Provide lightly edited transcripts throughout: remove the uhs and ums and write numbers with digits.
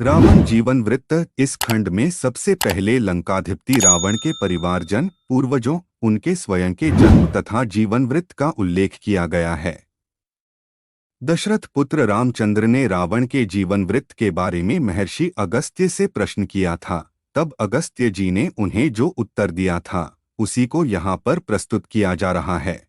रावण जीवन वृत्त। इस खंड में सबसे पहले लंकाधिपति रावण के परिवारजन, पूर्वजों, उनके स्वयं के जन्म तथा जीवन वृत्त का उल्लेख किया गया है। दशरथ पुत्र रामचंद्र ने रावण के जीवन वृत्त के बारे में महर्षि अगस्त्य से प्रश्न किया था। तब अगस्त्य जी ने उन्हें जो उत्तर दिया था उसी को यहाँ पर प्रस्तुत किया जा रहा है।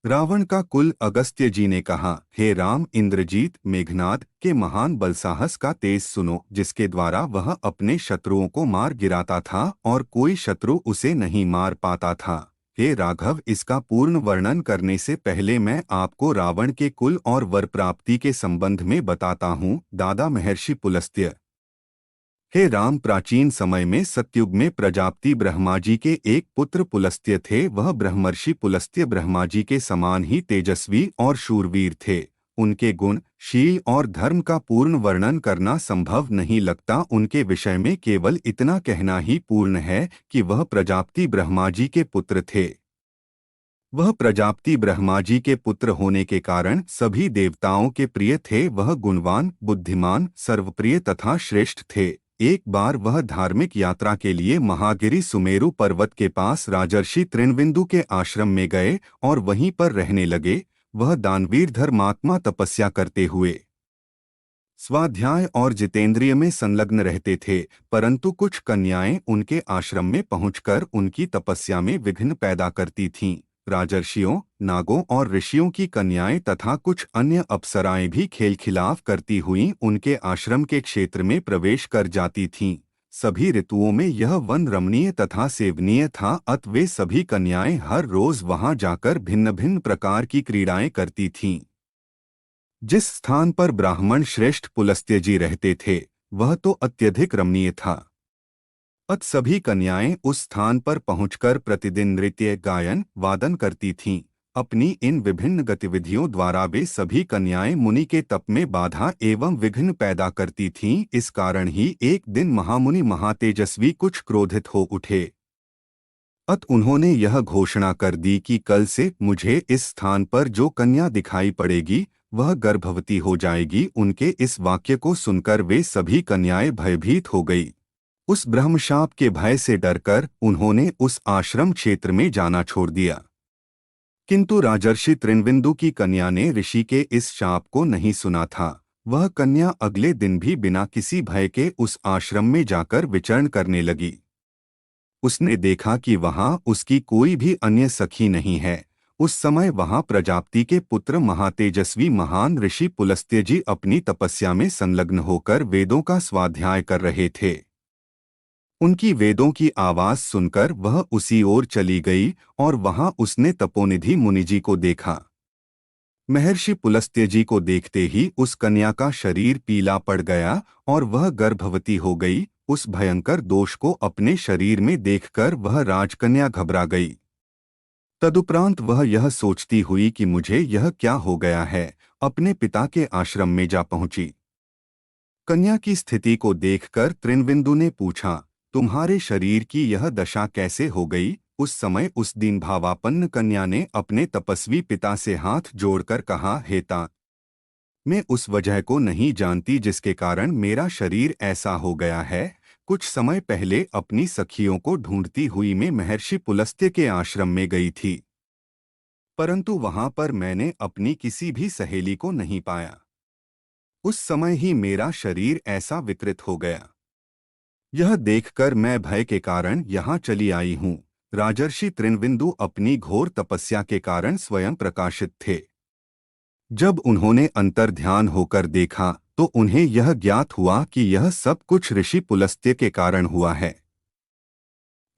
रावण का कुल। अगस्त्य जी ने कहा, हे राम, इंद्रजीत मेघनाद के महान बलसाहस का तेज सुनो, जिसके द्वारा वह अपने शत्रुओं को मार गिराता था और कोई शत्रु उसे नहीं मार पाता था। हे राघव, इसका पूर्ण वर्णन करने से पहले मैं आपको रावण के कुल और वर प्राप्ति के संबंध में बताता हूँ। दादा महर्षि पुलस्त्य। हे राम, प्राचीन समय में सतयुग में प्रजापति ब्रह्मा जी के एक पुत्र पुलस्त्य थे। वह ब्रह्मर्षि पुलस्त्य ब्रह्मा जी के समान ही तेजस्वी और शूरवीर थे। उनके गुण, शील और धर्म का पूर्ण वर्णन करना संभव नहीं लगता। उनके विषय में केवल इतना कहना ही पूर्ण है कि वह प्रजापति ब्रह्मा जी के पुत्र थे। वह प्रजापति ब्रह्मा जी के पुत्र होने के कारण सभी देवताओं के प्रिय थे। वह गुणवान, बुद्धिमान, सर्वप्रिय तथा श्रेष्ठ थे। एक बार वह धार्मिक यात्रा के लिए महागिरि सुमेरु पर्वत के पास राजर्षि तृणविंदु के आश्रम में गए और वहीं पर रहने लगे। वह दानवीर धर्मात्मा तपस्या करते हुए स्वाध्याय और जितेंद्रिय में संलग्न रहते थे, परंतु कुछ कन्याएं उनके आश्रम में पहुंचकर उनकी तपस्या में विघ्न पैदा करती थीं। राजर्षियों, नागों और ऋषियों की कन्याएं तथा कुछ अन्य अप्सराएं भी खेलखिलाफ करती हुईं उनके आश्रम के क्षेत्र में प्रवेश कर जाती थीं। सभी ऋतुओं में यह वन रमणीय तथा सेवनीय था, अत वे सभी कन्याएं हर रोज वहां जाकर भिन्न भिन्न प्रकार की क्रीड़ाएं करती थीं। जिस स्थान पर ब्राह्मण श्रेष्ठ पुलस्त्य जी रहते थे वह तो अत्यधिक रमणीय था। अत सभी कन्याएं उस स्थान पर पहुंचकर प्रतिदिन नृत्य, गायन, वादन करती थीं। अपनी इन विभिन्न गतिविधियों द्वारा वे सभी कन्याएं मुनि के तप में बाधा एवं विघ्न पैदा करती थीं। इस कारण ही एक दिन महामुनि महातेजस्वी कुछ क्रोधित हो उठे। अत उन्होंने यह घोषणा कर दी कि कल से मुझे इस स्थान पर जो कन्या दिखाई पड़ेगी वह गर्भवती हो जाएगी। उनके इस वाक्य को सुनकर वे सभी कन्याएं भयभीत हो गई। उस ब्रह्मशाप के भय से डरकर उन्होंने उस आश्रम क्षेत्र में जाना छोड़ दिया। किंतु राजर्षि तृणविंदु की कन्या ने ऋषि के इस शाप को नहीं सुना था। वह कन्या अगले दिन भी बिना किसी भय के उस आश्रम में जाकर विचरण करने लगी। उसने देखा कि वहां उसकी कोई भी अन्य सखी नहीं है। उस समय वहां प्रजापति के पुत्र महातेजस्वी महान ऋषि पुलस्त्य जी अपनी तपस्या में संलग्न होकर वेदों का स्वाध्याय कर रहे थे। उनकी वेदों की आवाज सुनकर वह उसी ओर चली गई और वहां उसने तपोनिधि मुनिजी को देखा। महर्षि पुलस्त्य जी को देखते ही उस कन्या का शरीर पीला पड़ गया और वह गर्भवती हो गई। उस भयंकर दोष को अपने शरीर में देखकर वह राजकन्या घबरा गई। तदुपरांत वह यह सोचती हुई कि मुझे यह क्या हो गया है, अपने पिता के आश्रम में जा पहुंची। कन्या की स्थिति को देखकर तृणविंदु ने पूछा, तुम्हारे शरीर की यह दशा कैसे हो गई? उस समय उस दीन भावापन्न कन्या ने अपने तपस्वी पिता से हाथ जोड़कर कहा, हे ता, मैं उस वजह को नहीं जानती जिसके कारण मेरा शरीर ऐसा हो गया है। कुछ समय पहले अपनी सखियों को ढूंढती हुई मैं महर्षि पुलस्त्य के आश्रम में गई थी, परंतु वहां पर मैंने अपनी किसी भी सहेली को नहीं पाया। उस समय ही मेरा शरीर ऐसा विकृत हो गया। यह देखकर मैं भय के कारण यहाँ चली आई हूँ। राजर्षि तृणविंदु अपनी घोर तपस्या के कारण स्वयं प्रकाशित थे। जब उन्होंने अंतर्ध्यान होकर देखा तो उन्हें यह ज्ञात हुआ कि यह सब कुछ ऋषि पुलस्त्य के कारण हुआ है।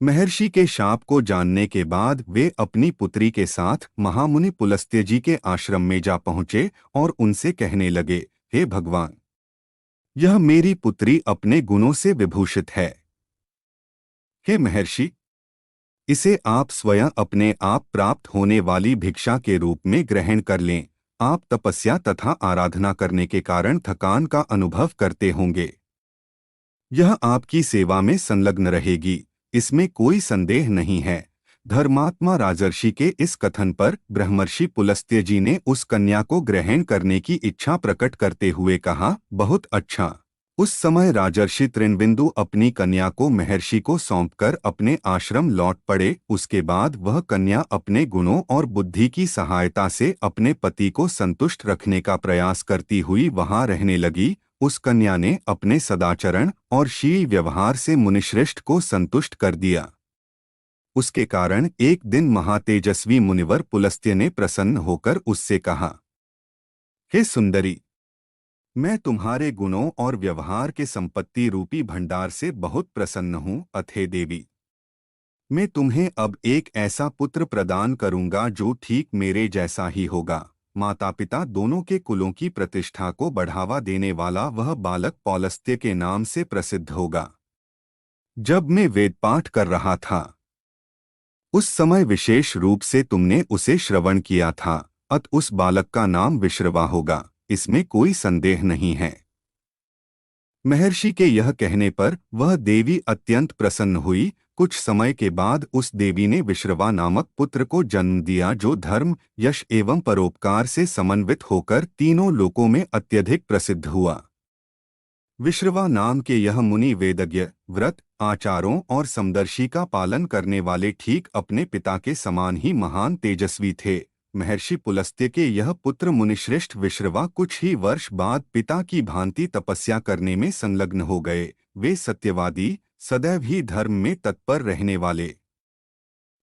महर्षि के शाप को जानने के बाद वे अपनी पुत्री के साथ महामुनि पुलस्त्य जी के आश्रम में जा पहुंचे और उनसे कहने लगे, हे भगवान, यह मेरी पुत्री अपने गुणों से विभूषित है। हे महर्षि, इसे आप स्वयं अपने आप प्राप्त होने वाली भिक्षा के रूप में ग्रहण कर लें। आप तपस्या तथा आराधना करने के कारण थकान का अनुभव करते होंगे। यह आपकी सेवा में संलग्न रहेगी, इसमें कोई संदेह नहीं है। धर्मात्मा राजर्षि के इस कथन पर ब्रह्मर्षि पुलस्त्य जी ने उस कन्या को ग्रहण करने की इच्छा प्रकट करते हुए कहा, बहुत अच्छा। उस समय राजर्षि त्रिनबिंदु अपनी कन्या को महर्षि को सौंपकर अपने आश्रम लौट पड़े। उसके बाद वह कन्या अपने गुणों और बुद्धि की सहायता से अपने पति को संतुष्ट रखने का प्रयास करती हुई वहां रहने लगी। उस कन्या ने अपने सदाचरण और शील व्यवहार से मुनिश्रेष्ठ को संतुष्ट कर दिया। उसके कारण एक दिन महातेजस्वी मुनिवर पुलस्त्य ने प्रसन्न होकर उससे कहा, हे सुंदरी, मैं तुम्हारे गुणों और व्यवहार के संपत्ति रूपी भंडार से बहुत प्रसन्न हूँ। अथे देवी, मैं तुम्हें अब एक ऐसा पुत्र प्रदान करूंगा जो ठीक मेरे जैसा ही होगा। माता पिता दोनों के कुलों की प्रतिष्ठा को बढ़ावा देने वाला वह बालक पौलस्त्य के नाम से प्रसिद्ध होगा। जब मैं वेदपाठ कर रहा था उस समय विशेष रूप से तुमने उसे श्रवण किया था, अत उस बालक का नाम विश्रवा होगा, इसमें कोई संदेह नहीं है। महर्षि के यह कहने पर वह देवी अत्यंत प्रसन्न हुई। कुछ समय के बाद उस देवी ने विश्रवा नामक पुत्र को जन्म दिया, जो धर्म, यश एवं परोपकार से समन्वित होकर तीनों लोकों में अत्यधिक प्रसिद्ध हुआ। विश्रवा नाम के यह मुनि वेदज्ञ, व्रत, आचारों और समदर्शी का पालन करने वाले ठीक अपने पिता के समान ही महान तेजस्वी थे। महर्षि पुलस्त्य के यह पुत्र मुनिश्रेष्ठ विश्रवा कुछ ही वर्ष बाद पिता की भांति तपस्या करने में संलग्न हो गए। वे सत्यवादी, सदैव ही धर्म में तत्पर रहने वाले,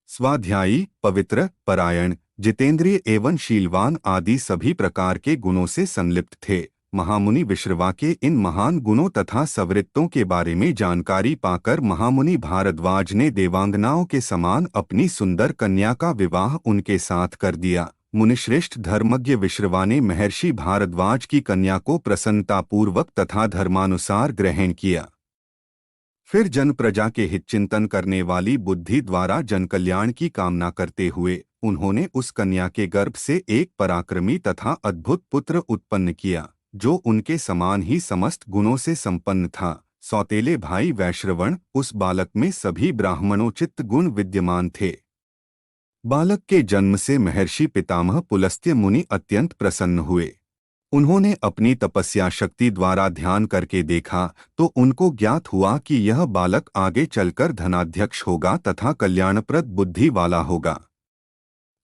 स्वाध्यायी, पवित्र, परायण, जितेंद्रिय एवं शीलवान आदि सभी प्रकार के गुणों से संलिप्त थे। महामुनि विश्रवा के इन महान गुणों तथा सवृत्तों के बारे में जानकारी पाकर महामुनि भारद्वाज ने देवांगनाओं के समान अपनी सुंदर कन्या का विवाह उनके साथ कर दिया। मुनिश्रेष्ठ धर्मज्ञ विश्रवा ने महर्षि भारद्वाज की कन्या को प्रसन्नतापूर्वक तथा धर्मानुसार ग्रहण किया। फिर जन प्रजा के हित चिंतन करने वाली बुद्धि द्वारा जनकल्याण की कामना करते हुए उन्होंने उस कन्या के गर्भ से एक पराक्रमी तथा अद्भुत पुत्र उत्पन्न किया, जो उनके समान ही समस्त गुणों से संपन्न था। सौतेले भाई वैश्रवण, उस बालक में सभी ब्राह्मणोचित गुण विद्यमान थे। बालक के जन्म से महर्षि पितामह पुलस्त्य मुनि अत्यंत प्रसन्न हुए। उन्होंने अपनी तपस्या शक्ति द्वारा ध्यान करके देखा तो उनको ज्ञात हुआ कि यह बालक आगे चलकर धनाध्यक्ष होगा तथा कल्याणप्रद बुद्धि वाला होगा।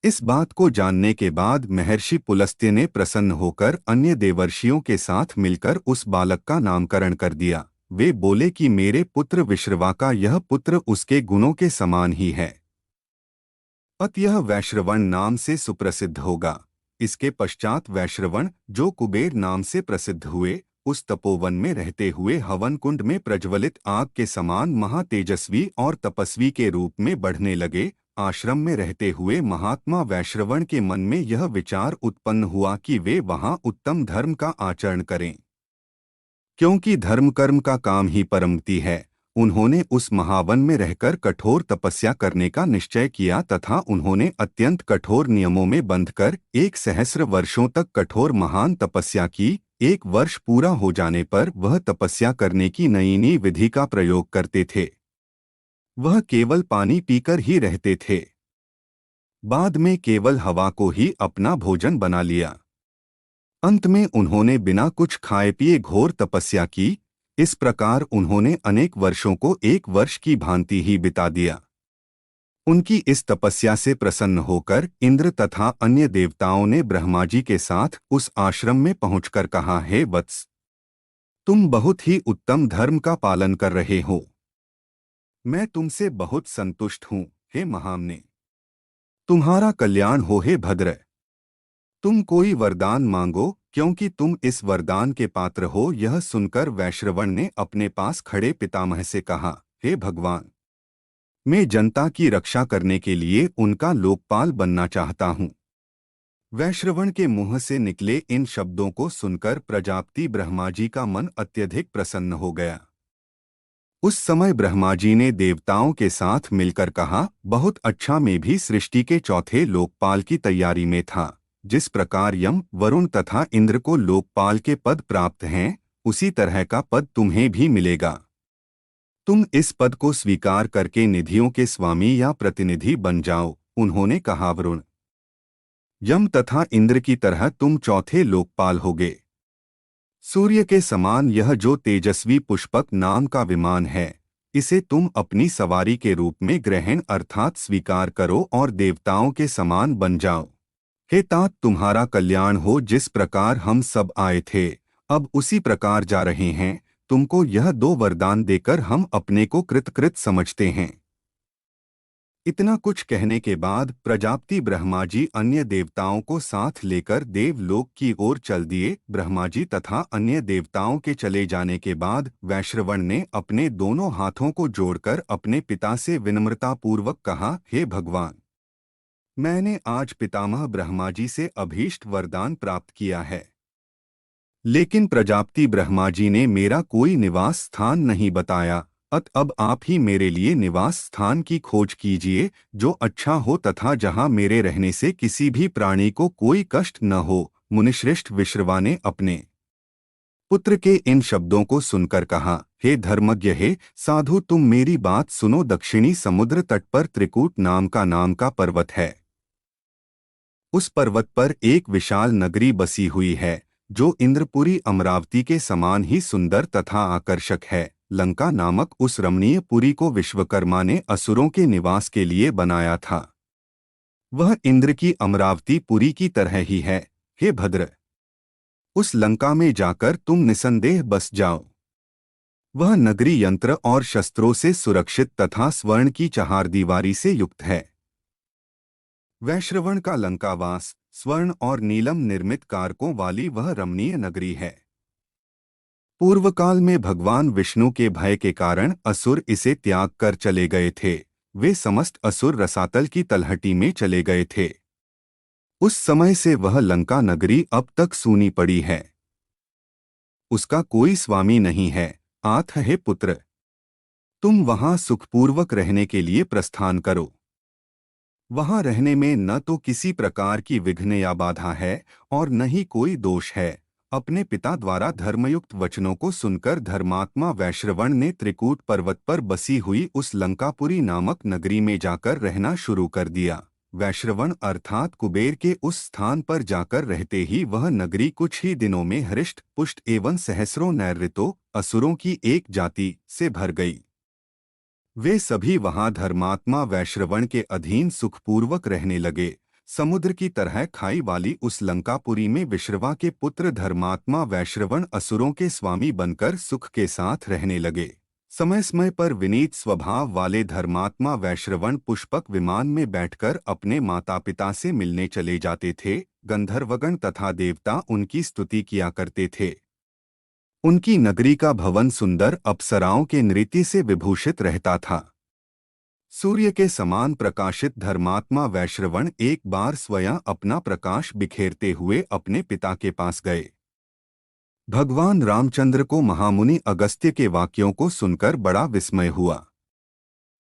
इस बात को जानने के बाद महर्षि पुलस्त्य ने प्रसन्न होकर अन्य देवर्षियों के साथ मिलकर उस बालक का नामकरण कर दिया। वे बोले कि मेरे पुत्र विश्रवा का यह पुत्र उसके गुणों के समान ही है, अत यह वैश्रवण नाम से सुप्रसिद्ध होगा। इसके पश्चात वैश्रवण, जो कुबेर नाम से प्रसिद्ध हुए, उस तपोवन में रहते हुए हवन कुंड में प्रज्वलित आग के समान महातेजस्वी और तपस्वी के रूप में बढ़ने लगे। आश्रम में रहते हुए महात्मा वैश्रवण के मन में यह विचार उत्पन्न हुआ कि वे वहां उत्तम धर्म का आचरण करें, क्योंकि धर्म कर्म का काम ही परमति है। उन्होंने उस महावन में रहकर कठोर तपस्या करने का निश्चय किया तथा उन्होंने अत्यंत कठोर नियमों में बंधकर 1,000 वर्षों तक कठोर महान तपस्या की। 1 वर्ष पूरा हो जाने पर वह तपस्या करने की नई विधि का प्रयोग करते थे। वह केवल पानी पीकर ही रहते थे। बाद में केवल हवा को ही अपना भोजन बना लिया। अंत में उन्होंने बिना कुछ खाए पिए घोर तपस्या की। इस प्रकार उन्होंने अनेक वर्षों को 1 वर्ष की भांति ही बिता दिया। उनकी इस तपस्या से प्रसन्न होकर इंद्र तथा अन्य देवताओं ने ब्रह्मा जी के साथ उस आश्रम में पहुंचकर कहा, हे वत्स, तुम बहुत ही उत्तम धर्म का पालन कर रहे हो। मैं तुमसे बहुत संतुष्ट हूँ, हे महामने। तुम्हारा कल्याण हो, हे भद्र। तुम कोई वरदान मांगो, क्योंकि तुम इस वरदान के पात्र हो। यह सुनकर वैश्रवण ने अपने पास खड़े पितामह से कहा, हे भगवान, मैं जनता की रक्षा करने के लिए उनका लोकपाल बनना चाहता हूँ। वैश्रवण के मुंह से निकले इन शब्दों को सुनकर प्रजापति ब्रह्मा जी का मन अत्यधिक प्रसन्न हो गया। उस समय ब्रह्मा जी ने देवताओं के साथ मिलकर कहा, बहुत अच्छा, मैं भी सृष्टि के चौथे लोकपाल की तैयारी में था। जिस प्रकार यम, वरुण तथा इंद्र को लोकपाल के पद प्राप्त हैं, उसी तरह का पद तुम्हें भी मिलेगा। तुम इस पद को स्वीकार करके निधियों के स्वामी या प्रतिनिधि बन जाओ। उन्होंने कहा, वरुण, यम तथा इंद्र की तरह तुम चौथे लोकपाल होगे। सूर्य के समान यह जो तेजस्वी पुष्पक नाम का विमान है, इसे तुम अपनी सवारी के रूप में ग्रहण अर्थात स्वीकार करो और देवताओं के समान बन जाओ। हे तात, तुम्हारा कल्याण हो। जिस प्रकार हम सब आए थे, अब उसी प्रकार जा रहे हैं। तुमको यह दो वरदान देकर हम अपने को कृतकृत समझते हैं। इतना कुछ कहने के बाद प्रजापति ब्रह्मा जी अन्य देवताओं को साथ लेकर देवलोक की ओर चल दिए। ब्रह्मा जी तथा अन्य देवताओं के चले जाने के बाद वैश्रवण ने अपने दोनों हाथों को जोड़कर अपने पिता से विनम्रतापूर्वक कहा, हे भगवान, मैंने आज पितामह ब्रह्मा जी से अभीष्ट वरदान प्राप्त किया है, लेकिन प्रजापति ब्रह्मा जी ने मेरा कोई निवास स्थान नहीं बताया। अब आप ही मेरे लिए निवास स्थान की खोज कीजिए, जो अच्छा हो तथा जहां मेरे रहने से किसी भी प्राणी को कोई कष्ट न हो। मुनिश्रेष्ठ विश्रवा ने अपने पुत्र के इन शब्दों को सुनकर कहा, हे धर्मज्ञ, हे साधु, तुम मेरी बात सुनो। दक्षिणी समुद्र तट पर त्रिकूट नाम का पर्वत है। उस पर्वत पर एक विशाल नगरी बसी हुई है, जो इंद्रपुरी अमरावती के समान ही सुंदर तथा आकर्षक है। लंका नामक उस रमणीय पुरी को विश्वकर्मा ने असुरों के निवास के लिए बनाया था। वह इंद्र की अमरावती पुरी की तरह ही है। हे भद्र, उस लंका में जाकर तुम निसंदेह बस जाओ। वह नगरी यंत्र और शस्त्रों से सुरक्षित तथा स्वर्ण की चहारदीवारी से युक्त है। वैश्रवण का लंकावास स्वर्ण और नीलम निर्मित कारकों वाली वह रमणीय नगरी है। पूर्व काल में भगवान विष्णु के भय के कारण असुर इसे त्याग कर चले गए थे। वे समस्त असुर रसातल की तलहटी में चले गए थे। उस समय से वह लंका नगरी अब तक सूनी पड़ी है। उसका कोई स्वामी नहीं है। आथ, हे पुत्र, तुम वहां सुखपूर्वक रहने के लिए प्रस्थान करो। वहां रहने में न तो किसी प्रकार की विघ्न या बाधा है और न ही कोई दोष है। अपने पिता द्वारा धर्मयुक्त वचनों को सुनकर धर्मात्मा वैश्रवण ने त्रिकूट पर्वत पर बसी हुई उस लंकापुरी नामक नगरी में जाकर रहना शुरू कर दिया। वैश्रवण अर्थात कुबेर के उस स्थान पर जाकर रहते ही वह नगरी कुछ ही दिनों में हृष्ट पुष्ट एवं सहस्रों नैर्ऋतों असुरों की एक जाति से भर गई। वे सभी वहां धर्मात्मा वैश्रवण के अधीन सुखपूर्वक रहने लगे। समुद्र की तरह खाई वाली उस लंकापुरी में विश्रवा के पुत्र धर्मात्मा वैश्रवण असुरों के स्वामी बनकर सुख के साथ रहने लगे। समय समय पर विनीत स्वभाव वाले धर्मात्मा वैश्रवण पुष्पक विमान में बैठकर अपने माता पिता से मिलने चले जाते थे। गंधर्वगण तथा देवता उनकी स्तुति किया करते थे। उनकी नगरी का भवन सुंदर अप्सराओं के नृत्य से विभूषित रहता था। सूर्य के समान प्रकाशित धर्मात्मा वैश्रवण एक बार स्वयं अपना प्रकाश बिखेरते हुए अपने पिता के पास गए। भगवान रामचंद्र को महामुनि अगस्त्य के वाक्यों को सुनकर बड़ा विस्मय हुआ।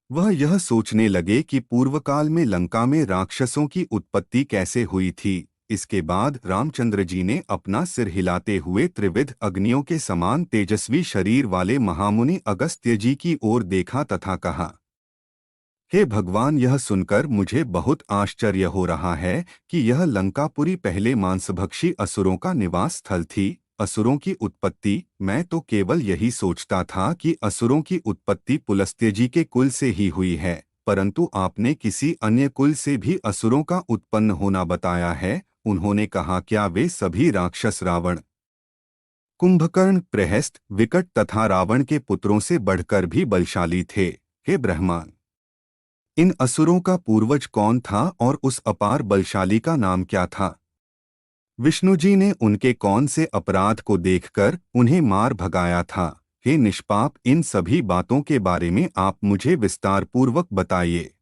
वह यह सोचने लगे कि पूर्वकाल में लंका में राक्षसों की उत्पत्ति कैसे हुई थी। इसके बाद रामचंद्र जी ने अपना सिर हिलाते हुए त्रिविध अग्नियों के समान तेजस्वी शरीर वाले महामुनि अगस्त्य जी की ओर देखा तथा कहा, हे भगवान, यह सुनकर मुझे बहुत आश्चर्य हो रहा है कि यह लंकापुरी पहले मांसभक्षी असुरों का निवास स्थल थी। असुरों की उत्पत्ति, मैं तो केवल यही सोचता था कि असुरों की उत्पत्ति पुलस्त्य जी के कुल से ही हुई है, परंतु आपने किसी अन्य कुल से भी असुरों का उत्पन्न होना बताया है। उन्होंने कहा, क्या वे सभी राक्षस रावण, कुंभकर्ण, प्रहस्त, विकट तथा रावण के पुत्रों से बढ़कर भी बलशाली थे? हे ब्रह्मान, इन असुरों का पूर्वज कौन था और उस अपार बलशाली का नाम क्या था? विष्णु जी ने उनके कौन से अपराध को देखकर उन्हें मार भगाया था? हे निष्पाप, इन सभी बातों के बारे में आप मुझे विस्तार पूर्वक बताइए।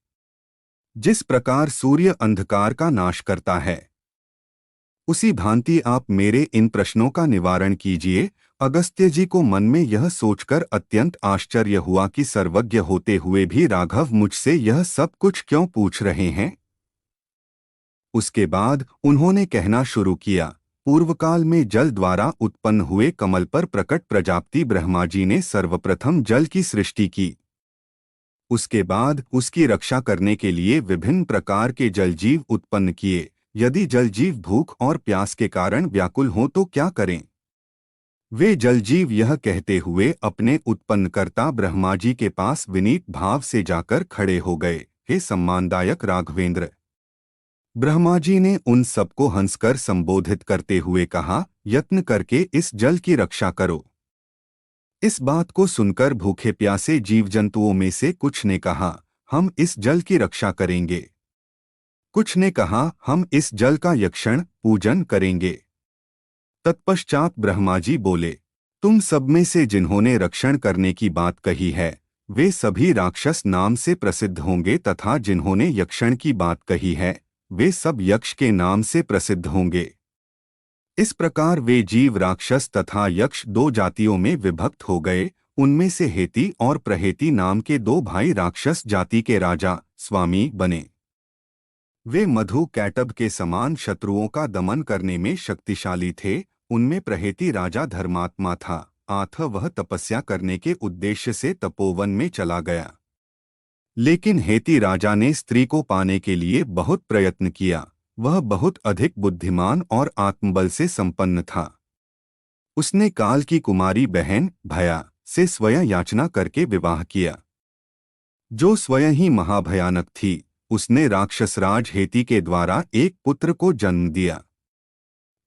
जिस प्रकार सूर्य अंधकार का नाश करता है, उसी भांति आप मेरे इन प्रश्नों का निवारण कीजिए। अगस्त्य जी को मन में यह सोचकर अत्यंत आश्चर्य हुआ कि सर्वज्ञ होते हुए भी राघव मुझसे यह सब कुछ क्यों पूछ रहे हैं। उसके बाद उन्होंने कहना शुरू किया, पूर्वकाल में जल द्वारा उत्पन्न हुए कमल पर प्रकट प्रजापति ब्रह्मा जी ने सर्वप्रथम जल की सृष्टि की। उसके बाद उसकी रक्षा करने के लिए विभिन्न प्रकार के जलजीव उत्पन्न किए। यदि जलजीव भूख और प्यास के कारण व्याकुल हों तो क्या करें? वे जलजीव यह कहते हुए अपने उत्पन्नकर्ता ब्रह्मा जी के पास विनीत भाव से जाकर खड़े हो गए। हे सम्मानदायक राघवेंद्र! ब्रह्मा जी ने उन सबको हंसकर संबोधित करते हुए कहा, यत्न करके इस जल की रक्षा करो। इस बात को सुनकर भूखे प्यासे जीव जंतुओं में से कुछ ने कहा, हम इस जल की रक्षा करेंगे। कुछ ने कहा, हम इस जल का यक्षण पूजन करेंगे। तत्पश्चात ब्रह्मा जी बोले, तुम सब में से जिन्होंने रक्षण करने की बात कही है वे सभी राक्षस नाम से प्रसिद्ध होंगे, तथा जिन्होंने यक्षण की बात कही है वे सब यक्ष के नाम से प्रसिद्ध होंगे। इस प्रकार वे जीव राक्षस तथा यक्ष दो जातियों में विभक्त हो गए। उनमें से हेती और प्रहेती नाम के दो भाई राक्षस जाति के राजा स्वामी बने। वे मधु कैटब के समान शत्रुओं का दमन करने में शक्तिशाली थे। उनमें प्रहेती राजा धर्मात्मा था, अतः वह तपस्या करने के उद्देश्य से तपोवन में चला गया। लेकिन हेती राजा ने स्त्री को पाने के लिए बहुत प्रयत्न किया। वह बहुत अधिक बुद्धिमान और आत्मबल से संपन्न था। उसने काल की कुमारी बहन भया से स्वयं याचना करके विवाह किया, जो स्वयं ही महाभयानक थी। उसने राक्षसराज हेती के द्वारा एक पुत्र को जन्म दिया।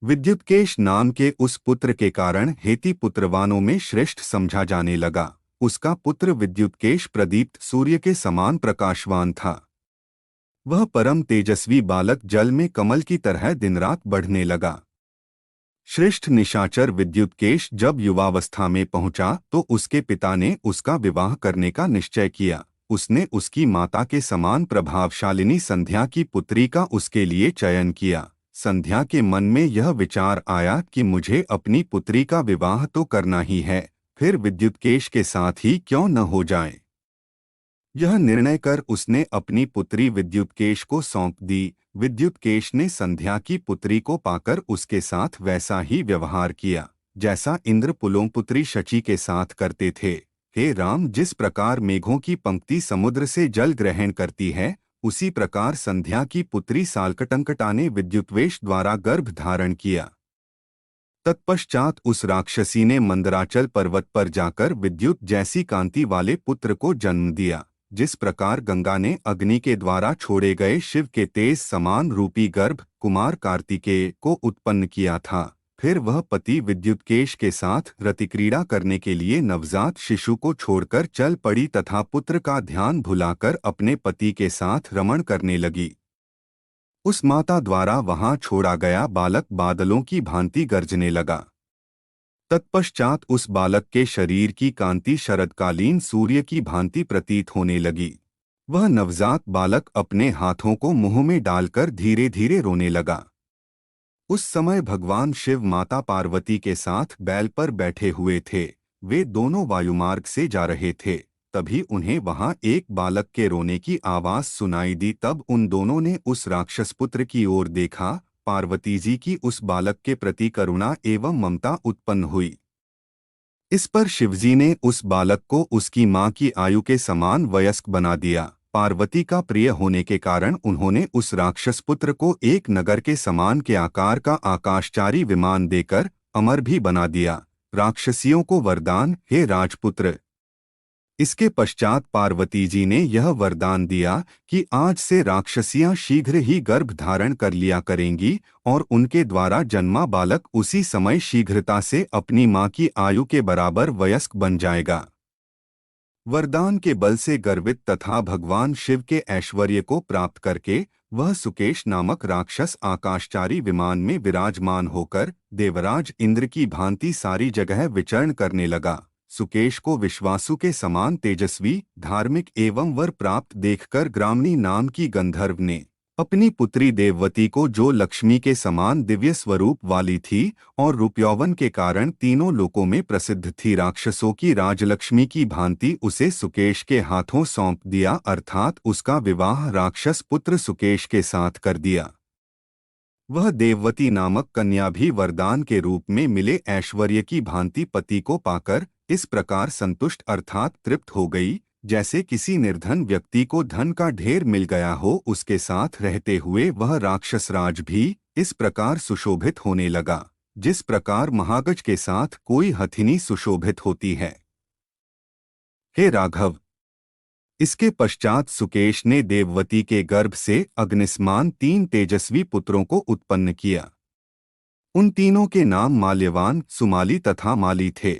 विद्युतकेश नाम के उस पुत्र के कारण हेती पुत्रवानों में श्रेष्ठ समझा जाने लगा। उसका पुत्र विद्युतकेश प्रदीप्त सूर्य के समान प्रकाशवान था। वह परम तेजस्वी बालक जल में कमल की तरह दिन रात बढ़ने लगा। श्रेष्ठ निशाचर विद्युतकेश जब युवावस्था में पहुंचा तो उसके पिता ने उसका विवाह करने का निश्चय किया। उसने उसकी माता के समान प्रभावशालिनी संध्या की पुत्री का उसके लिए चयन किया। संध्या के मन में यह विचार आया कि मुझे अपनी पुत्री का विवाह तो करना ही है, फिर विद्युतकेश के साथ ही क्यों न हो जाए। यह निर्णय कर उसने अपनी पुत्री विद्युतकेश को सौंप दी। विद्युतकेश ने संध्या की पुत्री को पाकर उसके साथ वैसा ही व्यवहार किया जैसा इंद्र पुलों-पुत्री शची के साथ करते थे। हे राम, जिस प्रकार मेघों की पंक्ति समुद्र से जल ग्रहण करती है, उसी प्रकार संध्या की पुत्री सालकटंकटा ने विद्युतवेश द्वारा गर्भ धारण किया। तत्पश्चात उस राक्षसी ने मंदराचल पर्वत पर जाकर विद्युत जैसी कांति वाले पुत्र को जन्म दिया। जिस प्रकार गंगा ने अग्नि के द्वारा छोड़े गए शिव के तेज समान रूपी गर्भ कुमार कार्तिकेय को उत्पन्न किया था, फिर वह पति विद्युतकेश के साथ रतिक्रीड़ा करने के लिए नवजात शिशु को छोड़कर चल पड़ी तथा पुत्र का ध्यान भुलाकर अपने पति के साथ रमण करने लगी। उस माता द्वारा वहां छोड़ा गया बालक बादलों की भांति गरजने लगा। तत्पश्चात उस बालक के शरीर की कांति शरदकालीन सूर्य की भांति प्रतीत होने लगी। वह नवजात बालक अपने हाथों को मुंह में डालकर धीरे धीरे रोने लगा। उस समय भगवान शिव माता पार्वती के साथ बैल पर बैठे हुए थे। वे दोनों वायुमार्ग से जा रहे थे। तभी उन्हें वहां एक बालक के रोने की आवाज सुनाई दी। तब उन दोनों ने उस राक्षस पुत्र की ओर देखा। पार्वती जी की उस बालक के प्रति करुणा एवं ममता उत्पन्न हुई। इस पर शिवजी ने उस बालक को उसकी मां की आयु के समान वयस्क बना दिया। पार्वती का प्रिय होने के कारण उन्होंने उस राक्षस पुत्र को एक नगर के समान के आकार का आकाशचारी विमान देकर अमर भी बना दिया। राक्षसियों को वरदान, हे राजपुत्र। इसके पश्चात पार्वती जी ने यह वरदान दिया कि आज से राक्षसियां शीघ्र ही गर्भ धारण कर लिया करेंगी और उनके द्वारा जन्मा बालक उसी समय शीघ्रता से अपनी मां की आयु के बराबर वयस्क बन जाएगा। वरदान के बल से गर्वित तथा भगवान शिव के ऐश्वर्य को प्राप्त करके वह सुकेश नामक राक्षस आकाशचारी विमान में विराजमान होकर देवराज इंद्र की भांति सारी जगह विचरण करने लगा। सुकेश को विश्वासु के समान तेजस्वी, धार्मिक एवं वर प्राप्त देखकर ग्रामणी नाम की गंधर्व ने अपनी पुत्री देववती को, जो लक्ष्मी के समान दिव्य स्वरूप वाली थी और रूपयौवन के कारण तीनों लोकों में प्रसिद्ध थी, राक्षसों की राजलक्ष्मी की भांति उसे सुकेश के हाथों सौंप दिया, अर्थात उसका विवाह राक्षस पुत्र सुकेश के साथ कर दिया। वह देववती नामक कन्या भी वरदान के रूप में मिले ऐश्वर्य की भांति पति को पाकर इस प्रकार संतुष्ट अर्थात तृप्त हो गई, जैसे किसी निर्धन व्यक्ति को धन का ढेर मिल गया हो। उसके साथ रहते हुए वह राक्षसराज भी इस प्रकार सुशोभित होने लगा। जिस प्रकार महागज के साथ कोई हथिनी सुशोभित होती है। हे राघव, इसके पश्चात सुकेश ने देववती के गर्भ से अग्निस्मान 3 तेजस्वी पुत्रों को उत्पन्न किया। उन तीनों के नाम माल्यवान, सुमाली तथा माली थे।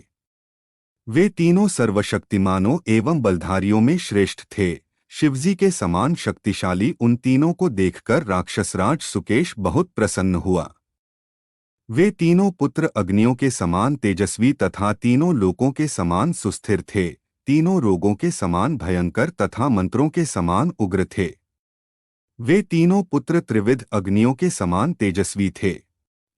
वे तीनों सर्वशक्तिमानों एवं बलधारियों में श्रेष्ठ थे। शिवजी के समान शक्तिशाली उन तीनों को देखकर राक्षसराज सुकेश बहुत प्रसन्न हुआ। वे तीनों पुत्र अग्नियों के समान तेजस्वी तथा तीनों लोकों के समान सुस्थिर थे, तीनों रोगों के समान भयंकर तथा मंत्रों के समान उग्र थे। वे तीनों पुत्र त्रिविध अग्नियों के समान तेजस्वी थे।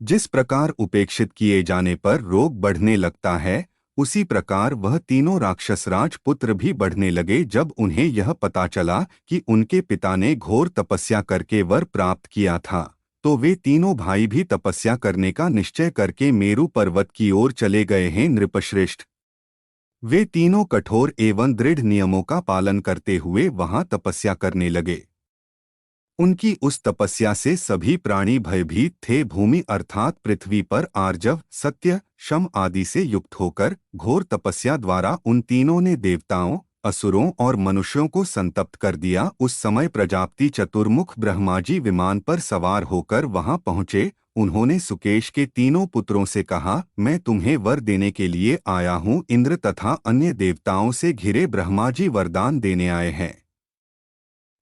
जिस प्रकार उपेक्षित किए जाने पर रोग बढ़ने लगता है, उसी प्रकार वह तीनों राक्षसराज पुत्र भी बढ़ने लगे। जब उन्हें यह पता चला कि उनके पिता ने घोर तपस्या करके वर प्राप्त किया था, तो वे तीनों भाई भी तपस्या करने का निश्चय करके मेरु पर्वत की ओर चले गए हैं। नृपश्रेष्ठ, वे तीनों कठोर एवं दृढ़ नियमों का पालन करते हुए वहां तपस्या करने लगे। उनकी उस तपस्या से सभी प्राणी भयभीत थे। भूमि अर्थात पृथ्वी पर आर्जव, सत्य, शम आदि से युक्त होकर घोर तपस्या द्वारा उन तीनों ने देवताओं, असुरों और मनुष्यों को संतप्त कर दिया। उस समय प्रजापति चतुर्मुख ब्रह्माजी विमान पर सवार होकर वहां पहुंचे। उन्होंने सुकेश के तीनों पुत्रों से कहा, मैं तुम्हें वर देने के लिए आया हूँ। इंद्र तथा अन्य देवताओं से घिरे ब्रह्माजी वरदान देने आए हैं।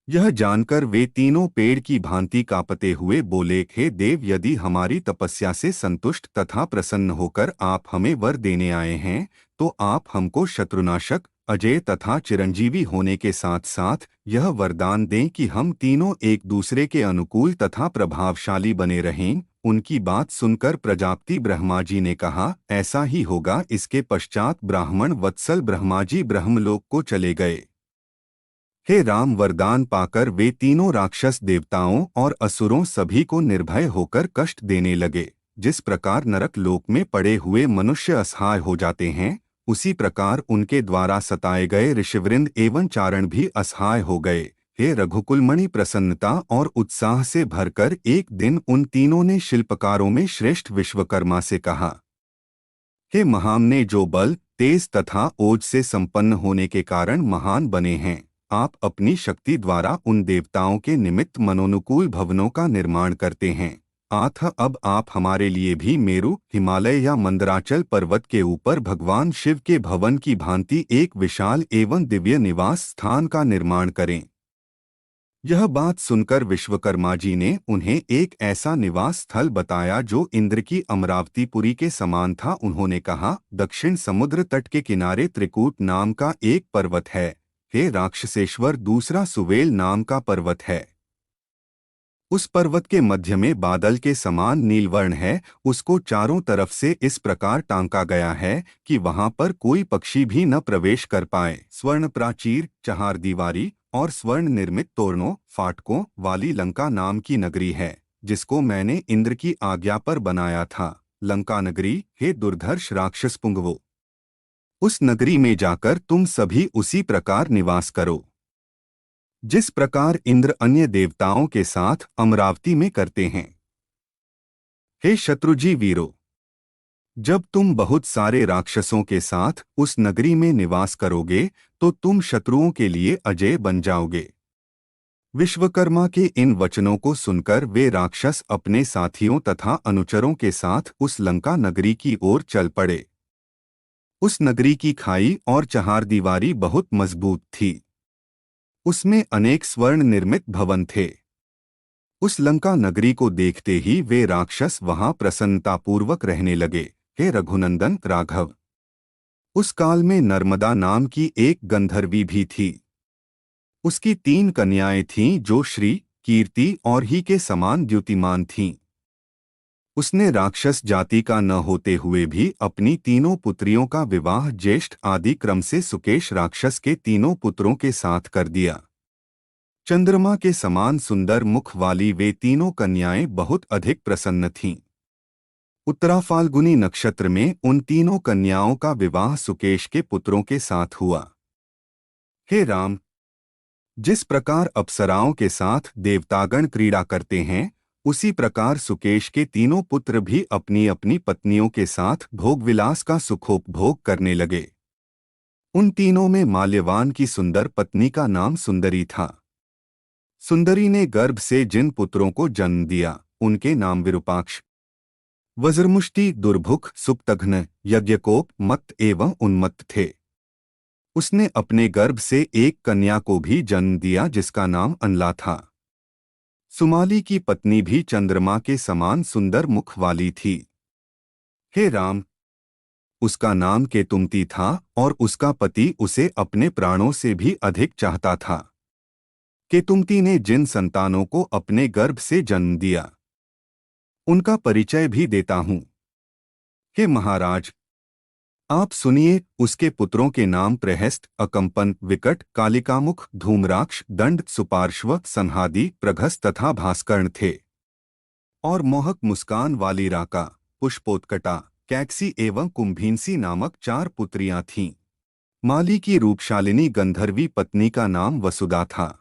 यह जानकर वे तीनों पेड़ की भांति कांपते हुए बोले, हे देव, यदि हमारी तपस्या से संतुष्ट तथा प्रसन्न होकर आप हमें वर देने आए हैं, तो आप हमको शत्रुनाशक, अजय तथा चिरंजीवी होने के साथ साथ यह वरदान दें कि हम तीनों एक दूसरे के अनुकूल तथा प्रभावशाली बने रहें। उनकी बात सुनकर प्रजापति ब्रह्माजी ने कहा, ऐसा ही होगा। इसके पश्चात ब्राह्मण वत्सल ब्रह्माजी ब्रह्मलोक को चले गए। हे राम, वरदान पाकर वे तीनों राक्षस देवताओं और असुरों सभी को निर्भय होकर कष्ट देने लगे। जिस प्रकार नरक लोक में पड़े हुए मनुष्य असहाय हो जाते हैं, उसी प्रकार उनके द्वारा सताए गए ऋषिवृंद एवं चारण भी असहाय हो गए। हे रघुकुलमणि, प्रसन्नता और उत्साह से भरकर एक दिन उन तीनों ने शिल्पकारों में श्रेष्ठ विश्वकर्मा से कहा, हे महामने, जो बल, तेज तथा ओज से संपन्न होने के कारण महान बने हैं, आप अपनी शक्ति द्वारा उन देवताओं के निमित्त मनोनुकूल भवनों का निर्माण करते हैं। अतः अब आप हमारे लिए भी मेरु, हिमालय या मंदराचल पर्वत के ऊपर भगवान शिव के भवन की भांति एक विशाल एवं दिव्य निवास स्थान का निर्माण करें। यह बात सुनकर विश्वकर्मा जी ने उन्हें एक ऐसा निवास स्थल बताया जो इंद्र की अमरावतीपुरी के समान था। उन्होंने कहा, दक्षिण समुद्र तट के किनारे त्रिकूट नाम का एक पर्वत है। हे राक्षसेश्वर, दूसरा सुवेल नाम का पर्वत है। उस पर्वत के मध्य में बादल के समान नीलवर्ण है। उसको चारों तरफ से इस प्रकार टांका गया है कि वहां पर कोई पक्षी भी न प्रवेश कर पाए। स्वर्ण प्राचीर, चहारदीवारी और स्वर्ण निर्मित तोरणों, फाटकों वाली लंका नाम की नगरी है, जिसको मैंने इंद्र की आज्ञा पर बनाया था। लंका नगरी, हे दुर्धर्ष राक्षस पुंगवो, उस नगरी में जाकर तुम सभी उसी प्रकार निवास करो, जिस प्रकार इंद्र अन्य देवताओं के साथ अमरावती में करते हैं। हे शत्रुजी वीरो, जब तुम बहुत सारे राक्षसों के साथ उस नगरी में निवास करोगे, तो तुम शत्रुओं के लिए अजय बन जाओगे। विश्वकर्मा के इन वचनों को सुनकर वे राक्षस अपने साथियों तथा अनुचरों के साथ उस लंका नगरी की ओर चल पड़े। उस नगरी की खाई और चहारदीवारी बहुत मजबूत थी। उसमें अनेक स्वर्ण निर्मित भवन थे। उस लंका नगरी को देखते ही वे राक्षस वहां प्रसन्नतापूर्वक रहने लगे। हे रघुनंदन राघव, उस काल में नर्मदा नाम की एक गंधर्वी भी थी। उसकी 3 कन्याएं थीं जो श्री, कीर्ति और ही के समान द्युतिमान थीं। उसने राक्षस जाति का न होते हुए भी अपनी तीनों पुत्रियों का विवाह ज्येष्ठ आदि क्रम से सुकेश राक्षस के तीनों पुत्रों के साथ कर दिया। चंद्रमा के समान सुंदर मुख वाली वे तीनों कन्याएं बहुत अधिक प्रसन्न थीं। उत्तरा फाल्गुनी नक्षत्र में उन तीनों कन्याओं का विवाह सुकेश के पुत्रों के साथ हुआ। हे राम, जिस प्रकार अप्सराओं के साथ देवतागण क्रीड़ा करते हैं, उसी प्रकार सुकेश के तीनों पुत्र भी अपनी अपनी पत्नियों के साथ भोगविलास का सुखोपभोग करने लगे। उन तीनों में माल्यवान की सुंदर पत्नी का नाम सुंदरी था। सुंदरी ने गर्भ से जिन पुत्रों को जन्म दिया उनके नाम विरूपाक्ष, वज्रमुष्टि, दुर्भुक, सुप्तघ्न, यज्ञकोप, मत्त एवं उन्मत्त थे। उसने अपने गर्भ से एक कन्या को भी जन्म दिया जिसका नाम अनला था। सुमाली की पत्नी भी चंद्रमा के समान सुंदर मुख वाली थी। हे राम, उसका नाम केतुमती था और उसका पति उसे अपने प्राणों से भी अधिक चाहता था। केतुमती ने जिन संतानों को अपने गर्भ से जन्म दिया उनका परिचय भी देता हूं। हे महाराज, आप सुनिए। उसके पुत्रों के नाम प्रहस्त, अकंपन, विकट, कालिकामुख, धूम्राक्ष, दंड, सुपार्श्व, संहादी, प्रघस तथा भास्कर्ण थे। और मोहक मुस्कान वाली राका, पुष्पोत्कटा, कैकसी एवं कुंभीनसी नामक 4 पुत्रियां थीं। माली की रूपशालिनी गंधर्वी पत्नी का नाम वसुदा था।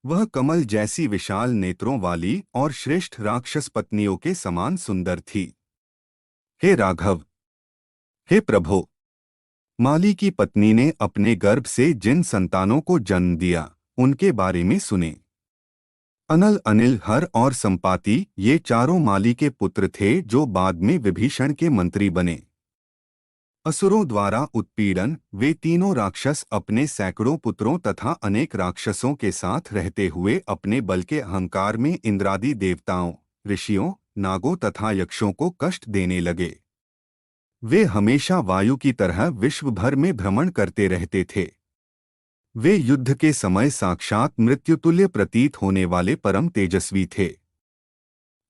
वह कमल जैसी विशाल नेत्रों वाली और श्रेष्ठ राक्षस पत्नियों के समान सुंदर थी। हे राघव, हे प्रभो, माली की पत्नी ने अपने गर्भ से जिन संतानों को जन्म दिया उनके बारे में सुने। अनल, अनिल, हर और संपाति ये चारों माली के पुत्र थे जो बाद में विभीषण के मंत्री बने। असुरों द्वारा उत्पीड़न वे तीनों राक्षस अपने सैकड़ों पुत्रों तथा अनेक राक्षसों के साथ रहते हुए अपने बल के अहंकार में इंद्रादि देवताओं, ऋषियों, नागों तथा यक्षों को कष्ट देने लगे। वे हमेशा वायु की तरह विश्व भर में भ्रमण करते रहते थे। वे युद्ध के समय साक्षात मृत्युतुल्य प्रतीत होने वाले परम तेजस्वी थे।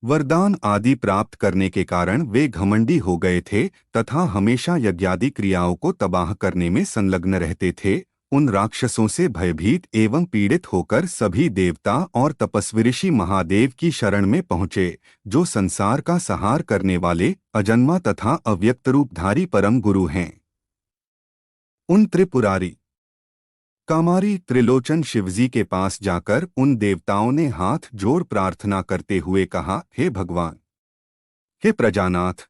वरदान आदि प्राप्त करने के कारण वे घमंडी हो गए थे तथा हमेशा यज्ञादि क्रियाओं को तबाह करने में संलग्न रहते थे। उन राक्षसों से भयभीत एवं पीड़ित होकर सभी देवता और तपस्वी ऋषि महादेव की शरण में पहुँचे, जो संसार का संहार करने वाले अजन्मा तथा अव्यक्त रूपधारी परम गुरु हैं। उन त्रिपुरारी कामारी त्रिलोचन शिवजी के पास जाकर उन देवताओं ने हाथ जोड़ प्रार्थना करते हुए कहा, हे भगवान, हे प्रजानाथ,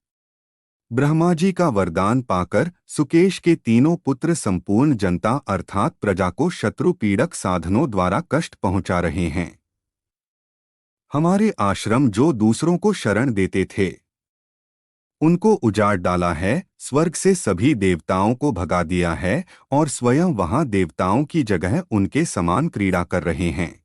ब्रह्मा जी का वरदान पाकर सुकेश के तीनों पुत्र संपूर्ण जनता अर्थात प्रजा को शत्रु पीड़क साधनों द्वारा कष्ट पहुंचा रहे हैं। हमारे आश्रम जो दूसरों को शरण देते थे उनको उजाड़ डाला है, स्वर्ग से सभी देवताओं को भगा दिया है और स्वयं वहां देवताओं की जगह उनके समान क्रीड़ा कर रहे हैं।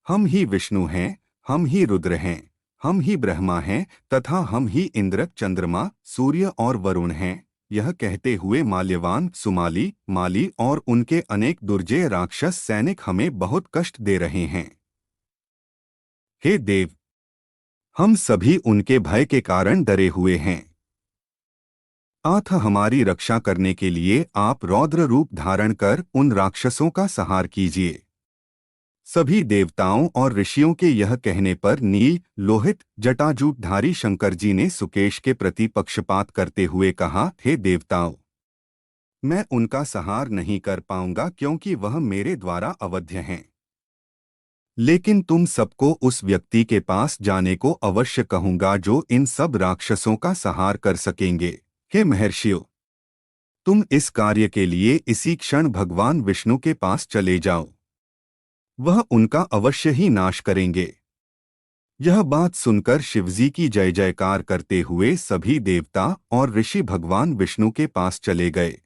हम ही विष्णु हैं, हम ही रुद्र हैं, हम ही ब्रह्मा हैं तथा हम ही इंद्र, चंद्रमा, सूर्य और वरुण हैं। यह कहते हुए माल्यवान, सुमाली, माली और उनके अनेक दुर्जय राक्षस सैनिक हमें बहुत कष्ट दे रहे हैं। हे देव, हम सभी उनके भय के कारण डरे हुए हैं। अथ हमारी रक्षा करने के लिए आप रौद्र रूप धारण कर उन राक्षसों का संहार कीजिए। सभी देवताओं और ऋषियों के यह कहने पर नील, लोहित, जटाजूटधारी शंकर जी ने सुकेश के प्रति पक्षपात करते हुए कहा, हे देवताओं, मैं उनका संहार नहीं कर पाऊंगा क्योंकि वह मेरे द्वारा अवध्य हैं। लेकिन तुम सबको उस व्यक्ति के पास जाने को अवश्य कहूंगा जो इन सब राक्षसों का संहार कर सकेंगे। हे महर्षियों, तुम इस कार्य के लिए इसी क्षण भगवान विष्णु के पास चले जाओ, वह उनका अवश्य ही नाश करेंगे। यह बात सुनकर शिवजी की जय जयकार करते हुए सभी देवता और ऋषि भगवान विष्णु के पास चले गए।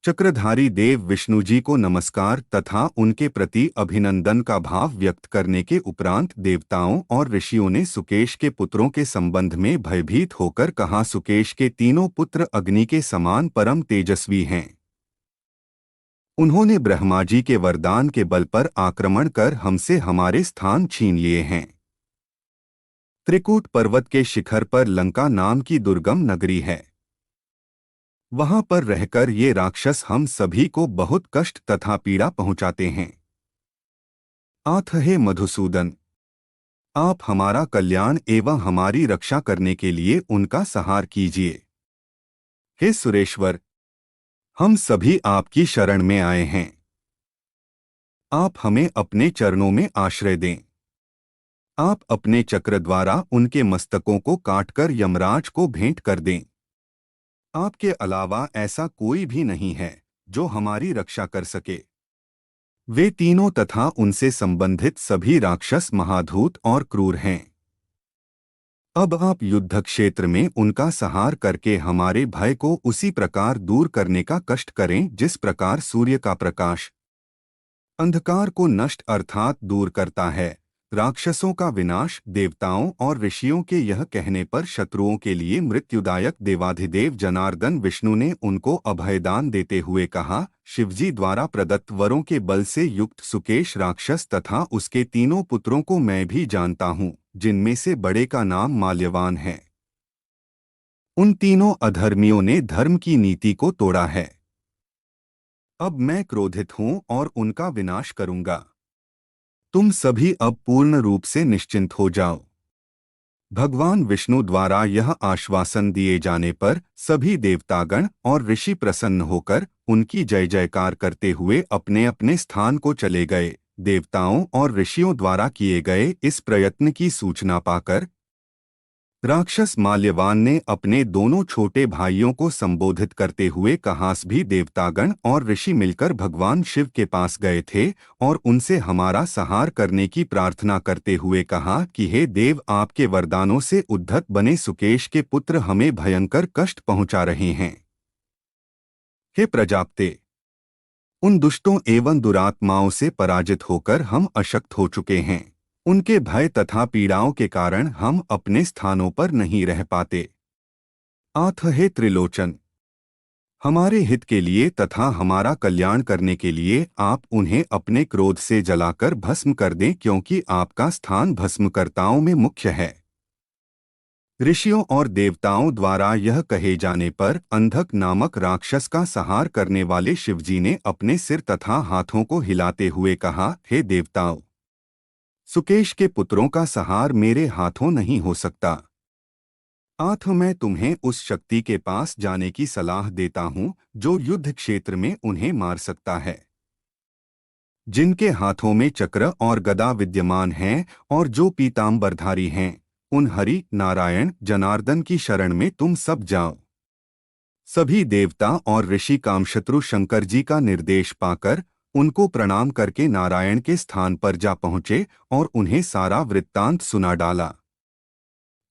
चक्रधारी देव विष्णु जी को नमस्कार तथा उनके प्रति अभिनंदन का भाव व्यक्त करने के उपरांत देवताओं और ऋषियों ने सुकेश के पुत्रों के संबंध में भयभीत होकर कहा, सुकेश के तीनों पुत्र अग्नि के समान परम तेजस्वी हैं। उन्होंने ब्रह्मा जी के वरदान के बल पर आक्रमण कर हमसे हमारे स्थान छीन लिए हैं। त्रिकूट पर्वत के शिखर पर लंका नाम की दुर्गम नगरी है। वहां पर रहकर ये राक्षस हम सभी को बहुत कष्ट तथा पीड़ा पहुंचाते हैं। अथ हे मधुसूदन, आप हमारा कल्याण एवं हमारी रक्षा करने के लिए उनका संहार कीजिए। हे सुरेश्वर, हम सभी आपकी शरण में आए हैं। आप हमें अपने चरणों में आश्रय दें। आप अपने चक्र द्वारा उनके मस्तकों को काटकर यमराज को भेंट कर दें। आपके अलावा ऐसा कोई भी नहीं है जो हमारी रक्षा कर सके। वे तीनों तथा उनसे संबंधित सभी राक्षस महाधूत और क्रूर हैं। अब आप युद्ध क्षेत्र में उनका संहार करके हमारे भय को उसी प्रकार दूर करने का कष्ट करें जिस प्रकार सूर्य का प्रकाश अंधकार को नष्ट अर्थात दूर करता है। राक्षसों का विनाश। देवताओं और ऋषियों के यह कहने पर शत्रुओं के लिए मृत्युदायक देवाधिदेव जनार्दन विष्णु ने उनको अभयदान देते हुए कहा, शिवजी द्वारा प्रदत्त वरों के बल से युक्त सुकेश राक्षस तथा उसके तीनों पुत्रों को मैं भी जानता हूँ, जिनमें से बड़े का नाम माल्यवान है। उन तीनों अधर्मियों ने धर्म की नीति को तोड़ा है। अब मैं क्रोधित हूं और उनका विनाश करूंगा। तुम सभी अब पूर्ण रूप से निश्चिंत हो जाओ। भगवान विष्णु द्वारा यह आश्वासन दिए जाने पर सभी देवतागण और ऋषि प्रसन्न होकर उनकी जय जयकार करते हुए अपने अपने स्थान को चले गए। देवताओं और ऋषियों द्वारा किए गए इस प्रयत्न की सूचना पाकर राक्षस माल्यवान ने अपने दोनों छोटे भाइयों को संबोधित करते हुए कहा, भी देवतागण और ऋषि मिलकर भगवान शिव के पास गए थे और उनसे हमारा संहार करने की प्रार्थना करते हुए कहा कि हे देव, आपके वरदानों से उद्धत बने सुकेश के पुत्र हमें भयंकर कष्ट पहुंचा रहे हैं। हे प्रजापते, उन दुष्टों एवं दुरात्माओं से पराजित होकर हम अशक्त हो चुके हैं। उनके भय तथा पीड़ाओं के कारण हम अपने स्थानों पर नहीं रह पाते। आथ हे त्रिलोचन, हमारे हित के लिए तथा हमारा कल्याण करने के लिए आप उन्हें अपने क्रोध से जलाकर भस्म कर दें, क्योंकि आपका स्थान भस्मकर्ताओं में मुख्य है। ऋषियों और देवताओं द्वारा यह कहे जाने पर अंधक नामक राक्षस का संहार करने वाले शिवजी ने अपने सिर तथा हाथों को हिलाते हुए कहा, हे देवताओं, सुकेश के पुत्रों का संहार मेरे हाथों नहीं हो सकता। आथ मैं तुम्हें उस शक्ति के पास जाने की सलाह देता हूँ जो युद्ध क्षेत्र में उन्हें मार सकता है, जिनके हाथों में चक्र और गदा विद्यमान हैं और जो पीतांबरधारी हैं। उन हरि नारायण जनार्दन की शरण में तुम सब जाओ। सभी देवता और ऋषि कामशत्रु शंकर जी का निर्देश पाकर उनको प्रणाम करके नारायण के स्थान पर जा पहुँचे और उन्हें सारा वृत्तांत सुना डाला।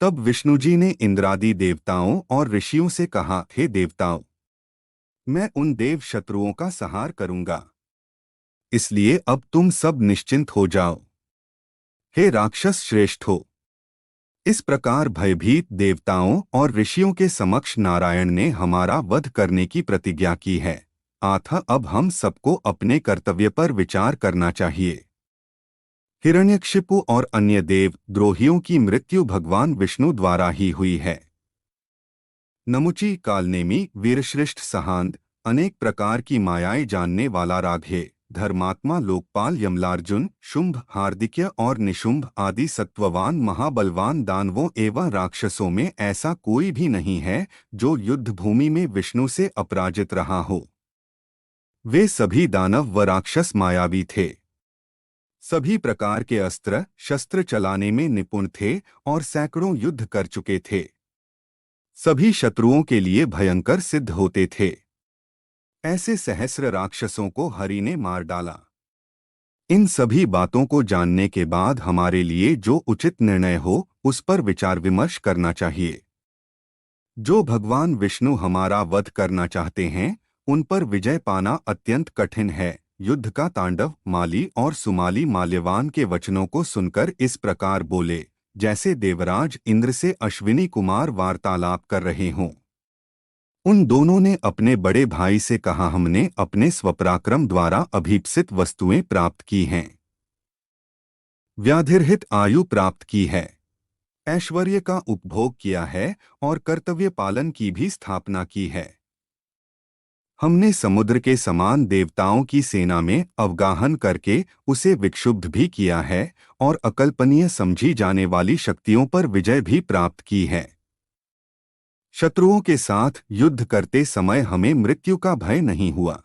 तब विष्णुजी ने इंद्रादि देवताओं और ऋषियों से कहा, हे देवताओं, मैं उन देव शत्रुओं का संहार करूंगा, इसलिए अब तुम सब निश्चिंत हो जाओ। हे राक्षस श्रेष्ठों, इस प्रकार भयभीत देवताओं और ऋषियों के समक्ष नारायण ने हमारा वध करने की प्रतिज्ञा की है। अतः अब हम सबको अपने कर्तव्य पर विचार करना चाहिए। हिरण्यकशिपु और अन्य देव द्रोहियों की मृत्यु भगवान विष्णु द्वारा ही हुई है। नमुची, कालनेमी, वीरश्रेष्ठ सहांद, अनेक प्रकार की मायाएं जानने वाला राघे, धर्मात्मा लोकपाल यमलार्जुन, शुंभ, हार्दिक्य और निशुंभ आदि सत्ववान महाबलवान दानवों एवं राक्षसों में ऐसा कोई भी नहीं है जो युद्ध भूमि में विष्णु से अपराजित रहा हो। वे सभी दानव व राक्षस मायावी थे। सभी प्रकार के अस्त्र शस्त्र चलाने में निपुण थे और सैकड़ों युद्ध कर चुके थे। सभी शत्रुओं के लिए भयंकर सिद्ध होते थे। ऐसे सहस्र राक्षसों को हरि ने मार डाला। इन सभी बातों को जानने के बाद हमारे लिए जो उचित निर्णय हो उस पर विचार विमर्श करना चाहिए। जो भगवान विष्णु हमारा वध करना चाहते हैं उन पर विजय पाना अत्यंत कठिन है। युद्ध का तांडव माली और सुमाली माल्यवान के वचनों को सुनकर इस प्रकार बोले जैसे देवराज इंद्र से अश्विनी कुमार वार्तालाप कर रहे हों। उन दोनों ने अपने बड़े भाई से कहा, हमने अपने स्वपराक्रम द्वारा अभीप्सित वस्तुएं प्राप्त की हैं, व्याधिरहित आयु प्राप्त की है, ऐश्वर्य का उपभोग किया है और कर्तव्य पालन की भी स्थापना की है। हमने समुद्र के समान देवताओं की सेना में अवगाहन करके उसे विक्षुब्ध भी किया है और अकल्पनीय समझी जाने वाली शक्तियों पर विजय भी प्राप्त की है। शत्रुओं के साथ युद्ध करते समय हमें मृत्यु का भय नहीं हुआ।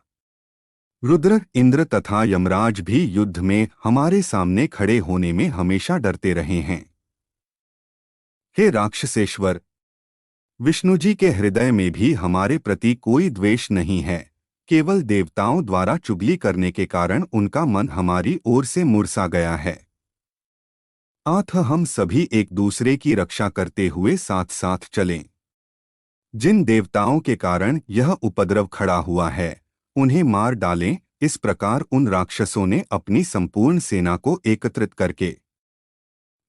रुद्र, इंद्र तथा यमराज भी युद्ध में हमारे सामने खड़े होने में हमेशा डरते रहे हैं। हे राक्षसेश्वर, विष्णु जी के हृदय में भी हमारे प्रति कोई द्वेष नहीं है। केवल देवताओं द्वारा चुगली करने के कारण उनका मन हमारी ओर से मुरसा गया है। अतः हम सभी एक दूसरे की रक्षा करते हुए साथ साथ चलें। जिन देवताओं के कारण यह उपद्रव खड़ा हुआ है, उन्हें मार डालें। इस प्रकार उन राक्षसों ने अपनी संपूर्ण सेना को एकत्रित करके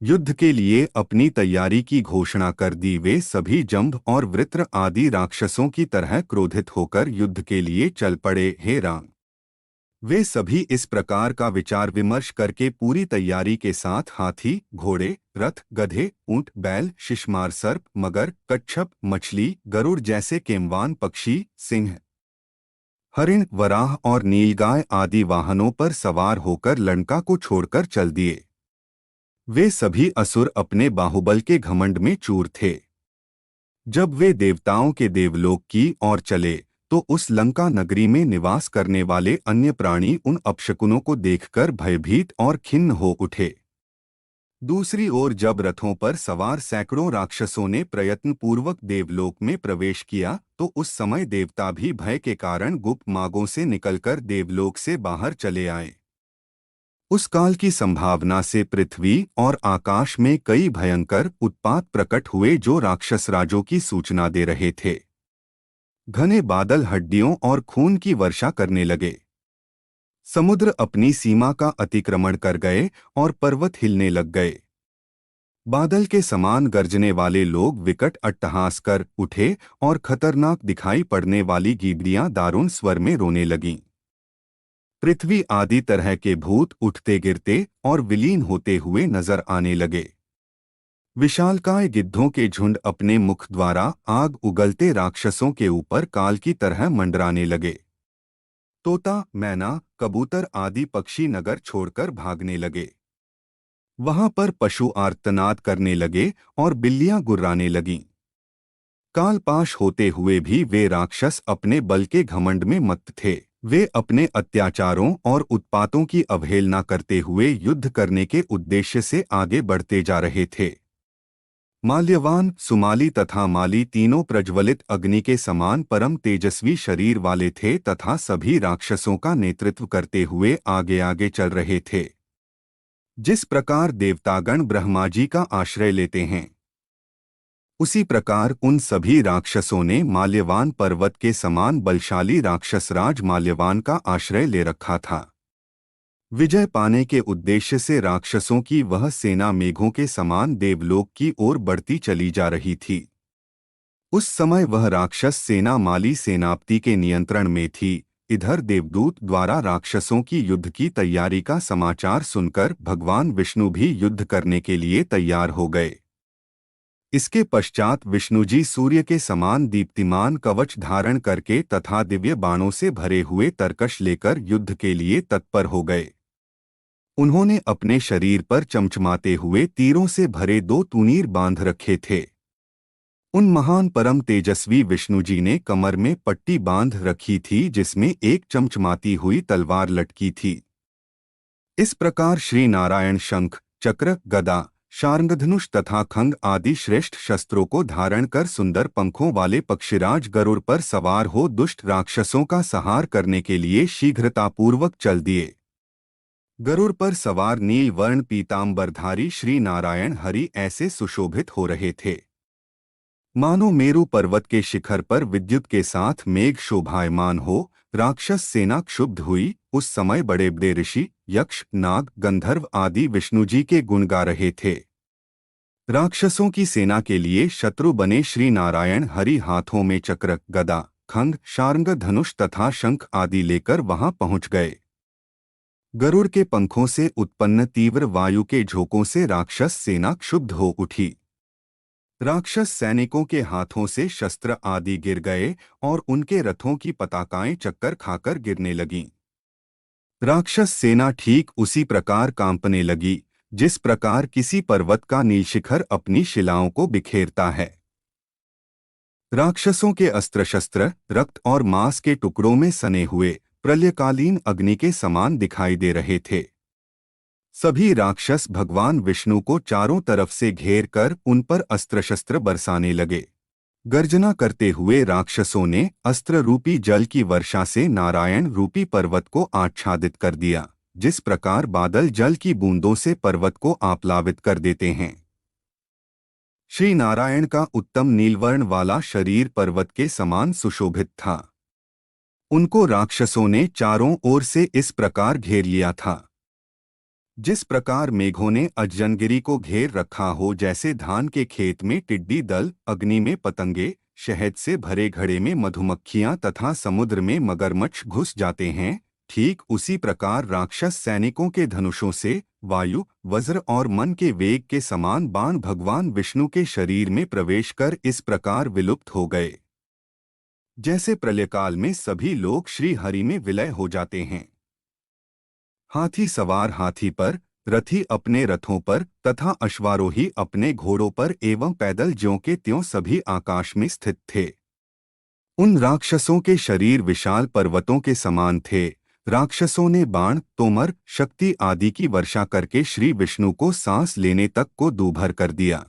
युद्ध के लिए अपनी तैयारी की घोषणा कर दी। वे सभी जंभ और वृत्र आदि राक्षसों की तरह क्रोधित होकर युद्ध के लिए चल पड़े। हे राम, वे सभी इस प्रकार का विचार विमर्श करके पूरी तैयारी के साथ हाथी, घोड़े, रथ, गधे, ऊंट, बैल, शिशमार, सर्प, मगर, कच्छप, मछली, गरुड़ जैसे केमवान पक्षी, सिंह, हरिण, वराह और नीलगाय आदि वाहनों पर सवार होकर लंका को छोड़कर चल दिए। वे सभी असुर अपने बाहुबल के घमंड में चूर थे। जब वे देवताओं के देवलोक की ओर चले तो उस लंका नगरी में निवास करने वाले अन्य प्राणी उन अपशकुनों को देखकर भयभीत और खिन्न हो उठे। दूसरी ओर जब रथों पर सवार सैकड़ों राक्षसों ने प्रयत्नपूर्वक देवलोक में प्रवेश किया तो उस समय देवता भी भय के कारण गुप्त मार्गों से निकलकर देवलोक से बाहर चले आए। उस काल की संभावना से पृथ्वी और आकाश में कई भयंकर उत्पात प्रकट हुए जो राक्षस राजों की सूचना दे रहे थे। घने बादल हड्डियों और खून की वर्षा करने लगे। समुद्र अपनी सीमा का अतिक्रमण कर गए और पर्वत हिलने लग गए। बादल के समान गरजने वाले लोग विकट अट्टहास कर उठे और खतरनाक दिखाई पड़ने वाली गीदड़ियां दारुण स्वर में रोने लगीं। पृथ्वी आदि तरह के भूत उठते गिरते और विलीन होते हुए नजर आने लगे। विशालकाय गिद्धों के झुंड अपने मुख द्वारा आग उगलते राक्षसों के ऊपर काल की तरह मंडराने लगे। तोता, मैना, कबूतर आदि पक्षी नगर छोड़कर भागने लगे। वहां पर पशु आर्तनाद करने लगे और बिल्लियां गुर्राने लगीं। कालपाश होते हुए भी वे राक्षस अपने बल के घमंड में मत्त थे। वे अपने अत्याचारों और उत्पातों की अवहेलना करते हुए युद्ध करने के उद्देश्य से आगे बढ़ते जा रहे थे। माल्यवान, सुमाली तथा माली तीनों प्रज्वलित अग्नि के समान परम तेजस्वी शरीर वाले थे तथा सभी राक्षसों का नेतृत्व करते हुए आगे आगे चल रहे थे। जिस प्रकार देवतागण ब्रह्मा जी का आश्रय लेते हैं, उसी प्रकार उन सभी राक्षसों ने माल्यवान पर्वत के समान बलशाली राक्षसराज माल्यवान का आश्रय ले रखा था। विजय पाने के उद्देश्य से राक्षसों की वह सेना मेघों के समान देवलोक की ओर बढ़ती चली जा रही थी। उस समय वह राक्षस सेना माली सेनापति के नियंत्रण में थी। इधर देवदूत द्वारा राक्षसों की युद्ध की तैयारी का समाचार सुनकर भगवान विष्णु भी युद्ध करने के लिए तैयार हो गए। इसके पश्चात विष्णुजी सूर्य के समान दीप्तिमान कवच धारण करके तथा दिव्य बाणों से भरे हुए तरकश लेकर युद्ध के लिए तत्पर हो गए। उन्होंने अपने शरीर पर चमचमाते हुए तीरों से भरे 2 तूनीर बांध रखे थे। उन महान परम तेजस्वी विष्णुजी ने कमर में पट्टी बांध रखी थी जिसमें एक चमचमाती हुई तलवार लटकी थी। इस प्रकार श्री नारायण शंख, चक्र, गदा, शार्ंगधनुष तथा खंग आदि श्रेष्ठ शस्त्रों को धारण कर सुंदर पंखों वाले पक्षीराज गरुड़ पर सवार हो दुष्ट राक्षसों का संहार करने के लिए शीघ्रतापूर्वक चल दिए। गरुड़ पर सवार नील वर्ण पीतांबरधारी श्री नारायण हरि ऐसे सुशोभित हो रहे थे मानो मेरु पर्वत के शिखर पर विद्युत के साथ मेघ शोभायमान हो। राक्षस सेना क्षुब्ध हुई। उस समय बड़े बड़े ऋषि, यक्ष, नाग, गंधर्व आदि विष्णुजी के गुण गा रहे थे। राक्षसों की सेना के लिए शत्रु बने श्री नारायण हरि हाथों में चक्र, गदा, खंग, शार्ंग, धनुष तथा शंख आदि लेकर वहां पहुंच गए। गरुड़ के पंखों से उत्पन्न तीव्र वायु के झोंकों से राक्षस सेना क्षुब्ध हो उठी। राक्षस सैनिकों के हाथों से शस्त्र आदि गिर गए और उनके रथों की पताकाएं चक्कर खाकर गिरने लगीं। राक्षस सेना ठीक उसी प्रकार कांपने लगी जिस प्रकार किसी पर्वत का नीलशिखर अपनी शिलाओं को बिखेरता है। राक्षसों के अस्त्र शस्त्र रक्त और मांस के टुकड़ों में सने हुए प्रलयकालीन अग्नि के समान दिखाई दे रहे थे। सभी राक्षस भगवान विष्णु को चारों तरफ से घेर कर उन पर अस्त्र शस्त्र बरसाने लगे। गर्जना करते हुए राक्षसों ने अस्त्र रूपी जल की वर्षा से नारायण रूपी पर्वत को आच्छादित कर दिया, जिस प्रकार बादल जल की बूंदों से पर्वत को आप्लावित कर देते हैं। श्री नारायण का उत्तम नीलवर्ण वाला शरीर पर्वत के समान सुशोभित था। उनको राक्षसों ने चारों ओर से इस प्रकार घेर लिया था, जिस प्रकार मेघों ने अज्जनगिरी को घेर रखा हो, जैसे धान के खेत में टिड्डी दल, अग्नि में पतंगे, शहद से भरे घड़े में मधुमक्खियां तथा समुद्र में मगरमच्छ घुस जाते हैं, ठीक उसी प्रकार राक्षस सैनिकों के धनुषों से वायु, वज्र और मन के वेग के समान बाण भगवान विष्णु के शरीर में प्रवेश कर इस प्रकार विलुप्त हो गए, जैसे प्रलयकाल में सभी लोग श्री हरि में विलय हो जाते हैं। हाथी सवार हाथी पर, रथी अपने रथों पर तथा अश्वारोही अपने घोड़ों पर एवं पैदल ज्यों के त्यों सभी आकाश में स्थित थे। उन राक्षसों के शरीर विशाल पर्वतों के समान थे। राक्षसों ने बाण, तोमर, शक्ति आदि की वर्षा करके श्री विष्णु को सांस लेने तक को दूभर कर दिया।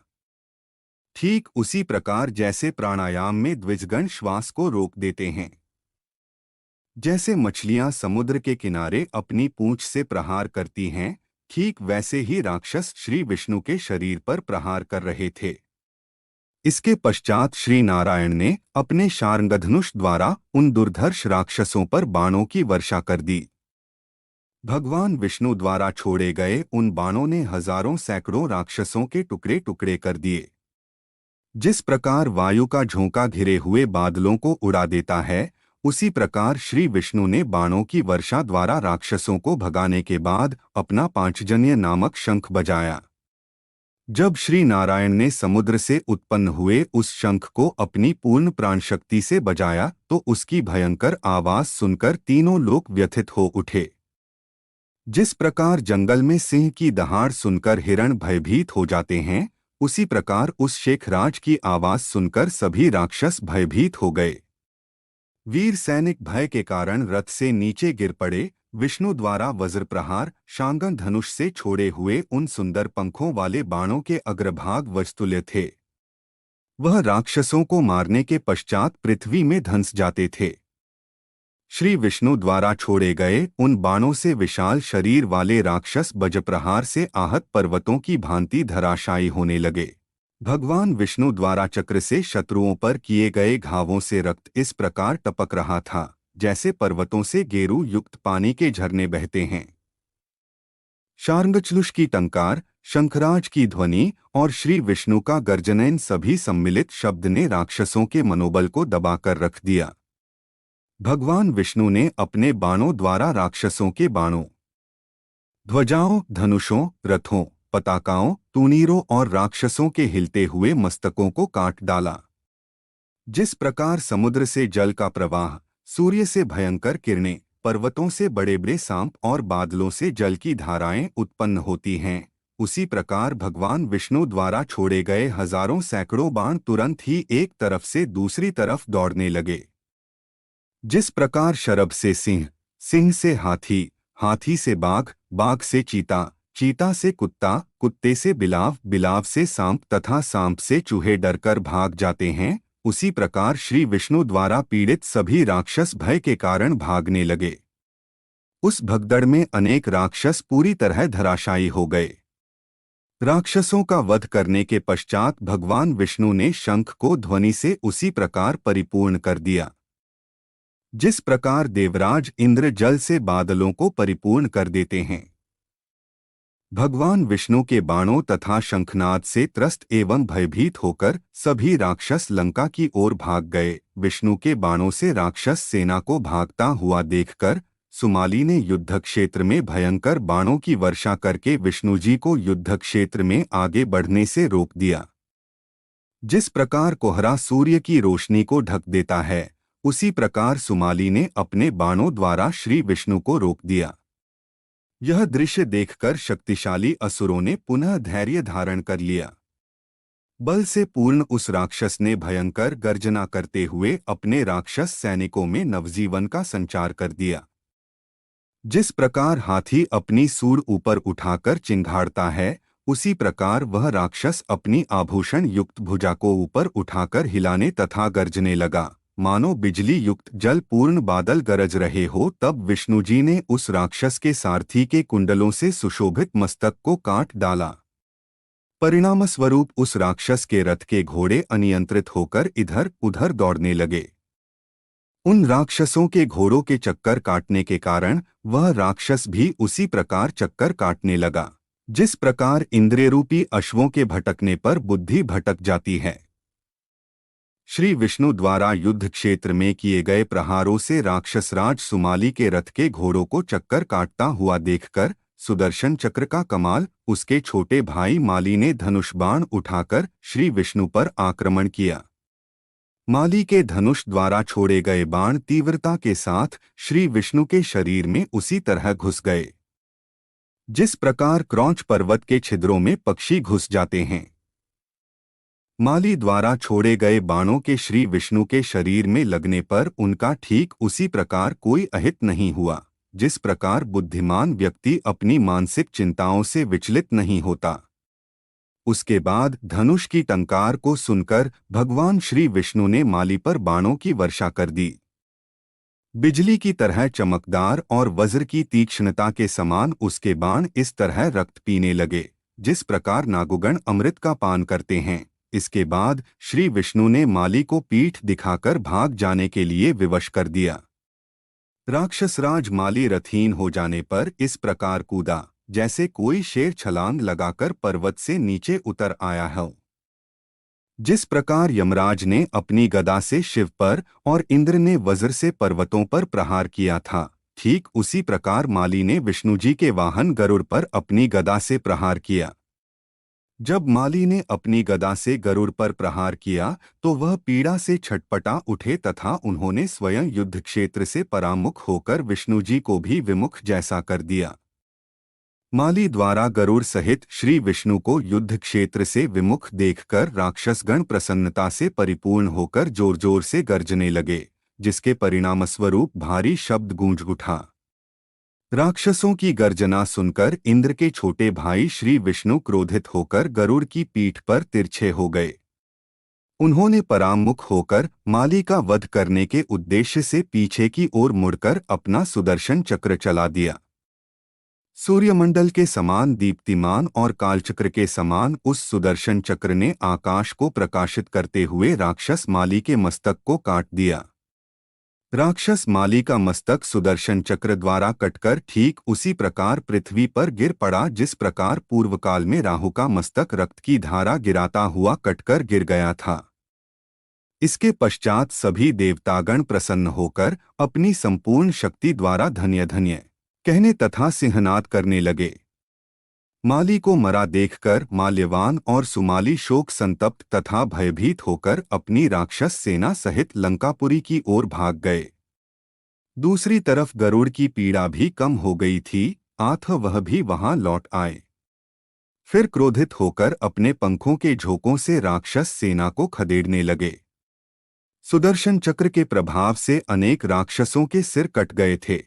ठीक उसी प्रकार जैसे प्राणायाम में द्विजगण श्वास को रोक देते हैं, जैसे मछलियां समुद्र के किनारे अपनी पूंछ से प्रहार करती हैं, ठीक वैसे ही राक्षस श्री विष्णु के शरीर पर प्रहार कर रहे थे। इसके पश्चात श्री नारायण ने अपने शार्ङ्गधनुष द्वारा उन दुर्धर्ष राक्षसों पर बाणों की वर्षा कर दी। भगवान विष्णु द्वारा छोड़े गए उन बाणों ने हजारों सैकड़ों राक्षसों के टुकड़े टुकड़े कर दिए। जिस प्रकार वायु का झोंका घिरे हुए बादलों को उड़ा देता है, उसी प्रकार श्री विष्णु ने बाणों की वर्षा द्वारा राक्षसों को भगाने के बाद अपना पांचजन्य नामक शंख बजाया। जब श्री नारायण ने समुद्र से उत्पन्न हुए उस शंख को अपनी पूर्ण प्राण शक्ति से बजाया तो उसकी भयंकर आवाज सुनकर तीनों लोग व्यथित हो उठे। जिस प्रकार जंगल में सिंह की दहाड़ सुनकर हिरण भयभीत हो जाते हैं, उसी प्रकार उस शेखराज की आवाज सुनकर सभी राक्षस भयभीत हो गए। वीर सैनिक भय के कारण रथ से नीचे गिर पड़े। विष्णु द्वारा वज्र प्रहार, शांगन धनुष से छोड़े हुए उन सुंदर पंखों वाले बाणों के अग्रभाग वज्रतुल्य थे। वह राक्षसों को मारने के पश्चात पृथ्वी में धंस जाते थे। श्री विष्णु द्वारा छोड़े गए उन बाणों से विशाल शरीर वाले राक्षस वज्रप्रहार से आहत पर्वतों की भांति धराशायी होने लगे। भगवान विष्णु द्वारा चक्र से शत्रुओं पर किए गए घावों से रक्त इस प्रकार टपक रहा था, जैसे पर्वतों से गेरू युक्त पानी के झरने बहते हैं। शार्ङ्गचलुष की टंकार, शंखराज की ध्वनि और श्री विष्णु का गर्जनैन सभी सम्मिलित शब्द ने राक्षसों के मनोबल को दबाकर रख दिया। भगवान विष्णु ने अपने बाणों द्वारा राक्षसों के बाणों, ध्वजाओं, धनुषों, रथों, पताकाओं, तूणीरों और राक्षसों के हिलते हुए मस्तकों को काट डाला। जिस प्रकार समुद्र से जल का प्रवाह, सूर्य से भयंकर किरणें, पर्वतों से बड़े बड़े सांप और बादलों से जल की धाराएं उत्पन्न होती हैं, उसी प्रकार भगवान विष्णु द्वारा छोड़े गए हजारों सैकड़ों बाण तुरंत ही एक तरफ से दूसरी तरफ दौड़ने लगे। जिस प्रकार शरभ से सिंह, सिंह से हाथी, हाथी से बाघ, बाघ से चीता, चीता से कुत्ता, कुत्ते से बिलाव, बिलाव से सांप तथा सांप से चूहे डरकर भाग जाते हैं, उसी प्रकार श्री विष्णु द्वारा पीड़ित सभी राक्षस भय के कारण भागने लगे। उस भगदड़ में अनेक राक्षस पूरी तरह धराशायी हो गए। राक्षसों का वध करने के पश्चात भगवान विष्णु ने शंख को ध्वनि से उसी प्रकार परिपूर्ण कर दिया, जिस प्रकार देवराज इंद्र जल से बादलों को परिपूर्ण कर देते हैं। भगवान विष्णु के बाणों तथा शंखनाद से त्रस्त एवं भयभीत होकर सभी राक्षस लंका की ओर भाग गए। विष्णु के बाणों से राक्षस सेना को भागता हुआ देखकर सुमाली ने युद्ध क्षेत्र में भयंकर बाणों की वर्षा करके विष्णु जी को युद्ध क्षेत्र में आगे बढ़ने से रोक दिया। जिस प्रकार कोहरा सूर्य की रोशनी को ढक देता है, उसी प्रकार सुमाली ने अपने बाणों द्वारा श्री विष्णु को रोक दिया। यह दृश्य देखकर शक्तिशाली असुरों ने पुनः धैर्य धारण कर लिया। बल से पूर्ण उस राक्षस ने भयंकर गर्जना करते हुए अपने राक्षस सैनिकों में नवजीवन का संचार कर दिया। जिस प्रकार हाथी अपनी सूंड ऊपर उठाकर चिंघाड़ता है, उसी प्रकार वह राक्षस अपनी आभूषण युक्त भुजा को ऊपर उठाकर हिलाने तथा गर्जने लगा, मानो बिजली युक्त जल पूर्ण बादल गरज रहे हो। तब विष्णुजी ने उस राक्षस के सारथी के कुंडलों से सुशोभित मस्तक को काट डाला। परिणामस्वरूप उस राक्षस के रथ के घोड़े अनियंत्रित होकर इधर उधर दौड़ने लगे। उन राक्षसों के घोड़ों के चक्कर काटने के कारण वह राक्षस भी उसी प्रकार चक्कर काटने लगा, जिस प्रकार इंद्रियरूपी अश्वों के भटकने पर बुद्धि भटक जाती है। श्री विष्णु द्वारा युद्ध क्षेत्र में किए गए प्रहारों से राक्षसराज सुमाली के रथ के घोड़ों को चक्कर काटता हुआ देखकर सुदर्शन चक्र का कमाल उसके छोटे भाई माली ने धनुष बाण उठाकर श्री विष्णु पर आक्रमण किया। माली के धनुष द्वारा छोड़े गए बाण तीव्रता के साथ श्री विष्णु के शरीर में उसी तरह घुस गए, जिस प्रकार क्रौंच पर्वत के छिद्रों में पक्षी घुस जाते हैं। माली द्वारा छोड़े गए बाणों के श्री विष्णु के शरीर में लगने पर उनका ठीक उसी प्रकार कोई अहित नहीं हुआ, जिस प्रकार बुद्धिमान व्यक्ति अपनी मानसिक चिंताओं से विचलित नहीं होता। उसके बाद धनुष की टंकार को सुनकर भगवान श्री विष्णु ने माली पर बाणों की वर्षा कर दी। बिजली की तरह चमकदार और वज्र की तीक्ष्णता के समान उसके बाण इस तरह रक्त पीने लगे, जिस प्रकार नागुगण अमृत का पान करते हैं। इसके बाद श्री विष्णु ने माली को पीठ दिखाकर भाग जाने के लिए विवश कर दिया। राक्षसराज माली रथहीन हो जाने पर इस प्रकार कूदा जैसे कोई शेर छलांग लगाकर पर्वत से नीचे उतर आया हो। जिस प्रकार यमराज ने अपनी गदा से शिव पर और इंद्र ने वज्र से पर्वतों पर प्रहार किया था, ठीक उसी प्रकार माली ने विष्णुजी के वाहन गरुड़ पर अपनी गदा से प्रहार किया। जब माली ने अपनी गदा से गरुड़ पर प्रहार किया तो वह पीड़ा से छटपटा उठे तथा उन्होंने स्वयं युद्ध क्षेत्र से परामुख होकर विष्णुजी को भी विमुख जैसा कर दिया। माली द्वारा गरुड़ सहित श्री विष्णु को युद्ध क्षेत्र से विमुख देखकर राक्षसगण प्रसन्नता से परिपूर्ण होकर जोर जोर से गर्जने लगे, जिसके परिणामस्वरूप भारी शब्द गूंज उठा। राक्षसों की गर्जना सुनकर इंद्र के छोटे भाई श्री विष्णु क्रोधित होकर गरुड़ की पीठ पर तिरछे हो गए। उन्होंने परामुख होकर माली का वध करने के उद्देश्य से पीछे की ओर मुड़कर अपना सुदर्शन चक्र चला दिया। सूर्यमंडल के समान दीप्तिमान और कालचक्र के समान उस सुदर्शन चक्र ने आकाश को प्रकाशित करते हुए राक्षस माली के मस्तक को काट दिया। राक्षस माली का मस्तक सुदर्शन चक्र द्वारा कटकर ठीक उसी प्रकार पृथ्वी पर गिर पड़ा, जिस प्रकार पूर्वकाल में राहु का मस्तक रक्त की धारा गिराता हुआ कटकर गिर गया था। इसके पश्चात सभी देवतागण प्रसन्न होकर अपनी संपूर्ण शक्ति द्वारा धन्य धन्य कहने तथा सिंहनाद करने लगे। माली को मरा देखकर माल्यवान और सुमाली शोक संतप्त तथा भयभीत होकर अपनी राक्षस सेना सहित लंकापुरी की ओर भाग गए। दूसरी तरफ गरुड़ की पीड़ा भी कम हो गई थी, अतः वह भी वहां लौट आए। फिर क्रोधित होकर अपने पंखों के झोंकों से राक्षस सेना को खदेड़ने लगे। सुदर्शन चक्र के प्रभाव से अनेक राक्षसों के सिर कट गए थे।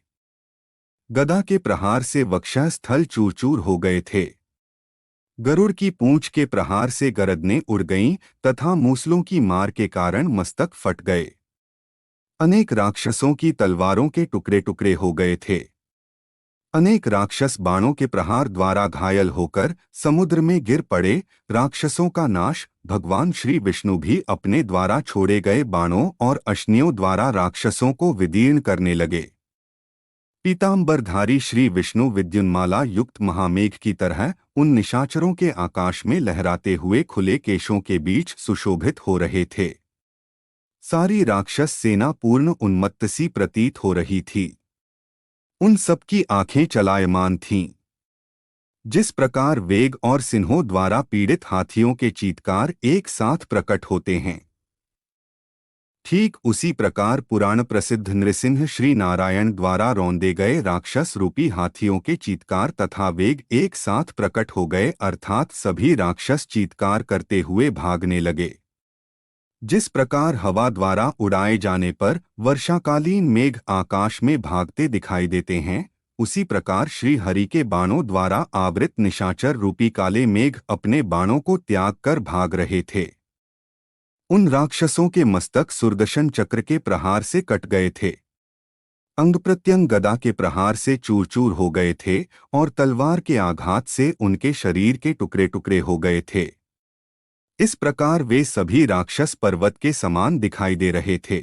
गदा के प्रहार से वक्षः स्थल चूर चूर हो गए थे। गरुड़ की पूंछ के प्रहार से गरदनें उड़ गईं तथा मूसलों की मार के कारण मस्तक फट गए। अनेक राक्षसों की तलवारों के टुकड़े टुकड़े हो गए थे। अनेक राक्षस बाणों के प्रहार द्वारा घायल होकर समुद्र में गिर पड़े। राक्षसों का नाश भगवान श्री विष्णु भी अपने द्वारा छोड़े गए बाणों और अश्नियों द्वारा राक्षसों को विदीर्ण करने लगे। पीतांबरधारी श्री विष्णु विद्युन्माला युक्त महामेघ की तरह उन निशाचरों के आकाश में लहराते हुए खुले केशों के बीच सुशोभित हो रहे थे। सारी राक्षस सेना पूर्ण उन्मत्त सी प्रतीत हो रही थी। उन सबकी आंखें चलायमान थीं। जिस प्रकार वेग और सिंहों द्वारा पीड़ित हाथियों के चीत्कार एक साथ प्रकट होते हैं, ठीक उसी प्रकार पुराण प्रसिद्ध नृसिंह श्री नारायण द्वारा रौंदे गए राक्षस रूपी हाथियों के चीत्कार तथा वेग एक साथ प्रकट हो गए, अर्थात सभी राक्षस चीत्कार करते हुए भागने लगे। जिस प्रकार हवा द्वारा उड़ाए जाने पर वर्षाकालीन मेघ आकाश में भागते दिखाई देते हैं, उसी प्रकार श्री हरि के बाणों द्वारा आवृत निशाचर रूपी काले मेघ अपने बाणों को त्याग कर भाग रहे थे। उन राक्षसों के मस्तक सुदर्शन चक्र के प्रहार से कट गए थे, अंग प्रत्यंग गदा के प्रहार से चूर चूर हो गए थे और तलवार के आघात से उनके शरीर के टुकड़े टुकड़े हो गए थे। इस प्रकार वे सभी राक्षस पर्वत के समान दिखाई दे रहे थे।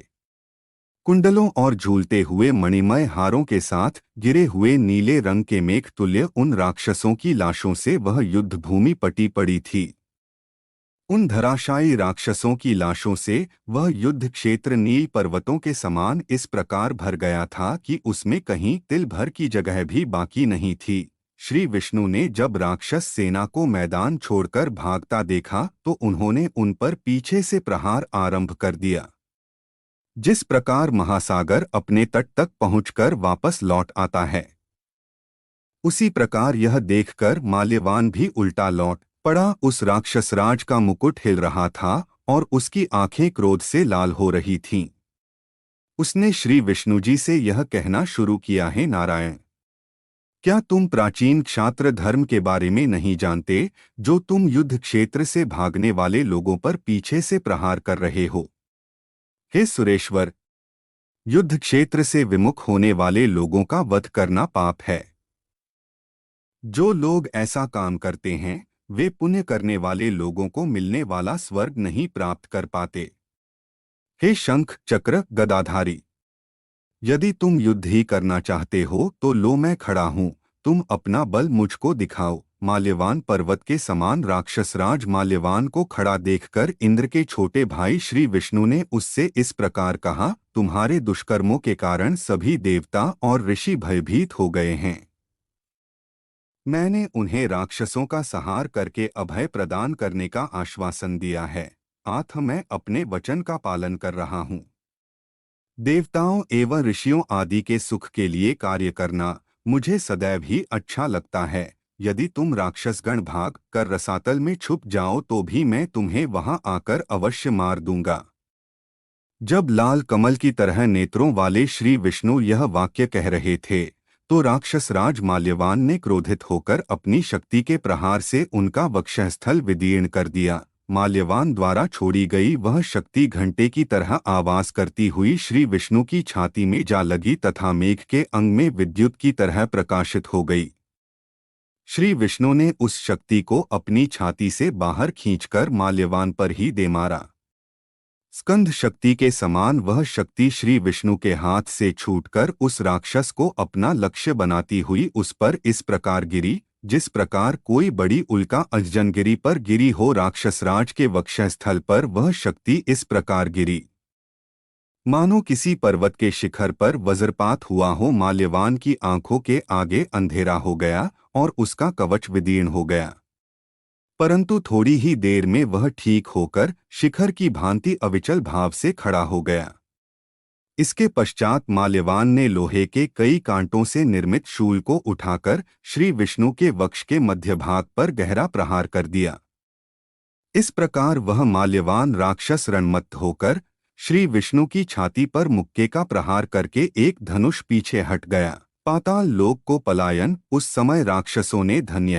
कुंडलों और झूलते हुए मणिमय हारों के साथ गिरे हुए नीले रंग के मेघ तुल्य उन राक्षसों की लाशों से वह युद्ध भूमि पटी पड़ी थी। उन धराशायी राक्षसों की लाशों से वह युद्ध क्षेत्र नील पर्वतों के समान इस प्रकार भर गया था कि उसमें कहीं तिल भर की जगह भी बाकी नहीं थी। श्री विष्णु ने जब राक्षस सेना को मैदान छोड़कर भागता देखा तो उन्होंने उन पर पीछे से प्रहार आरंभ कर दिया। जिस प्रकार महासागर अपने तट तक पहुंचकर वापस लौट आता है, उसी प्रकार यह देखकर माल्यवान भी उल्टा लौट पड़ा। उस राक्षसराज का मुकुट हिल रहा था और उसकी आंखें क्रोध से लाल हो रही थीं। उसने श्री विष्णु जी से यह कहना शुरू किया है, नारायण, क्या तुम प्राचीन क्षात्र धर्म के बारे में नहीं जानते, जो तुम युद्ध क्षेत्र से भागने वाले लोगों पर पीछे से प्रहार कर रहे हो? हे सुरेश्वर, युद्ध क्षेत्र से विमुख होने वाले लोगों का वध करना पाप है। जो लोग ऐसा काम करते हैं वे पुण्य करने वाले लोगों को मिलने वाला स्वर्ग नहीं प्राप्त कर पाते। हे शंख चक्र गदाधारी, यदि तुम युद्ध ही करना चाहते हो तो लो मैं खड़ा हूँ, तुम अपना बल मुझको दिखाओ। माल्यवान पर्वत के समान राक्षसराज माल्यवान को खड़ा देखकर इंद्र के छोटे भाई श्री विष्णु ने उससे इस प्रकार कहा, तुम्हारे दुष्कर्मों के कारण सभी देवता और ऋषि भयभीत हो गए हैं। मैंने उन्हें राक्षसों का संहार करके अभय प्रदान करने का आश्वासन दिया है, अतः मैं अपने वचन का पालन कर रहा हूँ। देवताओं एवं ऋषियों आदि के सुख के लिए कार्य करना मुझे सदैव ही अच्छा लगता है। यदि तुम राक्षसगण भाग कर रसातल में छुप जाओ तो भी मैं तुम्हें वहां आकर अवश्य मार दूंगा। जब लाल कमल की तरह नेत्रों वाले श्री विष्णु यह वाक्य कह रहे थे तो राक्षसराज माल्यवान ने क्रोधित होकर अपनी शक्ति के प्रहार से उनका वक्षस्थल विदीर्ण कर दिया। माल्यवान द्वारा छोड़ी गई वह शक्ति घंटे की तरह आवाज करती हुई श्री विष्णु की छाती में जा लगी तथा मेघ के अंग में विद्युत की तरह प्रकाशित हो गई। श्री विष्णु ने उस शक्ति को अपनी छाती से बाहर खींचकर माल्यवान पर ही दे मारा। स्कंद शक्ति के समान वह शक्ति श्री विष्णु के हाथ से छूटकर उस राक्षस को अपना लक्ष्य बनाती हुई उस पर इस प्रकार गिरी, जिस प्रकार कोई बड़ी उल्का अजनगिरी पर गिरी हो। राक्षसराज के वक्षस्थल पर वह शक्ति इस प्रकार गिरी मानो किसी पर्वत के शिखर पर वज्रपात हुआ हो। माल्यवान की आंखों के आगे अंधेरा हो गया और उसका कवच विदीर्ण हो गया, परंतु थोड़ी ही देर में वह ठीक होकर शिखर की भांति अविचल भाव से खड़ा हो गया। इसके पश्चात माल्यवान ने लोहे के कई कांटों से निर्मित शूल को उठाकर श्री विष्णु के वक्ष के मध्य भाग पर गहरा प्रहार कर दिया। इस प्रकार वह माल्यवान राक्षस रणमत्त होकर श्री विष्णु की छाती पर मुक्के का प्रहार करके एक धनुष पीछे हट गया। पाताल लोक को पलायन उस समय राक्षसों ने धन्य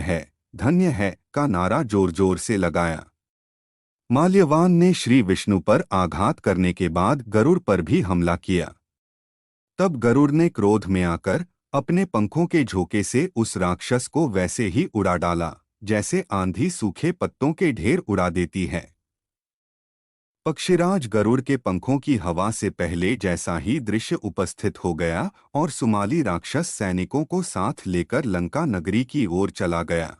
है का नारा जोर जोर से लगाया। माल्यवान ने श्री विष्णु पर आघात करने के बाद गरुड़ पर भी हमला किया। तब गरुड़ ने क्रोध में आकर अपने पंखों के झोंके से उस राक्षस को वैसे ही उड़ा डाला जैसे आंधी सूखे पत्तों के ढेर उड़ा देती है। पक्षीराज गरुड़ के पंखों की हवा से पहले जैसा ही दृश्य उपस्थित हो गया और सुमाली राक्षस सैनिकों को साथ लेकर लंका नगरी की ओर चला गया।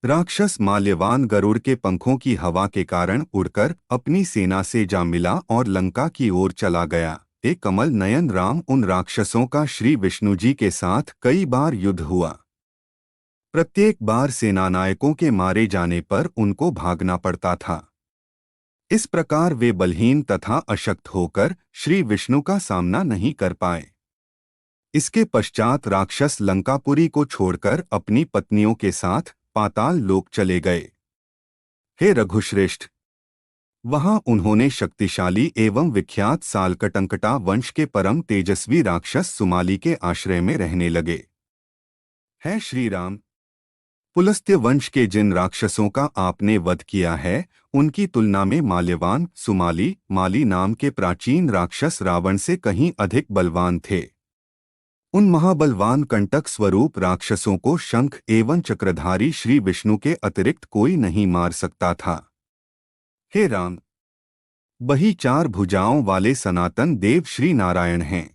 राक्षस माल्यवान गरुड़ के पंखों की हवा के कारण उड़कर अपनी सेना से जा मिला और लंका की ओर चला गया। एक कमल नयन राम उन राक्षसों का श्री विष्णु जी के साथ कई बार युद्ध हुआ। प्रत्येक बार सेनानायकों के मारे जाने पर उनको भागना पड़ता था। इस प्रकार वे बलहीन तथा अशक्त होकर श्री विष्णु का सामना नहीं कर पाए। इसके पश्चात राक्षस लंकापुरी को छोड़कर अपनी पत्नियों के साथ पाताल लोक चले गए। हे रघुश्रेष्ठ, वहां उन्होंने शक्तिशाली एवं विख्यात सालकटंकटा वंश के परम तेजस्वी राक्षस सुमाली के आश्रय में रहने लगे। है श्री राम, पुलस्त्य वंश के जिन राक्षसों का आपने वध किया है, उनकी तुलना में माल्यवान, सुमाली, माली नाम के प्राचीन राक्षस रावण से कहीं अधिक बलवान थे। उन महाबलवान कंटक स्वरूप राक्षसों को शंख एवं चक्रधारी श्री विष्णु के अतिरिक्त कोई नहीं मार सकता था। हे राम, वही चार भुजाओं वाले सनातन देव श्री नारायण हैं।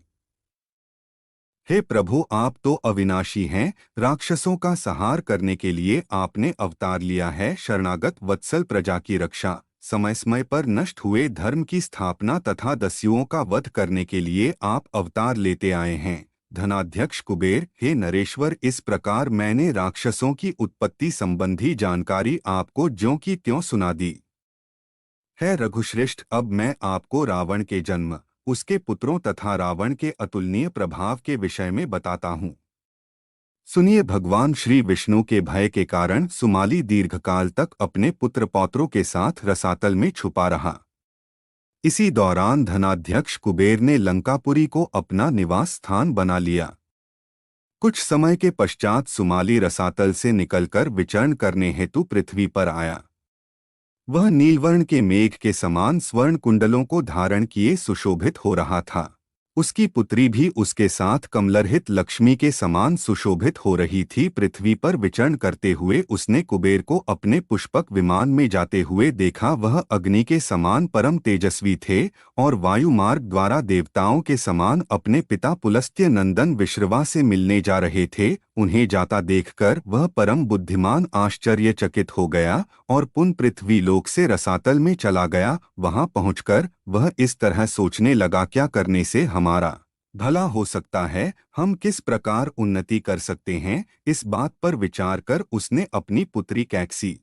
हे प्रभु, आप तो अविनाशी हैं, राक्षसों का संहार करने के लिए आपने अवतार लिया है। शरणागत वत्सल प्रजा की रक्षा, समय समय पर नष्ट हुए धर्म की स्थापना तथा दस्युओं का वध करने के लिए आप अवतार लेते आए हैं। धनाध्यक्ष कुबेर, हे नरेश्वर, इस प्रकार मैंने राक्षसों की उत्पत्ति संबंधी जानकारी आपको ज्यों की त्यों सुना दी। है रघुश्रेष्ठ, अब मैं आपको रावण के जन्म, उसके पुत्रों तथा रावण के अतुलनीय प्रभाव के विषय में बताता हूँ। सुनिए, भगवान श्री विष्णु के भय के कारण सुमाली दीर्घकाल तक अपने पुत्र पौत्रों के साथ रसातल में छुपा रहा। इसी दौरान धनाध्यक्ष कुबेर ने लंकापुरी को अपना निवास स्थान बना लिया। कुछ समय के पश्चात सुमाली रसातल से निकलकर विचरण करने हेतु पृथ्वी पर आया। वह नीलवर्ण के मेघ के समान स्वर्ण कुंडलों को धारण किए सुशोभित हो रहा था। उसकी पुत्री भी उसके साथ कमलरहित लक्ष्मी के समान सुशोभित हो रही थी। पृथ्वी पर विचरण करते हुए उसने कुबेर को अपने पुष्पक विमान में जाते हुए देखा। वह अग्नि के समान परम तेजस्वी थे और वायु मार्ग द्वारा देवताओं के समान अपने पिता पुलस्त्य नंदन विश्रवा से मिलने जा रहे थे। उन्हें जाता देखकर वह परम बुद्धिमान आश्चर्यचकित हो गया और पुन पृथ्वी लोक से रसातल में चला गया। वहां पहुंचकर वह इस तरह सोचने लगा, क्या करने से हमारा भला हो सकता है, हम किस प्रकार उन्नति कर सकते हैं। इस बात पर विचार कर उसने अपनी पुत्री कैकसी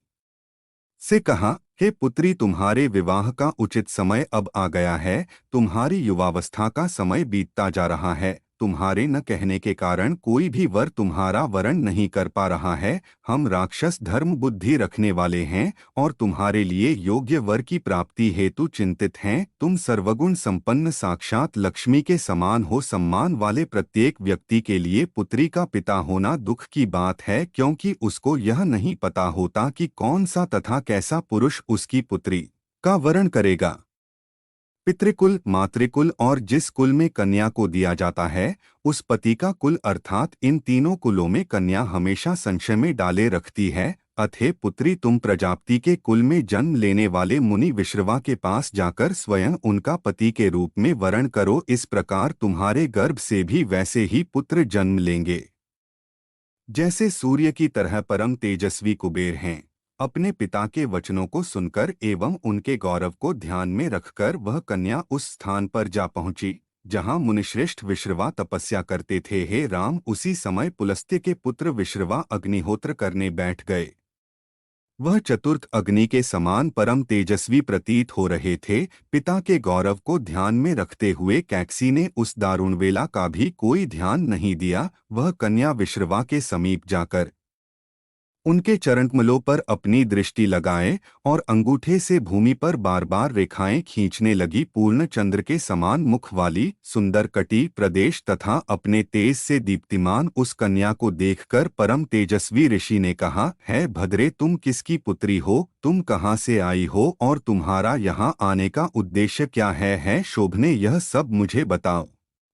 से कहा, हे पुत्री, तुम्हारे विवाह का उचित समय अब आ गया है। तुम्हारी युवावस्था का समय बीतता जा रहा है। तुम्हारे न कहने के कारण कोई भी वर तुम्हारा वरण नहीं कर पा रहा है। हम राक्षस धर्म बुद्धि रखने वाले हैं और तुम्हारे लिए योग्य वर की प्राप्ति हेतु चिंतित हैं। तुम सर्वगुण संपन्न साक्षात लक्ष्मी के समान हो। सम्मान वाले प्रत्येक व्यक्ति के लिए पुत्री का पिता होना दुख की बात है, क्योंकि उसको यह नहीं पता होता कि कौन सा तथा कैसा पुरुष उसकी पुत्री का वरण करेगा। पितृकुल, मातृकुल और जिस कुल में कन्या को दिया जाता है, उस पति का कुल अर्थात इन तीनों कुलों में कन्या हमेशा संशय में डाले रखती है। अतः पुत्री, तुम प्रजापति के कुल में जन्म लेने वाले मुनि विश्रवा के पास जाकर स्वयं उनका पति के रूप में वरण करो। इस प्रकार तुम्हारे गर्भ से भी वैसे ही पुत्र जन्म लेंगे जैसे सूर्य की तरह परम तेजस्वी कुबेर हैं। अपने पिता के वचनों को सुनकर एवं उनके गौरव को ध्यान में रखकर वह कन्या उस स्थान पर जा पहुंची जहां मुनिश्रेष्ठ विश्रवा तपस्या करते थे। हे राम, उसी समय पुलस्त्य के पुत्र विश्रवा अग्निहोत्र करने बैठ गए। वह चतुर्थ अग्नि के समान परम तेजस्वी प्रतीत हो रहे थे। पिता के गौरव को ध्यान में रखते हुए कैकसी ने उस दारुण वेला का भी कोई ध्यान नहीं दिया। वह कन्या विश्रवा के समीप जाकर उनके चरणकमलों पर अपनी दृष्टि लगाए और अंगूठे से भूमि पर बार बार रेखाएं खींचने लगी। पूर्ण चंद्र के समान मुख वाली सुंदर कटी प्रदेश तथा अपने तेज से दीप्तिमान उस कन्या को देखकर परम तेजस्वी ऋषि ने कहा, है भद्रे, तुम किसकी पुत्री हो? तुम कहाँ से आई हो और तुम्हारा यहाँ आने का उद्देश्य क्या है शोभने, यह सब मुझे बताओ।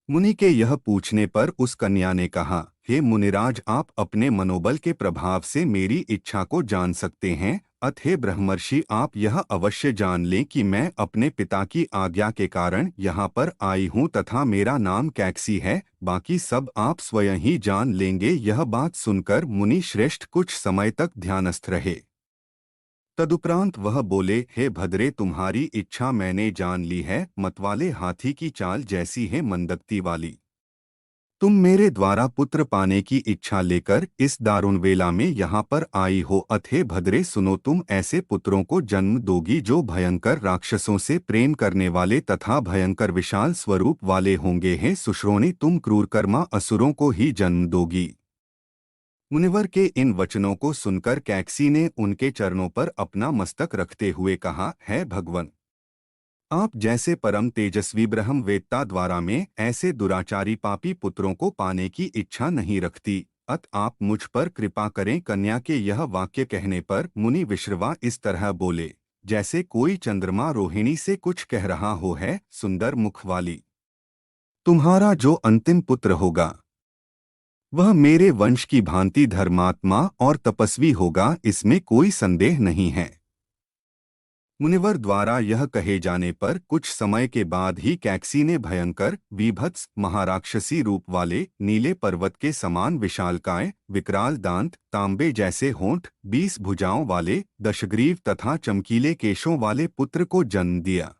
मुनि के यह पूछने पर उस कन्या ने कहा, हे मुनिराज, आप अपने मनोबल के प्रभाव से मेरी इच्छा को जान सकते हैं। अतः ब्रह्मर्षि, आप यह अवश्य जान लें कि मैं अपने पिता की आज्ञा के कारण यहाँ पर आई हूँ तथा मेरा नाम कैकसी है। बाकी सब आप स्वयं ही जान लेंगे। यह बात सुनकर मुनि श्रेष्ठ कुछ समय तक ध्यानस्थ रहे। तदुपरांत वह बोले, हे भद्रे, तुम्हारी इच्छा मैंने जान ली है। मतवाले हाथी की चाल जैसी है मंदकती वाली। तुम मेरे द्वारा पुत्र पाने की इच्छा लेकर इस दारुण वेला में यहाँ पर आई हो। अथे भद्रे, सुनो, तुम ऐसे पुत्रों को जन्म दोगी जो भयंकर राक्षसों से प्रेम करने वाले तथा भयंकर विशाल स्वरूप वाले होंगे। हैं सुश्रोणी, तुम क्रूरकर्मा असुरों को ही जन्म दोगी। मुनिवर के इन वचनों को सुनकर कैकसी ने उनके चरणों पर अपना मस्तक रखते हुए कहा, है भगवन, आप जैसे परम तेजस्वी ब्रह्मवेत्ता द्वारा में ऐसे दुराचारी पापी पुत्रों को पाने की इच्छा नहीं रखती। अत आप मुझ पर कृपा करें। कन्या के यह वाक्य कहने पर मुनि विश्रवा इस तरह बोले, जैसे कोई चंद्रमा रोहिणी से कुछ कह रहा हो है। सुंदर मुख वाली तुम्हारा जो अंतिम पुत्र होगा वह मेरे वंश की भांति धर्मात्मा और तपस्वी होगा, इसमें कोई संदेह नहीं है। मुनिवर द्वारा यह कहे जाने पर कुछ समय के बाद ही कैकसी ने भयंकर वीभत्स महाराक्षसी रूप वाले नीले पर्वत के समान विशालकाय, विकराल दांत, तांबे जैसे होंठ, 20 भुजाओं वाले दशग्रीव तथा चमकीले केशों वाले पुत्र को जन्म दिया।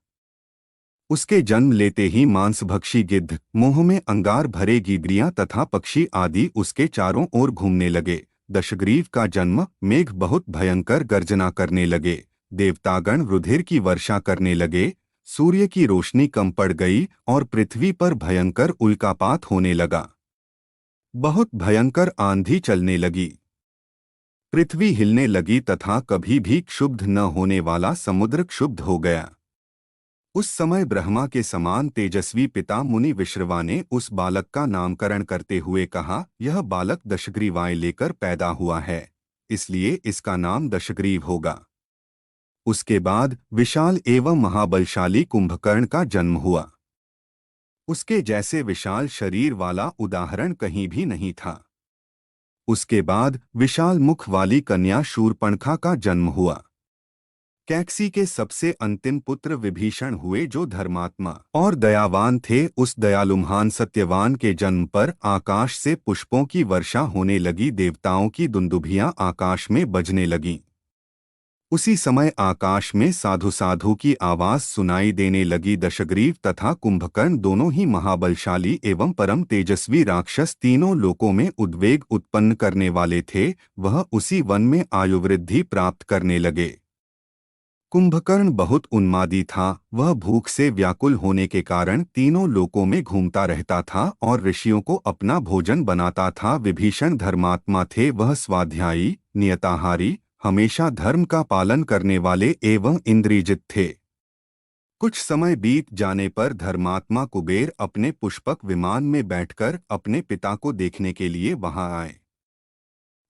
उसके जन्म लेते ही मांसभक्षी गिद्ध, मुंह में अंगार भरे गिदड़ियां तथा पक्षी आदि उसके चारों ओर घूमने लगे। दशग्रीव का जन्म, मेघ बहुत भयंकर गर्जना करने लगे, देवतागण रुधिर की वर्षा करने लगे, सूर्य की रोशनी कम पड़ गई और पृथ्वी पर भयंकर उल्कापात होने लगा। बहुत भयंकर आंधी चलने लगी, पृथ्वी हिलने लगी तथा कभी भी क्षुब्ध न होने वाला समुद्र क्षुब्ध हो गया। उस समय ब्रह्मा के समान तेजस्वी पिता मुनि विश्रवा ने उस बालक का नामकरण करते हुए कहा, यह बालक दशग्रीवाएं लेकर पैदा हुआ है, इसलिए इसका नाम दशग्रीव होगा। उसके बाद विशाल एवं महाबलशाली कुंभकर्ण का जन्म हुआ। उसके जैसे विशाल शरीर वाला उदाहरण कहीं भी नहीं था। उसके बाद विशाल मुख वाली कन्या शूर्पणखा का जन्म हुआ। कैकसी के सबसे अंतिम पुत्र विभीषण हुए, जो धर्मात्मा और दयावान थे। उस दयालु महान सत्यवान के जन्म पर आकाश से पुष्पों की वर्षा होने लगी, देवताओं की दुंदुभियां आकाश में बजने लगीं। उसी समय आकाश में साधु साधु की आवाज सुनाई देने लगी। दशग्रीव तथा कुंभकर्ण दोनों ही महाबलशाली एवं परम तेजस्वी राक्षस तीनों लोकों में उद्वेग उत्पन्न करने वाले थे। वह उसी वन में आयुवृद्धि प्राप्त करने लगे। कुंभकर्ण बहुत उन्मादी था। वह भूख से व्याकुल होने के कारण तीनों लोकों में घूमता रहता था और ऋषियों को अपना भोजन बनाता था। विभीषण धर्मात्मा थे। वह स्वाध्यायी, नियताहारी, हमेशा धर्म का पालन करने वाले एवं इंद्रियजित थे। कुछ समय बीत जाने पर धर्मात्मा कुबेर अपने पुष्पक विमान में बैठकर अपने पिता को देखने के लिए वहां आए।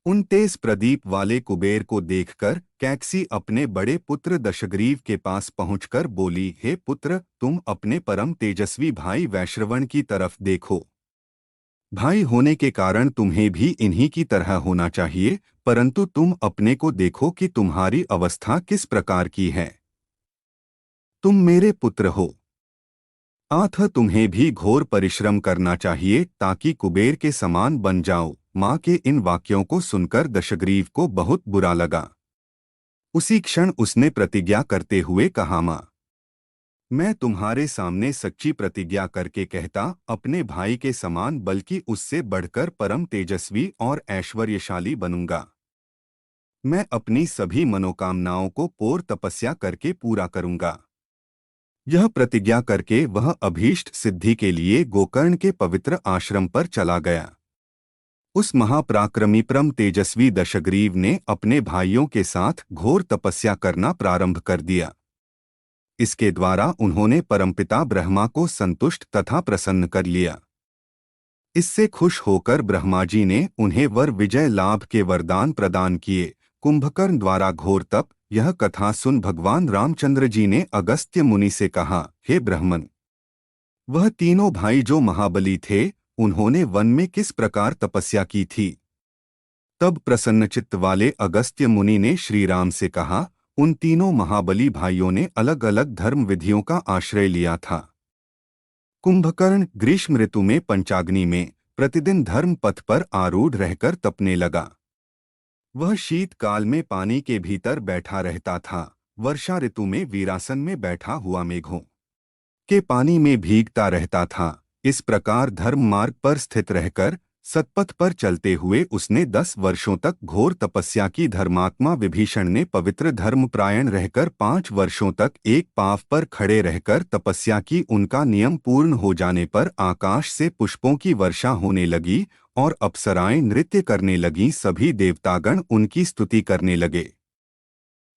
उन तेज प्रदीप वाले कुबेर को देखकर कैकसी अपने बड़े पुत्र दशग्रीव के पास पहुंचकर बोली, हे पुत्र, तुम अपने परम तेजस्वी भाई वैश्रवण की तरफ देखो। भाई होने के कारण तुम्हें भी इन्हीं की तरह होना चाहिए, परंतु तुम अपने को देखो कि तुम्हारी अवस्था किस प्रकार की है। तुम मेरे पुत्र हो, अतः तुम्हें भी घोर परिश्रम करना चाहिए ताकि कुबेर के समान बन जाओ। माँ के इन वाक्यों को सुनकर दशग्रीव को बहुत बुरा लगा। उसी क्षण उसने प्रतिज्ञा करते हुए कहा, माँ, मैं तुम्हारे सामने सच्ची प्रतिज्ञा करके कहता, अपने भाई के समान बल्कि उससे बढ़कर परम तेजस्वी और ऐश्वर्यशाली बनूंगा। मैं अपनी सभी मनोकामनाओं को पोर तपस्या करके पूरा करूंगा। यह प्रतिज्ञा करके वह अभीष्ट सिद्धि के लिए गोकर्ण के पवित्र आश्रम पर चला गया। उस महापराक्रमी परम तेजस्वी दशग्रीव ने अपने भाइयों के साथ घोर तपस्या करना प्रारंभ कर दिया। इसके द्वारा उन्होंने परमपिता ब्रह्मा को संतुष्ट तथा प्रसन्न कर लिया। इससे खुश होकर ब्रह्मा जी ने उन्हें वर विजय लाभ के वरदान प्रदान किए। कुंभकर्ण द्वारा घोर तप। यह कथा सुन भगवान रामचंद्र जी ने अगस्त्य मुनि से कहा, हे ब्राह्मण, वह तीनों भाई जो महाबली थे, उन्होंने वन में किस प्रकार तपस्या की थी। तब प्रसन्नचित्त वाले अगस्त्य मुनि ने श्री राम से कहा, उन तीनों महाबली भाइयों ने अलग अलग धर्म विधियों का आश्रय लिया था। कुंभकर्ण ग्रीष्म ऋतु में पंचाग्नि में प्रतिदिन धर्म पथ पर आरूढ़ रहकर तपने लगा। वह शीतकाल में पानी के भीतर बैठा रहता था। वर्षा ऋतु में वीरासन में बैठा हुआ मेघों के पानी में भीगता रहता था। इस प्रकार धर्म मार्ग पर स्थित रहकर सतपथ पर चलते हुए उसने 10 वर्षों तक घोर तपस्या की। धर्मात्मा विभीषण ने पवित्र धर्मप्रायण रहकर 5 वर्षों तक एक पांव पर खड़े रहकर तपस्या की। उनका नियम पूर्ण हो जाने पर आकाश से पुष्पों की वर्षा होने लगी और अप्सराएं नृत्य करने लगीं। सभी देवतागण उनकी स्तुति करने लगे।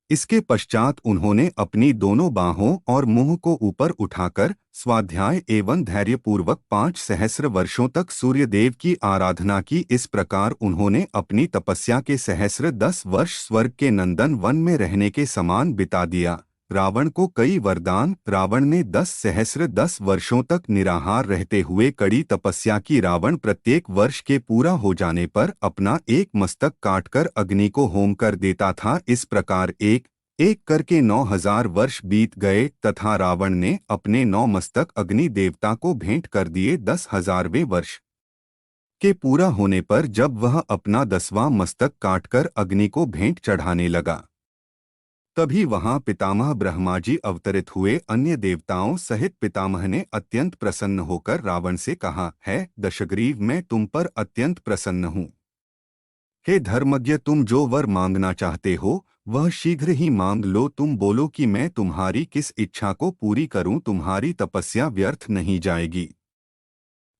इसके पश्चात उन्होंने अपनी दोनों बाहों और मुंह को ऊपर उठाकर स्वाध्याय एवं धैर्यपूर्वक 5 सहस्र वर्षों तक सूर्यदेव की आराधना की। इस प्रकार उन्होंने अपनी तपस्या के सहस्र 10 वर्ष स्वर्ग के नंदन वन में रहने के समान बिता दिया। रावण को कई वरदान। रावण ने 10 सहस्र 10 वर्षों तक निराहार रहते हुए कड़ी तपस्या की। रावण प्रत्येक वर्ष के पूरा हो जाने पर अपना एक मस्तक काटकर अग्नि को होम कर देता था। इस प्रकार एक एक करके 9000 वर्ष बीत गए तथा रावण ने अपने 9 मस्तक अग्नि देवता को भेंट कर दिए। 10,000वें वर्ष के पूरा होने पर जब वह अपना 10वां मस्तक काटकर अग्नि को भेंट चढ़ाने लगा, तभी वहां पितामह ब्रह्माजी अवतरित हुए। अन्य देवताओं सहित पितामह ने अत्यंत प्रसन्न होकर रावण से कहा, है दशग्रीव, मैं तुम पर अत्यंत प्रसन्न हूँ। हे धर्मज्ञ, तुम जो वर मांगना चाहते हो वह शीघ्र ही मांग लो। तुम बोलो कि मैं तुम्हारी किस इच्छा को पूरी करूं, तुम्हारी तपस्या व्यर्थ नहीं जाएगी।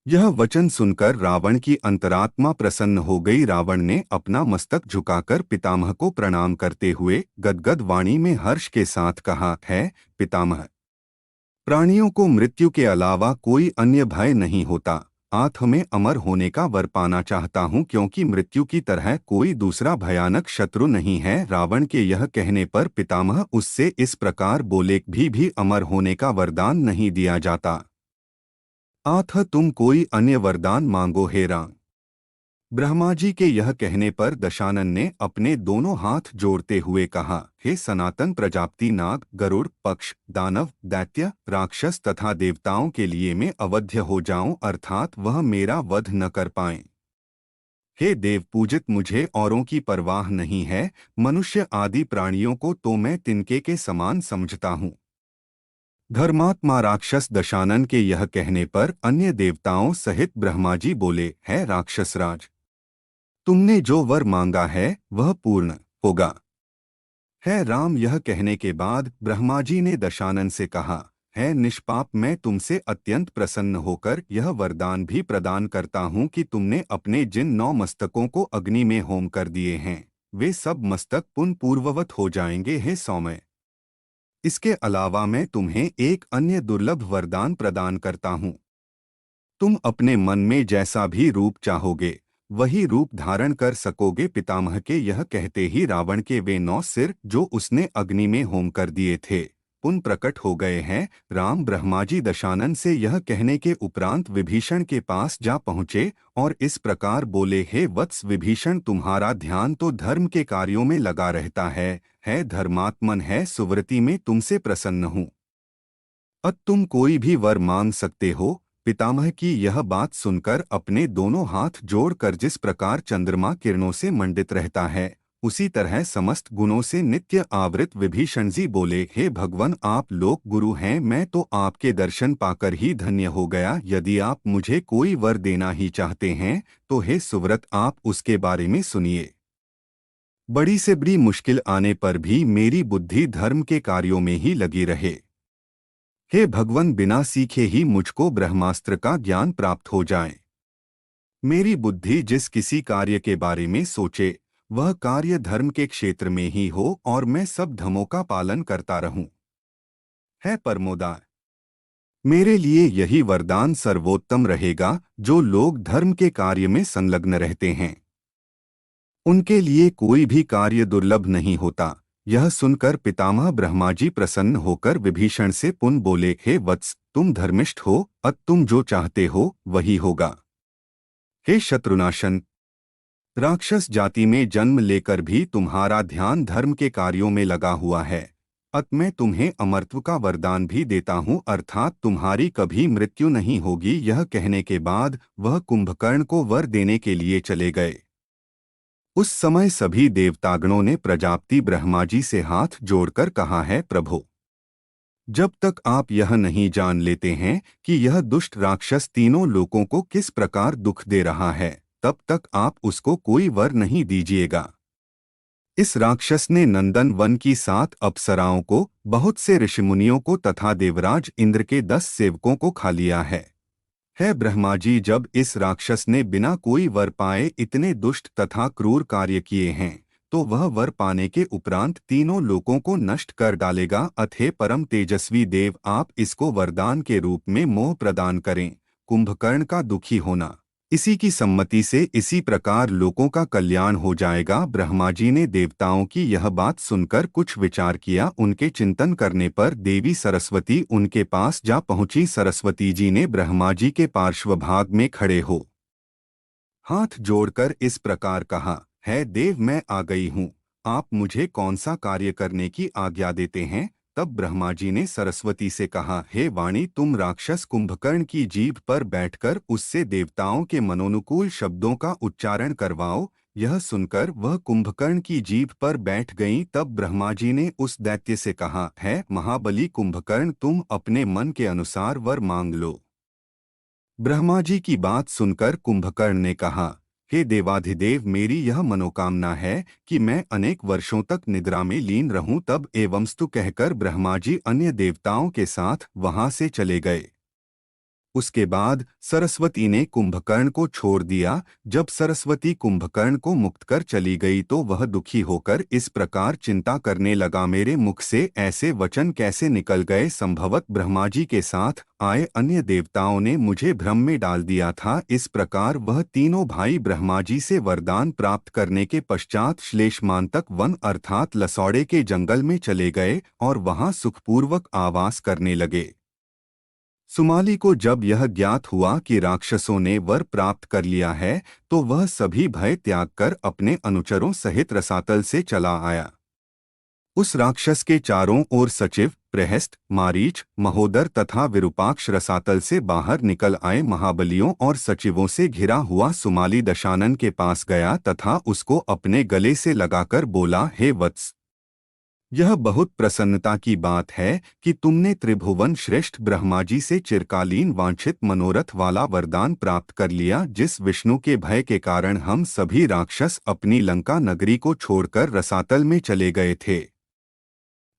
यह वचन सुनकर रावण की अंतरात्मा प्रसन्न हो गई। रावण ने अपना मस्तक झुकाकर पितामह को प्रणाम करते हुए गदगद वाणी में हर्ष के साथ कहा, है पितामह, प्राणियों को मृत्यु के अलावा कोई अन्य भय नहीं होता। आत्म में अमर होने का वर पाना चाहता हूँ, क्योंकि मृत्यु की तरह कोई दूसरा भयानक शत्रु नहीं है। रावण के यह कहने पर पितामह उससे इस प्रकार बोले, भी अमर होने का वरदान नहीं दिया जाता। आथ तुम कोई अन्य वरदान मांगो हे राम। ब्रह्मा जी के यह कहने पर दशानन ने अपने दोनों हाथ जोड़ते हुए कहा, हे सनातन प्रजापति, नाग, गरुड़, पक्ष, दानव, दैत्य, राक्षस तथा देवताओं के लिए मैं अवध्य हो जाऊं, अर्थात वह मेरा वध न कर पाएं। हे देव पूजित, मुझे औरों की परवाह नहीं है। मनुष्य आदि प्राणियों को तो मैं तिनके के समान समझता हूँ। धर्मात्मा राक्षस दशानन के यह कहने पर अन्य देवताओं सहित ब्रह्माजी बोले, है राक्षसराज, तुमने जो वर मांगा है वह पूर्ण होगा। है राम। यह कहने के बाद ब्रह्माजी ने दशानन से कहा, है निष्पाप, मैं तुमसे अत्यंत प्रसन्न होकर यह वरदान भी प्रदान करता हूँ कि तुमने अपने जिन 9 मस्तकों को अग्नि में होम कर दिए हैं वे सब मस्तक पुनः पूर्ववत हो जाएंगे। हे सौम्य, इसके अलावा मैं तुम्हें एक अन्य दुर्लभ वरदान प्रदान करता हूँ। तुम अपने मन में जैसा भी रूप चाहोगे वही रूप धारण कर सकोगे। पितामह के यह कहते ही रावण के वे 9 सिर जो उसने अग्नि में होम कर दिए थे पुनः प्रकट हो गए हैं। राम ब्रह्माजी दशानन से यह कहने के उपरांत विभीषण के पास जा पहुँचे और इस प्रकार बोले, हे वत्स विभीषण, तुम्हारा ध्यान तो धर्म के कार्यों में लगा रहता है धर्मात्मन, है सुव्रति, में तुमसे प्रसन्न हूँ। अब तुम कोई भी वर मांग सकते हो। पितामह की यह बात सुनकर अपने दोनों हाथ जोड़कर जिस प्रकार चंद्रमा किरणों से मंडित रहता है उसी तरह समस्त गुणों से नित्य आवृत विभीषण जी बोले, हे भगवान, आप लोक गुरु हैं, मैं तो आपके दर्शन पाकर ही धन्य हो गया। यदि आप मुझे कोई वर देना ही चाहते हैं तो हे सुव्रत, आप उसके बारे में सुनिए। बड़ी से बड़ी मुश्किल आने पर भी मेरी बुद्धि धर्म के कार्यों में ही लगी रहे। हे भगवान, बिना सीखे ही मुझको ब्रह्मास्त्र का ज्ञान प्राप्त हो जाए। मेरी बुद्धि जिस किसी कार्य के बारे में सोचे वह कार्य धर्म के क्षेत्र में ही हो और मैं सब धर्मों का पालन करता रहूं। है परमोदाय, मेरे लिए यही वरदान सर्वोत्तम रहेगा। जो लोग धर्म के कार्य में संलग्न रहते हैं उनके लिए कोई भी कार्य दुर्लभ नहीं होता। यह सुनकर पितामह ब्रह्माजी प्रसन्न होकर विभीषण से पुनः बोले, हे वत्स, तुम धर्मिष्ठ हो, अब तुम जो चाहते हो वही होगा। हे शत्रुनाशन, राक्षस जाति में जन्म लेकर भी तुम्हारा ध्यान धर्म के कार्यों में लगा हुआ है। अब मैं तुम्हें अमरत्व का वरदान भी देता हूँ, अर्थात तुम्हारी कभी मृत्यु नहीं होगी। यह कहने के बाद वह कुंभकर्ण को वर देने के लिए चले गए। उस समय सभी देवतागणों ने प्रजापति ब्रह्माजी से हाथ जोड़कर कहा, है प्रभु, जब तक आप यह नहीं जान लेते हैं कि यह दुष्ट राक्षस तीनों लोकों को किस प्रकार दुख दे रहा है तब तक आप उसको कोई वर नहीं दीजिएगा। इस राक्षस ने नंदन वन की 7 अप्सराओं को, बहुत से ऋषिमुनियों को तथा देवराज इंद्र के 10 सेवकों को खा लिया है। ब्रह्माजी, जब इस राक्षस ने बिना कोई वर पाए इतने दुष्ट तथा क्रूर कार्य किए हैं तो वह वर पाने के उपरांत तीनों लोकों को नष्ट कर डालेगा। अथे परम तेजस्वी देव, आप इसको वरदान के रूप में मोह प्रदान करें। कुंभकर्ण का दुखी होना। इसी की सम्मति से इसी प्रकार लोकों का कल्याण हो जाएगा। ब्रह्मा जी ने देवताओं की यह बात सुनकर कुछ विचार किया। उनके चिंतन करने पर देवी सरस्वती उनके पास जा पहुंची। सरस्वती जी ने ब्रह्मा जी के पार्श्व भाग में खड़े हो हाथ जोड़कर इस प्रकार कहा, है देव, मैं आ गई हूँ। आप मुझे कौन सा कार्य करने की आज्ञा देते हैं? तब ब्रह्मा जी ने सरस्वती से कहा, हे वाणी, तुम राक्षस कुंभकर्ण की जीभ पर बैठकर उससे देवताओं के मनोनुकूल शब्दों का उच्चारण करवाओ। यह सुनकर वह कुंभकर्ण की जीभ पर बैठ गईं। तब ब्रह्मा जी ने उस दैत्य से कहा, है महाबली कुंभकर्ण, तुम अपने मन के अनुसार वर मांग लो। ब्रह्मा जी की बात सुनकर कुंभकर्ण ने कहा, हे देवाधिदेव, मेरी यह मनोकामना है कि मैं अनेक वर्षों तक निद्रा में लीन रहूं। तब एवंस्तु कहकर ब्रह्मा जी अन्य देवताओं के साथ वहां से चले गए। उसके बाद सरस्वती ने कुंभकर्ण को छोड़ दिया। जब सरस्वती कुंभकर्ण को मुक्त कर चली गई तो वह दुखी होकर इस प्रकार चिंता करने लगा, मेरे मुख से ऐसे वचन कैसे निकल गए? संभवत ब्रह्मा जी के साथ आए अन्य देवताओं ने मुझे भ्रम में डाल दिया था। इस प्रकार वह तीनों भाई ब्रह्मा जी से वरदान प्राप्त करने के पश्चात श्लेषमांतक वन अर्थात लसौड़े के जंगल में चले गए और वहां सुखपूर्वक आवास करने लगे। सुमाली को जब यह ज्ञात हुआ कि राक्षसों ने वर प्राप्त कर लिया है, तो वह सभी भय त्याग कर अपने अनुचरों सहित रसातल से चला आया। उस राक्षस के चारों ओर सचिव, प्रहस्त, मारीच, महोदर तथा विरूपाक्ष रसातल से बाहर निकल आए। महाबलियों और सचिवों से घिरा हुआ सुमाली दशानन के पास गया तथा उसको अपने गले से लगाकर बोला, हे वत्स, यह बहुत प्रसन्नता की बात है कि तुमने त्रिभुवन श्रेष्ठ ब्रह्मा जी से चिरकालीन वांछित मनोरथ वाला वरदान प्राप्त कर लिया। जिस विष्णु के भय के कारण हम सभी राक्षस अपनी लंका नगरी को छोड़कर रसातल में चले गए थे,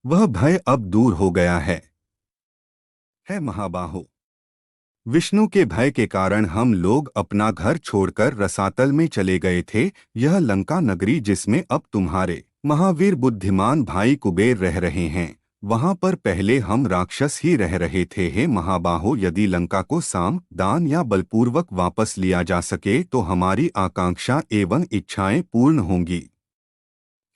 वह भय अब दूर हो गया है महाबाहो। विष्णु के भय के कारण हम लोग अपना घर छोड़कर रसातल में चले गए थे। यह लंका नगरी जिसमें अब तुम्हारे महावीर बुद्धिमान भाई कुबेर रह रहे हैं, वहां पर पहले हम राक्षस ही रह रहे थे। हे महाबाहो, यदि लंका को साम दान या बलपूर्वक वापस लिया जा सके तो हमारी आकांक्षा एवं इच्छाएं पूर्ण होंगी।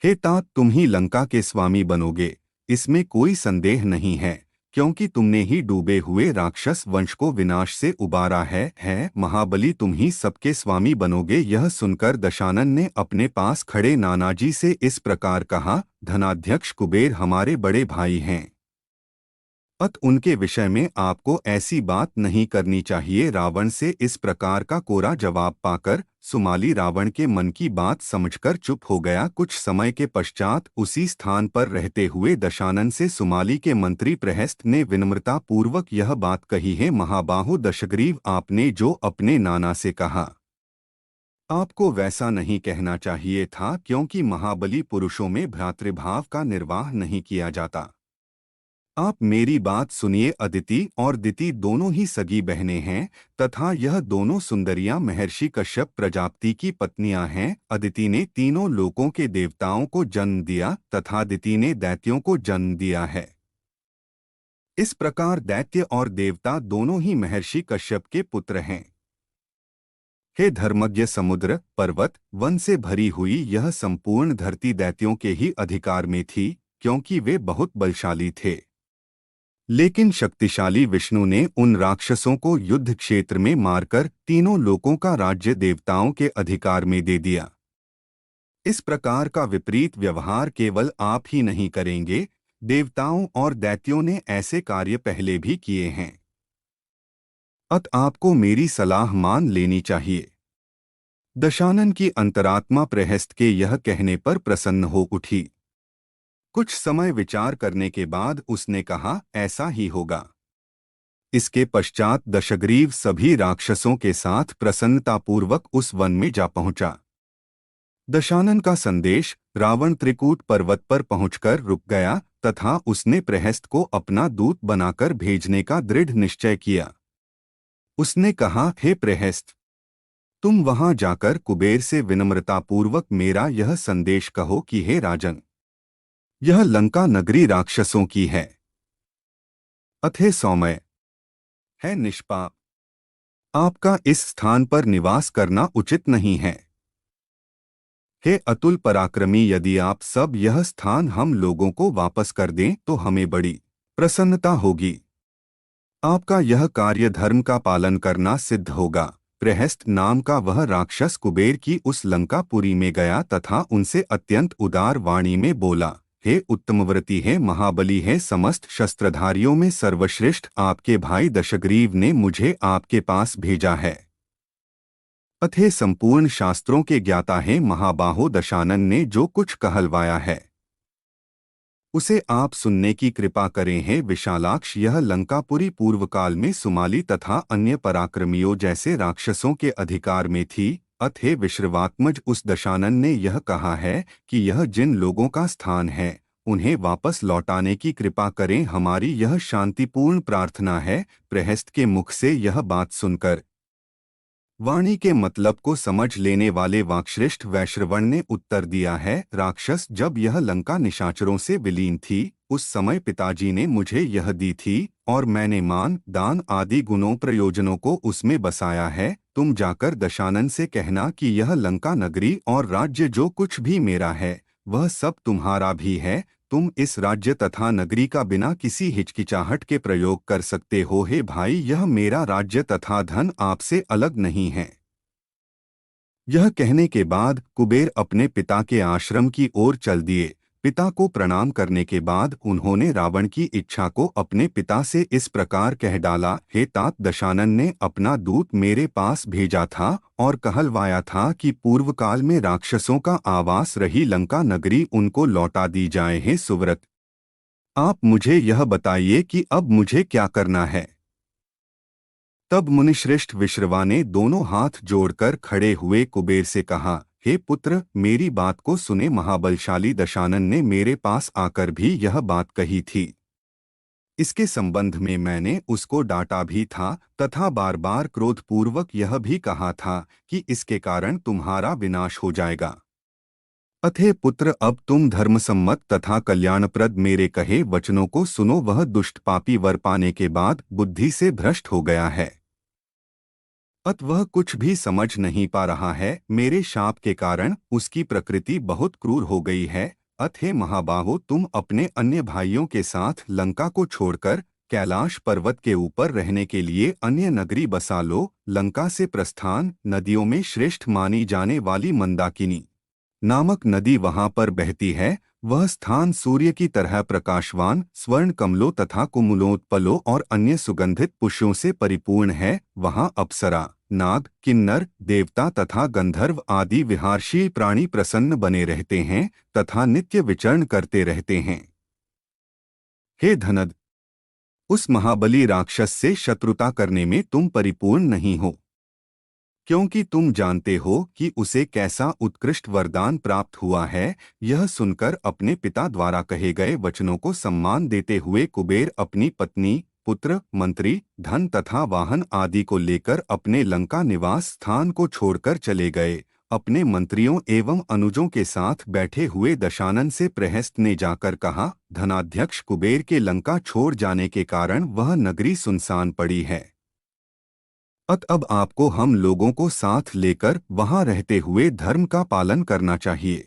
हे तात, तुम ही लंका के स्वामी बनोगे, इसमें कोई संदेह नहीं है, क्योंकि तुमने ही डूबे हुए राक्षस वंश को विनाश से उबारा है महाबली, तुम ही सबके स्वामी बनोगे। यह सुनकर दशानन ने अपने पास खड़े नानाजी से इस प्रकार कहा, धनाध्यक्ष कुबेर हमारे बड़े भाई हैं, अत उनके विषय में आपको ऐसी बात नहीं करनी चाहिए। रावण से इस प्रकार का कोरा जवाब पाकर सुमाली रावण के मन की बात समझकर चुप हो गया। कुछ समय के पश्चात उसी स्थान पर रहते हुए दशानन से सुमाली के मंत्री प्रहस्त ने विनम्रता पूर्वक यह बात कही, है महाबाहु दशग्रीव, आपने जो अपने नाना से कहा, आपको वैसा नहीं कहना चाहिए था, क्योंकि महाबली पुरुषों में भ्रातृभाव का निर्वाह नहीं किया जाता। आप मेरी बात सुनिए, अदिति और दिति दोनों ही सगी बहनें हैं तथा यह दोनों सुंदरियां महर्षि कश्यप प्रजापति की पत्नियां हैं। अदिति ने तीनों लोकों के देवताओं को जन्म दिया तथा दिति ने दैत्यों को जन्म दिया है। इस प्रकार दैत्य और देवता दोनों ही महर्षि कश्यप के पुत्र हैं। हे धर्मज्ञ, समुद्र, पर्वत, वन से भरी हुई यह संपूर्ण धरती दैत्यों के ही अधिकार में थी, क्योंकि वे बहुत बलशाली थे। लेकिन शक्तिशाली विष्णु ने उन राक्षसों को युद्ध क्षेत्र में मारकर तीनों लोकों का राज्य देवताओं के अधिकार में दे दिया। इस प्रकार का विपरीत व्यवहार केवल आप ही नहीं करेंगे, देवताओं और दैत्यों ने ऐसे कार्य पहले भी किए हैं। अत आपको मेरी सलाह मान लेनी चाहिए। दशानन की अंतरात्मा प्रहस्त के यह कहने पर प्रसन्न हो उठी। कुछ समय विचार करने के बाद उसने कहा, ऐसा ही होगा। इसके पश्चात दशग्रीव सभी राक्षसों के साथ प्रसन्नतापूर्वक उस वन में जा पहुंचा। दशानन का संदेश रावण त्रिकूट पर्वत पर पहुंचकर रुक गया तथा उसने प्रहस्त को अपना दूत बनाकर भेजने का दृढ़ निश्चय किया। उसने कहा, हे प्रहस्त, तुम वहां जाकर कुबेर से विनम्रतापूर्वक मेरा यह संदेश कहो कि हे राजन, यह लंका नगरी राक्षसों की है, अथे सौम्य है, निष्पाप। आपका इस स्थान पर निवास करना उचित नहीं है। हे अतुल पराक्रमी, यदि आप सब यह स्थान हम लोगों को वापस कर दें तो हमें बड़ी प्रसन्नता होगी। आपका यह कार्य धर्म का पालन करना सिद्ध होगा। प्रहस्त नाम का वह राक्षस कुबेर की उस लंकापुरी में गया तथा उनसे अत्यंत उदार वाणी में बोला, हे उत्तमव्रती, है महाबली, है समस्त शस्त्रधारियों में सर्वश्रेष्ठ, आपके भाई दशग्रीव ने मुझे आपके पास भेजा है। अथे संपूर्ण शास्त्रों के ज्ञाता है महाबाहो, दशानन ने जो कुछ कहलवाया है उसे आप सुनने की कृपा करें। हैं विशालाक्ष, यह लंकापुरी पूर्वकाल में सुमाली तथा अन्य पराक्रमियों जैसे राक्षसों के अधिकार में थी। अथे विश्रवात्मज, उस दशानन ने यह कहा है कि यह जिन लोगों का स्थान है उन्हें वापस लौटाने की कृपा करें, हमारी यह शांतिपूर्ण प्रार्थना है। प्रहस्त के मुख से यह बात सुनकर वाणी के मतलब को समझ लेने वाले वाक्श्रेष्ठ वैश्रवण ने उत्तर दिया है, राक्षस, जब यह लंका निशाचरों से विलीन थी उस समय पिताजी ने मुझे यह दी थी और मैंने मान, दान आदि गुणों प्रयोजनों को उसमें बसाया है। तुम जाकर दशानन से कहना कि यह लंका नगरी और राज्य जो कुछ भी मेरा है वह सब तुम्हारा भी है। तुम इस राज्य तथा नगरी का बिना किसी हिचकिचाहट के प्रयोग कर सकते हो। हे भाई, यह मेरा राज्य तथा धन आपसे अलग नहीं है। यह कहने के बाद कुबेर अपने पिता के आश्रम की ओर चल दिए। पिता को प्रणाम करने के बाद उन्होंने रावण की इच्छा को अपने पिता से इस प्रकार कह डाला, हे तात, दशानन ने अपना दूत मेरे पास भेजा था और कहलवाया था कि पूर्व काल में राक्षसों का आवास रही लंका नगरी उनको लौटा दी जाए। हे सुव्रत, आप मुझे यह बताइए कि अब मुझे क्या करना है। तब मुनिश्रेष्ठ विश्रवा ने दोनों हाथ जोड़कर खड़े हुए कुबेर से कहा, हे पुत्र, मेरी बात को सुने। महाबलशाली दशानन ने मेरे पास आकर भी यह बात कही थी। इसके संबंध में मैंने उसको डांटा भी था तथा बार बार क्रोधपूर्वक यह भी कहा था कि इसके कारण तुम्हारा विनाश हो जाएगा। अथे पुत्र, अब तुम धर्मसम्मत तथा कल्याणप्रद मेरे कहे वचनों को सुनो। वह दुष्ट पापी वर पाने के बाद बुद्धि से भ्रष्ट हो गया है, अत वह कुछ भी समझ नहीं पा रहा है। मेरे शाप के कारण उसकी प्रकृति बहुत क्रूर हो गई है। अत हे महाबाहो, तुम अपने अन्य भाइयों के साथ लंका को छोड़कर कैलाश पर्वत के ऊपर रहने के लिए अन्य नगरी बसा लो। लंका से प्रस्थान नदियों में श्रेष्ठ मानी जाने वाली मंदाकिनी नामक नदी वहां पर बहती है। वह स्थान सूर्य की तरह प्रकाशवान, स्वर्ण कमलों तथा कुमुलोत्पलों और अन्य सुगंधित पुष्पों से परिपूर्ण है। वहां अप्सरा, नाग, किन्नर, देवता तथा गंधर्व आदि विहारशील प्राणी प्रसन्न बने रहते हैं तथा नित्य विचरण करते रहते हैं। हे धनद, उस महाबली राक्षस से शत्रुता करने में तुम परिपूर्ण नहीं हो, क्योंकि तुम जानते हो कि उसे कैसा उत्कृष्ट वरदान प्राप्त हुआ है। यह सुनकर अपने पिता द्वारा कहे गए वचनों को सम्मान देते हुए कुबेर अपनी पत्नी, पुत्र, मंत्री, धन तथा वाहन आदि को लेकर अपने लंका निवास स्थान को छोड़कर चले गए। अपने मंत्रियों एवं अनुजों के साथ बैठे हुए दशानन से प्रहस्त ने जाकर कहा, धनाध्यक्ष कुबेर के लंका छोड़ जाने के कारण वह नगरी सुनसान पड़ी है। अब आपको हम लोगों को साथ लेकर वहां रहते हुए धर्म का पालन करना चाहिए।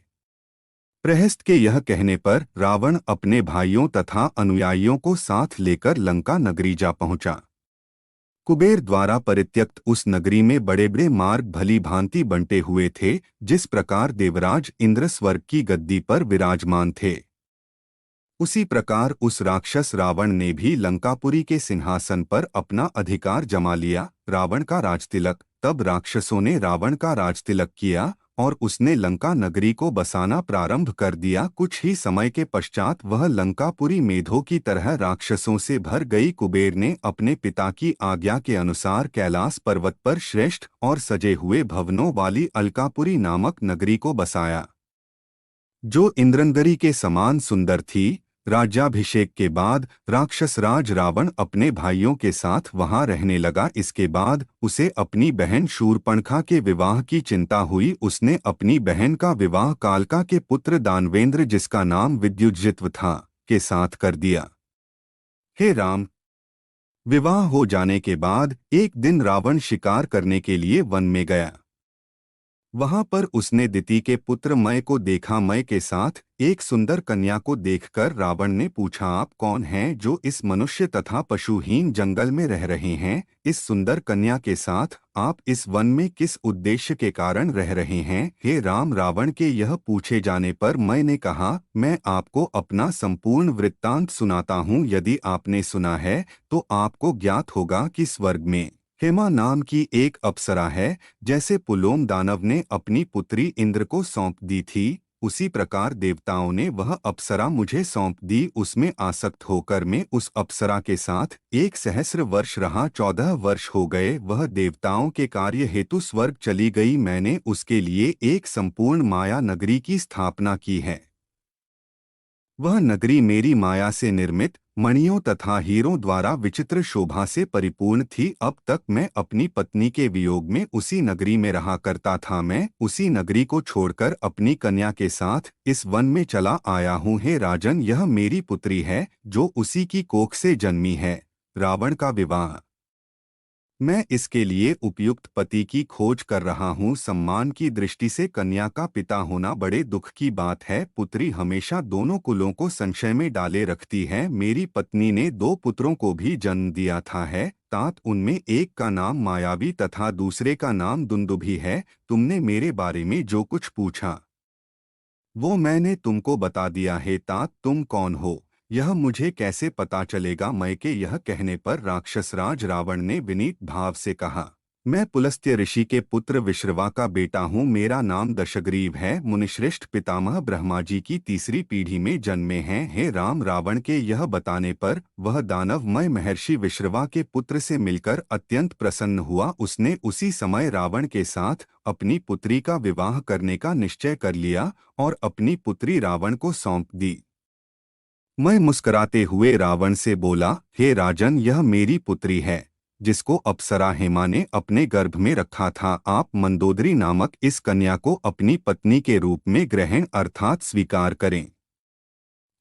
प्रहस्त के यह कहने पर रावण अपने भाइयों तथा अनुयायियों को साथ लेकर लंका नगरी जा पहुंचा। कुबेर द्वारा परित्यक्त उस नगरी में बड़े बड़े मार्ग भली भांति बंटे हुए थे, जिस प्रकार देवराज इंद्र स्वर्ग की गद्दी पर विराजमान थे, उसी प्रकार उस राक्षस रावण ने भी लंकापुरी के सिंहासन पर अपना अधिकार जमा लिया। रावण का राजतिलक। तब राक्षसों ने रावण का राजतिलक किया और उसने लंका नगरी को बसाना प्रारंभ कर दिया। कुछ ही समय के पश्चात वह लंकापुरी मेढों की तरह राक्षसों से भर गई। कुबेर ने अपने पिता की आज्ञा के अनुसार कैलाश पर्वत पर श्रेष्ठ और सजे हुए भवनों वाली अलकापुरी नामक नगरी को बसाया, जो इंद्रनगरी के समान सुंदर थी। राज्याभिषेक के बाद राक्षस राज रावण अपने भाइयों के साथ वहां रहने लगा। इसके बाद उसे अपनी बहन शूर्पणखा के विवाह की चिंता हुई। उसने अपनी बहन का विवाह कालका के पुत्र दानवेंद्र, जिसका नाम विद्युज्जित्व था, के साथ कर दिया। हे राम, विवाह हो जाने के बाद एक दिन रावण शिकार करने के लिए वन में गया। वहां पर उसने दिति के पुत्र मय को देखा। मय के साथ एक सुंदर कन्या को देखकर रावण ने पूछा, आप कौन हैं जो इस मनुष्य तथा पशुहीन जंगल में रह रहे हैं? इस सुंदर कन्या के साथ आप इस वन में किस उद्देश्य के कारण रह रहे हैं? हे राम, रावण के यह पूछे जाने पर मय ने कहा, मैं आपको अपना संपूर्ण वृत्तांत सुनाता हूँ। यदि आपने सुना है तो आपको ज्ञात होगा कि स्वर्ग में हेमा नाम की एक अप्सरा है। जैसे पुलोम दानव ने अपनी पुत्री इंद्र को सौंप दी थी, उसी प्रकार देवताओं ने वह अप्सरा मुझे सौंप दी। उसमें आसक्त होकर मैं उस अप्सरा के साथ 1 सहस्र वर्ष रहा। 14 वर्ष हो गए। वह देवताओं के कार्य हेतु स्वर्ग चली गई। मैंने उसके लिए एक संपूर्ण माया नगरी की स्थापना की है। वह नगरी मेरी माया से निर्मित मणियों तथा हीरों द्वारा विचित्र शोभा से परिपूर्ण थी। अब तक मैं अपनी पत्नी के वियोग में उसी नगरी में रहा करता था। मैं उसी नगरी को छोड़कर अपनी कन्या के साथ इस वन में चला आया हूँ। हे राजन, यह मेरी पुत्री है जो उसी की कोख से जन्मी है। रावण का विवाह। मैं इसके लिए उपयुक्त पति की खोज कर रहा हूँ। सम्मान की दृष्टि से कन्या का पिता होना बड़े दुख की बात है। पुत्री हमेशा दोनों कुलों को संशय में डाले रखती है। मेरी पत्नी ने 2 पुत्रों को भी जन्म दिया था है तात। उनमें एक का नाम मायावी तथा दूसरे का नाम दुंदुभि है। तुमने मेरे बारे में जो कुछ पूछा वो मैंने तुमको बता दिया है तात। तुम कौन हो यह मुझे कैसे पता चलेगा? मय के यह कहने पर राक्षसराज रावण ने विनीत भाव से कहा, मैं पुलस्त्य ऋषि के पुत्र विश्रवा का बेटा हूँ। मेरा नाम दशग्रीव है। मुनिश्रेष्ठ पितामह ब्रह्मा जी की 3री पीढ़ी में जन्मे हैं। हे राम, रावण के यह बताने पर वह दानवमय महर्षि विश्रवा के पुत्र से मिलकर अत्यंत प्रसन्न हुआ। उसने उसी समय रावण के साथ अपनी पुत्री का विवाह करने का निश्चय कर लिया और अपनी पुत्री रावण को सौंप दी। मैं मुस्कुराते हुए रावण से बोला, हे राजन, यह मेरी पुत्री है जिसको अप्सरा हेमा ने अपने गर्भ में रखा था। आप मंदोदरी नामक इस कन्या को अपनी पत्नी के रूप में ग्रहण अर्थात स्वीकार करें।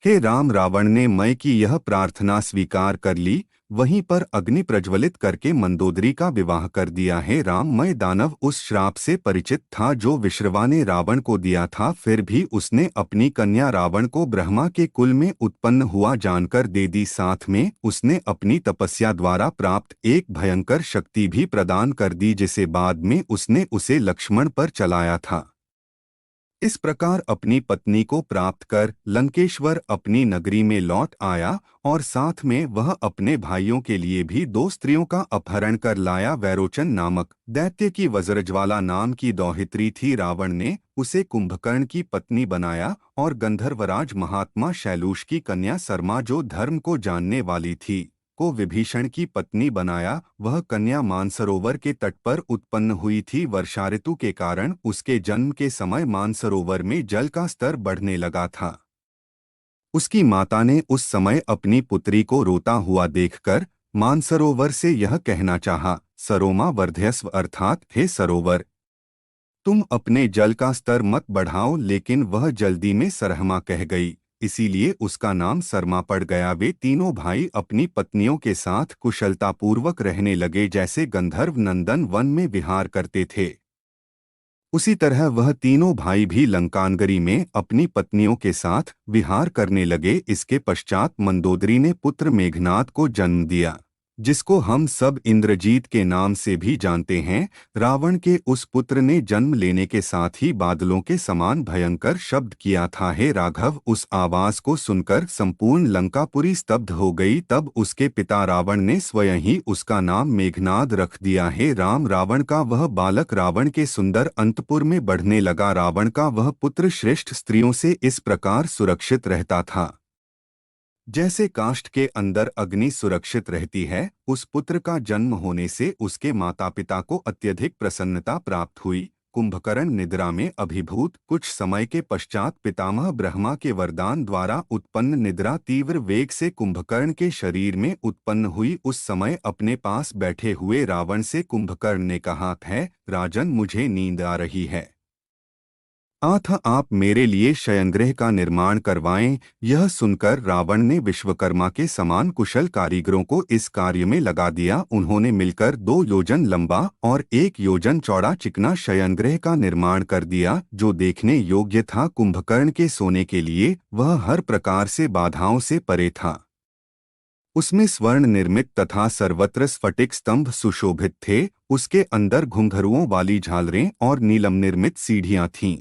हे राम, रावण ने मय की यह प्रार्थना स्वीकार कर ली। वहीं पर अग्नि प्रज्वलित करके मंदोदरी का विवाह कर दिया। हे राम, मय दानव उस श्राप से परिचित था जो विश्रवा ने रावण को दिया था। फिर भी उसने अपनी कन्या रावण को ब्रह्मा के कुल में उत्पन्न हुआ जानकर दे दी। साथ में उसने अपनी तपस्या द्वारा प्राप्त एक भयंकर शक्ति भी प्रदान कर दी, जिसे बाद में उसने उसे लक्ष्मण पर चलाया था। इस प्रकार अपनी पत्नी को प्राप्त कर लंकेश्वर अपनी नगरी में लौट आया और साथ में वह अपने भाइयों के लिए भी 2 स्त्रियों का अपहरण कर लाया। वैरोचन नामक दैत्य की वज्रज्वाला नाम की दौहित्री थी। रावण ने उसे कुंभकर्ण की पत्नी बनाया और गंधर्वराज महात्मा शैलूष की कन्या सरमा, जो धर्म को जानने वाली थी, को विभीषण की पत्नी बनाया। वह कन्या मानसरोवर के तट पर उत्पन्न हुई थी। वर्षा ऋतु के कारण उसके जन्म के समय मानसरोवर में जल का स्तर बढ़ने लगा था। उसकी माता ने उस समय अपनी पुत्री को रोता हुआ देखकर मानसरोवर से यह कहना चाहा, सरोमा वर्धयस्व, अर्थात हे सरोवर, तुम अपने जल का स्तर मत बढ़ाओ। लेकिन वह जल्दी में सरहमा कह गई, इसीलिए उसका नाम सरमा पड़ गया। वे तीनों भाई अपनी पत्नियों के साथ कुशलतापूर्वक रहने लगे। जैसे गंधर्व नंदन वन में विहार करते थे, उसी तरह वह तीनों भाई भी लंकानगरी में अपनी पत्नियों के साथ विहार करने लगे। इसके पश्चात मंदोदरी ने पुत्र मेघनाद को जन्म दिया, जिसको हम सब इंद्रजीत के नाम से भी जानते हैं। रावण के उस पुत्र ने जन्म लेने के साथ ही बादलों के समान भयंकर शब्द किया था। हे राघव, उस आवाज को सुनकर संपूर्ण लंकापुरी स्तब्ध हो गई। तब उसके पिता रावण ने स्वयं ही उसका नाम मेघनाद रख दिया। हे राम, रावण का वह बालक रावण के सुंदर अंतपुर में बढ़ने लगा। रावण का वह पुत्र श्रेष्ठ स्त्रियों से इस प्रकार सुरक्षित रहता था जैसे काष्ठ के अंदर अग्नि सुरक्षित रहती है। उस पुत्र का जन्म होने से उसके माता पिता को अत्यधिक प्रसन्नता प्राप्त हुई। कुंभकर्ण निद्रा में अभिभूत। कुछ समय के पश्चात पितामह ब्रह्मा के वरदान द्वारा उत्पन्न निद्रा तीव्र वेग से कुंभकर्ण के शरीर में उत्पन्न हुई। उस समय अपने पास बैठे हुए रावण से कुंभकर्ण ने कहा, है राजन, मुझे नींद आ रही है, अतः आप मेरे लिए शयनगृह का निर्माण करवाएं। यह सुनकर रावण ने विश्वकर्मा के समान कुशल कारीगरों को इस कार्य में लगा दिया। उन्होंने मिलकर 2 योजन लंबा और 1 योजन चौड़ा चिकना शयनगृह का निर्माण कर दिया, जो देखने योग्य था। कुंभकर्ण के सोने के लिए वह हर प्रकार से बाधाओं से परे था। उसमें स्वर्ण निर्मित तथा सर्वत्र स्फटिक स्तंभ सुशोभित थे। उसके अंदर घुंघरुओं वाली झालरें और नीलम निर्मित सीढ़ियां थीं।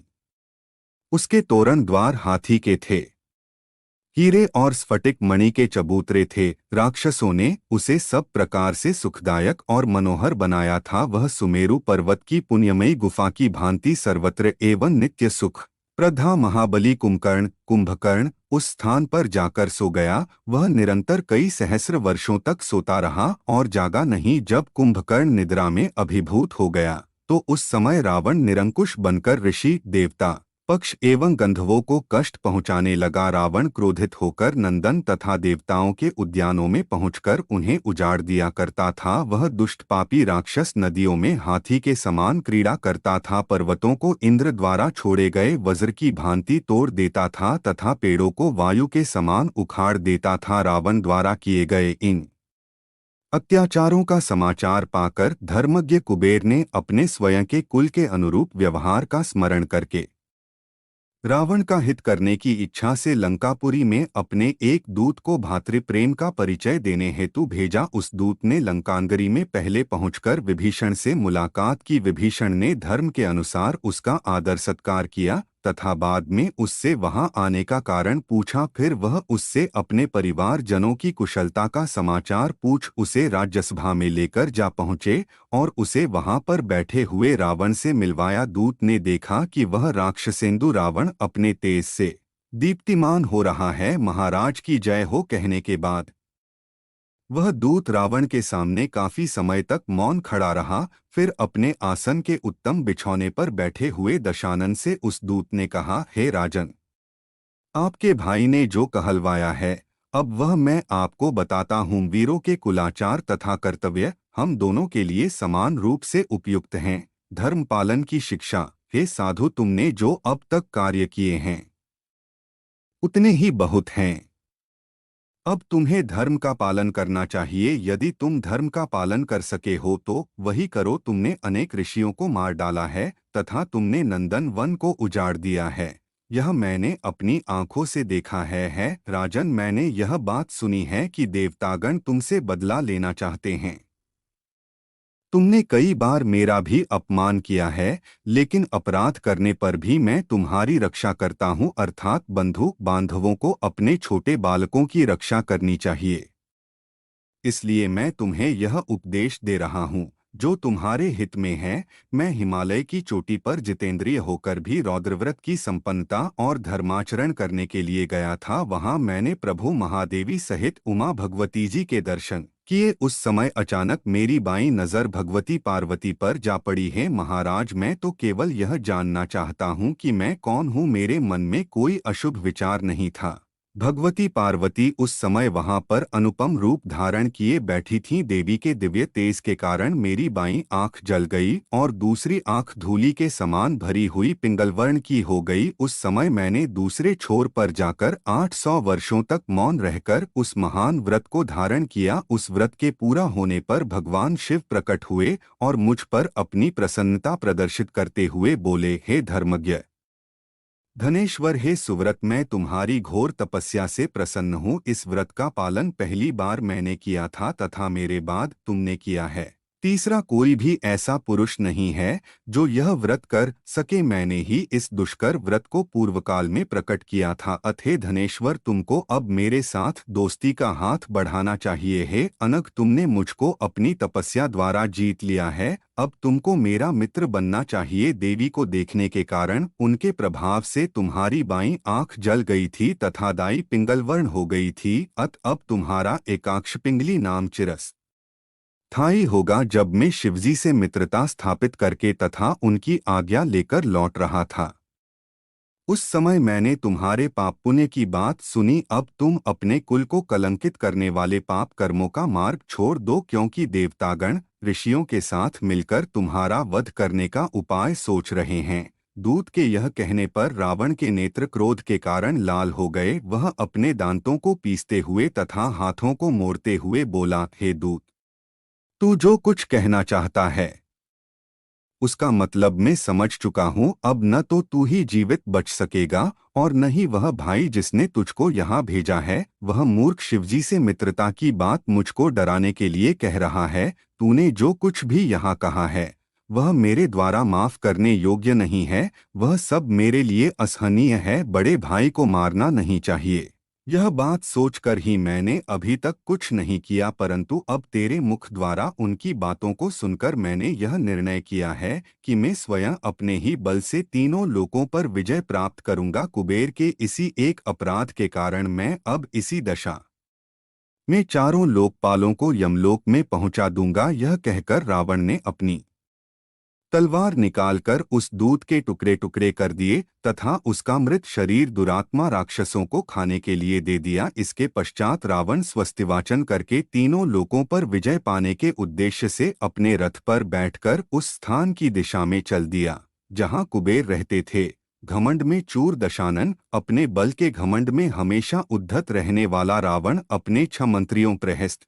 उसके तोरण द्वार हाथी के थे। हीरे और स्फटिक मणि के चबूतरे थे। राक्षसों ने उसे सब प्रकार से सुखदायक और मनोहर बनाया था। वह सुमेरु पर्वत की पुण्यमयी गुफा की भांति सर्वत्र एवं नित्य सुख प्रधा महाबली कुंभकर्ण उस स्थान पर जाकर सो गया। वह निरंतर कई सहस्र वर्षों तक सोता रहा और जागा नहीं। जब कुंभकर्ण निद्रा में अभिभूत हो गया तो उस समय रावण निरंकुश बनकर ऋषि, देवता, पक्ष एवं गंधर्वों को कष्ट पहुंचाने लगा। रावण क्रोधित होकर नंदन तथा देवताओं के उद्यानों में पहुंचकर उन्हें उजाड़ दिया करता था। वह दुष्ट पापी राक्षस नदियों में हाथी के समान क्रीड़ा करता था। पर्वतों को इंद्र द्वारा छोड़े गए वज्र की भांति तोड़ देता था तथा पेड़ों को वायु के समान उखाड़ देता था। रावण द्वारा किए गए इन अत्याचारों का समाचार पाकर धर्मज्ञ कुबेर ने अपने स्वयं के कुल के अनुरूप व्यवहार का स्मरण करके रावण का हित करने की इच्छा से लंकापुरी में अपने एक दूत को भातृप्रेम का परिचय देने हेतु भेजा। उस दूत ने लंकानगरी में पहले पहुंचकर विभीषण से मुलाकात की। विभीषण ने धर्म के अनुसार उसका आदर सत्कार किया तथा बाद में उससे वहां आने का कारण पूछा। फिर वह उससे अपने परिवार जनों की कुशलता का समाचार पूछ उसे राज्यसभा में लेकर जा पहुंचे और उसे वहां पर बैठे हुए रावण से मिलवाया। दूत ने देखा कि वह राक्षसेंदु रावण अपने तेज से दीप्तिमान हो रहा है। महाराज की जय हो कहने के बाद वह दूत रावण के सामने काफी समय तक मौन खड़ा रहा। फिर अपने आसन के उत्तम बिछौने पर बैठे हुए दशानन से उस दूत ने कहा, हे राजन, आपके भाई ने जो कहलवाया है अब वह मैं आपको बताता हूँ। वीरों के कुलाचार तथा कर्तव्य हम दोनों के लिए समान रूप से उपयुक्त हैं। धर्म पालन की शिक्षा, हे साधु, तुमने जो अब तक कार्य किए हैं उतने ही बहुत हैं। अब तुम्हें धर्म का पालन करना चाहिए। यदि तुम धर्म का पालन कर सके हो तो वही करो। तुमने अनेक ऋषियों को मार डाला है तथा तुमने नंदन वन को उजाड़ दिया है। यह मैंने अपनी आंखों से देखा है राजन। मैंने यह बात सुनी है कि देवतागण तुमसे बदला लेना चाहते हैं। तुमने कई बार मेरा भी अपमान किया है, लेकिन अपराध करने पर भी मैं तुम्हारी रक्षा करता हूँ, अर्थात बंधु बांधवों को अपने छोटे बालकों की रक्षा करनी चाहिए। इसलिए मैं तुम्हें यह उपदेश दे रहा हूँ जो तुम्हारे हित में है। मैं हिमालय की चोटी पर जितेंद्रिय होकर भी रौद्रव्रत की संपन्नता और धर्माचरण करने के लिए गया था। वहां मैंने प्रभु महादेवी सहित उमा भगवती जी के दर्शन किए। उस समय अचानक मेरी बाईं नजर भगवती पार्वती पर जा पड़ी है। महाराज, मैं तो केवल यह जानना चाहता हूँ कि मैं कौन हूँ। मेरे मन में कोई अशुभ विचार नहीं था। भगवती पार्वती उस समय वहां पर अनुपम रूप धारण किए बैठी थीं। देवी के दिव्य तेज के कारण मेरी बाईं आंख जल गई और दूसरी आंख धूली के समान भरी हुई पिंगलवर्ण की हो गई। उस समय मैंने दूसरे छोर पर जाकर 800 वर्षों तक मौन रहकर उस महान व्रत को धारण किया। उस व्रत के पूरा होने पर भगवान शिव प्रकट हुए और मुझ पर अपनी प्रसन्नता प्रदर्शित करते हुए बोले, हे धर्मज्ञ धनेश्वर, हे सुव्रत, मैं तुम्हारी घोर तपस्या से प्रसन्न हूँ। इस व्रत का पालन पहली बार मैंने किया था तथा मेरे बाद तुमने किया है। तीसरा कोई भी ऐसा पुरुष नहीं है जो यह व्रत कर सके। मैंने ही इस दुष्कर व्रत को पूर्वकाल में प्रकट किया था। अथे धनेश्वर, तुमको अब मेरे साथ दोस्ती का हाथ बढ़ाना चाहिए। हे अनघ, तुमने मुझको अपनी तपस्या द्वारा जीत लिया है। अब तुमको मेरा मित्र बनना चाहिए। देवी को देखने के कारण उनके प्रभाव से तुम्हारी बाईं आंख जल गई थी तथा दाई पिंगलवर्ण हो गई थी। अब तुम्हारा एकाक्ष पिंगली नाम चिरस था ही होगा जब मैं शिवजी से मित्रता स्थापित करके तथा उनकी आज्ञा लेकर लौट रहा था। उस समय मैंने तुम्हारे पाप पुण्य की बात सुनी। अब तुम अपने कुल को कलंकित करने वाले पाप कर्मों का मार्ग छोड़ दो, क्योंकि देवतागण ऋषियों के साथ मिलकर तुम्हारा वध करने का उपाय सोच रहे हैं। दूत के यह कहने पर रावण के नेत्र क्रोध के कारण लाल हो गए। वह अपने दांतों को पीसते हुए तथा हाथों को मोड़ते हुए बोला, हे दूत, तू जो कुछ कहना चाहता है उसका मतलब मैं समझ चुका हूँ। अब न तो तू ही जीवित बच सकेगा और न ही वह भाई जिसने तुझको यहाँ भेजा है। वह मूर्ख शिवजी से मित्रता की बात मुझको डराने के लिए कह रहा है। तूने जो कुछ भी यहाँ कहा है वह मेरे द्वारा माफ करने योग्य नहीं है। वह सब मेरे लिए असहनीय है। बड़े भाई को मारना नहीं चाहिए। यह बात सोचकर ही मैंने अभी तक कुछ नहीं किया, परंतु अब तेरे मुख द्वारा उनकी बातों को सुनकर मैंने यह निर्णय किया है कि मैं स्वयं अपने ही बल से तीनों लोकों पर विजय प्राप्त करूंगा। कुबेर के इसी एक अपराध के कारण मैं अब इसी दशा में चारों लोकपालों को यमलोक में पहुंचा दूंगा। यह कहकर रावण ने अपनी तलवार निकालकर उस दूत के टुकड़े टुकड़े कर दिए तथा उसका मृत शरीर दुरात्मा राक्षसों को खाने के लिए दे दिया। इसके पश्चात रावण स्वस्तिवाचन करके तीनों लोकों पर विजय पाने के उद्देश्य से अपने रथ पर बैठकर उस स्थान की दिशा में चल दिया जहां कुबेर रहते थे। घमंड में चूर दशानन, अपने बल के घमंड में हमेशा उद्धत रहने वाला रावण अपने 6 मंत्रियों प्रहस्त,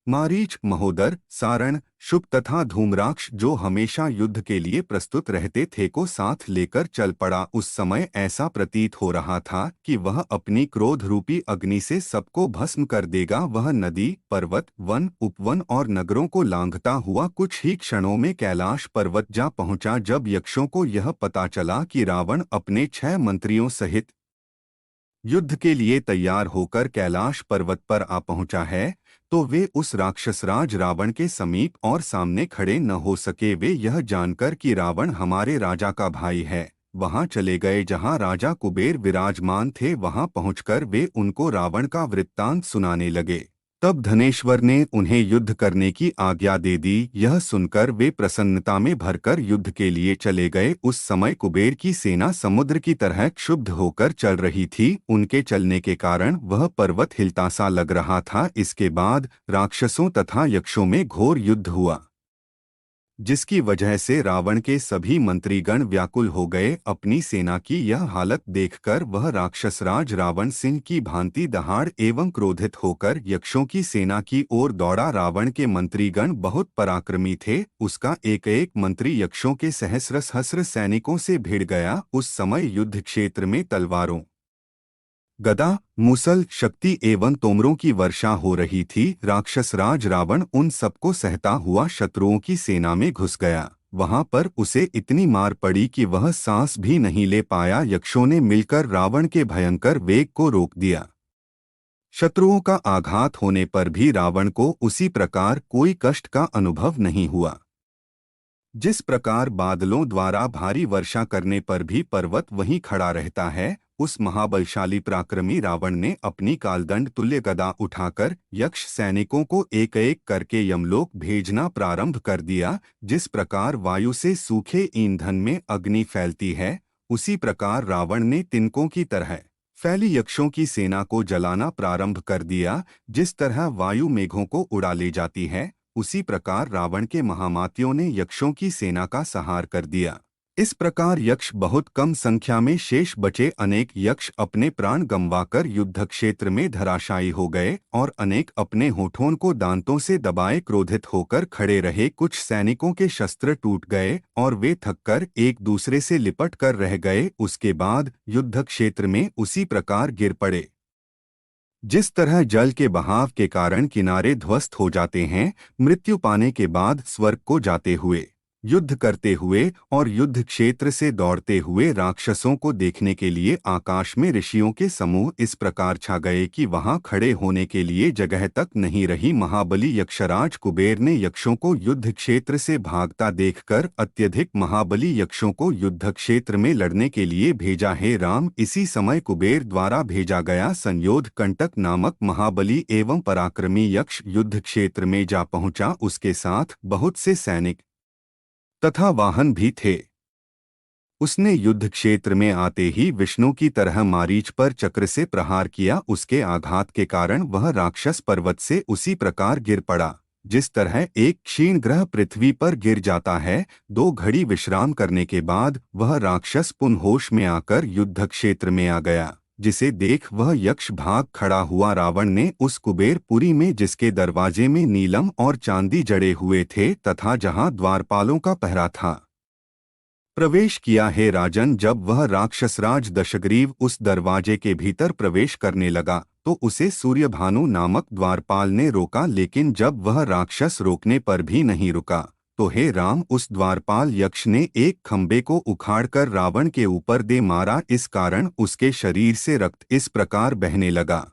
मारीच, महोदर, सारण, शुक तथा धूम्राक्ष जो हमेशा युद्ध के लिए प्रस्तुत रहते थे को साथ लेकर चल पड़ा। उस समय ऐसा प्रतीत हो रहा था कि वह अपनी क्रोध रूपी अग्नि से सबको भस्म कर देगा। वह नदी, पर्वत, वन, उपवन और नगरों को लांघता हुआ कुछ ही क्षणों में कैलाश पर्वत जा पहुंचा। जब यक्षों को यह पता चला कि रावण अपने 6 मंत्रियों सहित युद्ध के लिए तैयार होकर कैलाश पर्वत पर आ पहुंचा है, तो वे उस राक्षसराज रावण के समीप और सामने खड़े न हो सके। वे यह जानकर कि रावण हमारे राजा का भाई है, वहां चले गए जहां राजा कुबेर विराजमान थे। वहां पहुंचकर वे उनको रावण का वृत्तांत सुनाने लगे। तब धनेश्वर ने उन्हें युद्ध करने की आज्ञा दे दी। यह सुनकर वे प्रसन्नता में भरकर युद्ध के लिए चले गए। उस समय कुबेर की सेना समुद्र की तरह क्षुब्ध होकर चल रही थी। उनके चलने के कारण वह पर्वत हिलता सा लग रहा था। इसके बाद राक्षसों तथा यक्षों में घोर युद्ध हुआ, जिसकी वजह से रावण के सभी मंत्रीगण व्याकुल हो गए। अपनी सेना की यह हालत देखकर वह राक्षसराज रावण सिंह की भांति दहाड़ एवं क्रोधित होकर यक्षों की सेना की ओर दौड़ा। रावण के मंत्रीगण बहुत पराक्रमी थे। उसका एक एक मंत्री यक्षों के सहस्र सहस्र सैनिकों से भिड़ गया। उस समय युद्ध क्षेत्र में तलवारों, गदा, मूसल, शक्ति एवं तोमरों की वर्षा हो रही थी। राक्षसराज रावण उन सबको सहता हुआ शत्रुओं की सेना में घुस गया। वहां पर उसे इतनी मार पड़ी कि वह सांस भी नहीं ले पाया। यक्षों ने मिलकर रावण के भयंकर वेग को रोक दिया। शत्रुओं का आघात होने पर भी रावण को उसी प्रकार कोई कष्ट का अनुभव नहीं हुआ। जिस प्रकार बादलों द्वारा भारी वर्षा करने पर भी पर्वत वहीं खड़ा रहता है, उस महाबलशाली पराक्रमी रावण ने अपनी कालदंड तुल्य गदा उठाकर यक्ष सैनिकों को एक एक करके यमलोक भेजना प्रारंभ कर दिया। जिस प्रकार वायु से सूखे ईंधन में अग्नि फैलती है, उसी प्रकार रावण ने तिनकों की तरह फैली यक्षों की सेना को जलाना प्रारंभ कर दिया। जिस तरह वायु मेघों को उड़ा ले जाती है, उसी प्रकार रावण के महामात्यों ने यक्षों की सेना का संहार कर दिया। इस प्रकार यक्ष बहुत कम संख्या में शेष बचे। अनेक यक्ष अपने प्राण गंवाकर युद्ध क्षेत्र में धराशायी हो गए और अनेक अपने होठों को दांतों से दबाए क्रोधित होकर खड़े रहे। कुछ सैनिकों के शस्त्र टूट गए और वे थककर एक दूसरे से लिपट कर रह गए। उसके बाद युद्ध क्षेत्र में उसी प्रकार गिर पड़े। जिस तरह जल के बहाव के कारण किनारे ध्वस्त हो जाते हैं, मृत्यु पाने के बाद स्वर्ग को जाते हुए युद्ध करते हुए और युद्ध क्षेत्र से दौड़ते हुए राक्षसों को देखने के लिए आकाश में ऋषियों के समूह इस प्रकार छा गए कि वहां खड़े होने के लिए जगह तक नहीं रही। महाबली यक्षराज कुबेर ने यक्षों को युद्ध क्षेत्र से भागता देखकर अत्यधिक महाबली यक्षों को युद्ध क्षेत्र में लड़ने के लिए भेजा। हे राम, इसी समय कुबेर द्वारा भेजा गया संयोध कंटक नामक महाबली एवं पराक्रमी यक्ष युद्ध क्षेत्र में जा पहुंचा। उसके साथ बहुत से सैनिक तथा वाहन भी थे। उसने युद्ध क्षेत्र में आते ही विष्णु की तरह मारीच पर चक्र से प्रहार किया। उसके आघात के कारण वह राक्षस पर्वत से उसी प्रकार गिर पड़ा जिस तरह एक क्षीण ग्रह पृथ्वी पर गिर जाता है। 2 घड़ी विश्राम करने के बाद वह राक्षस पुनः होश में आकर युद्ध क्षेत्र में आ गया, जिसे देख वह यक्ष भाग खड़ा हुआ। रावण ने उस कुबेरपुरी में जिसके दरवाजे में नीलम और चांदी जड़े हुए थे तथा जहां द्वारपालों का पहरा था, प्रवेश किया। हे राजन, जब वह राक्षसराज दशग्रीव उस दरवाजे के भीतर प्रवेश करने लगा तो उसे सूर्यभानु नामक द्वारपाल ने रोका, लेकिन जब वह राक्षस रोकने पर भी नहीं रुका तो हे राम, उस द्वारपाल यक्ष ने एक खंबे को उखाड़कर रावण के ऊपर दे मारा। इस कारण उसके शरीर से रक्त इस प्रकार बहने लगा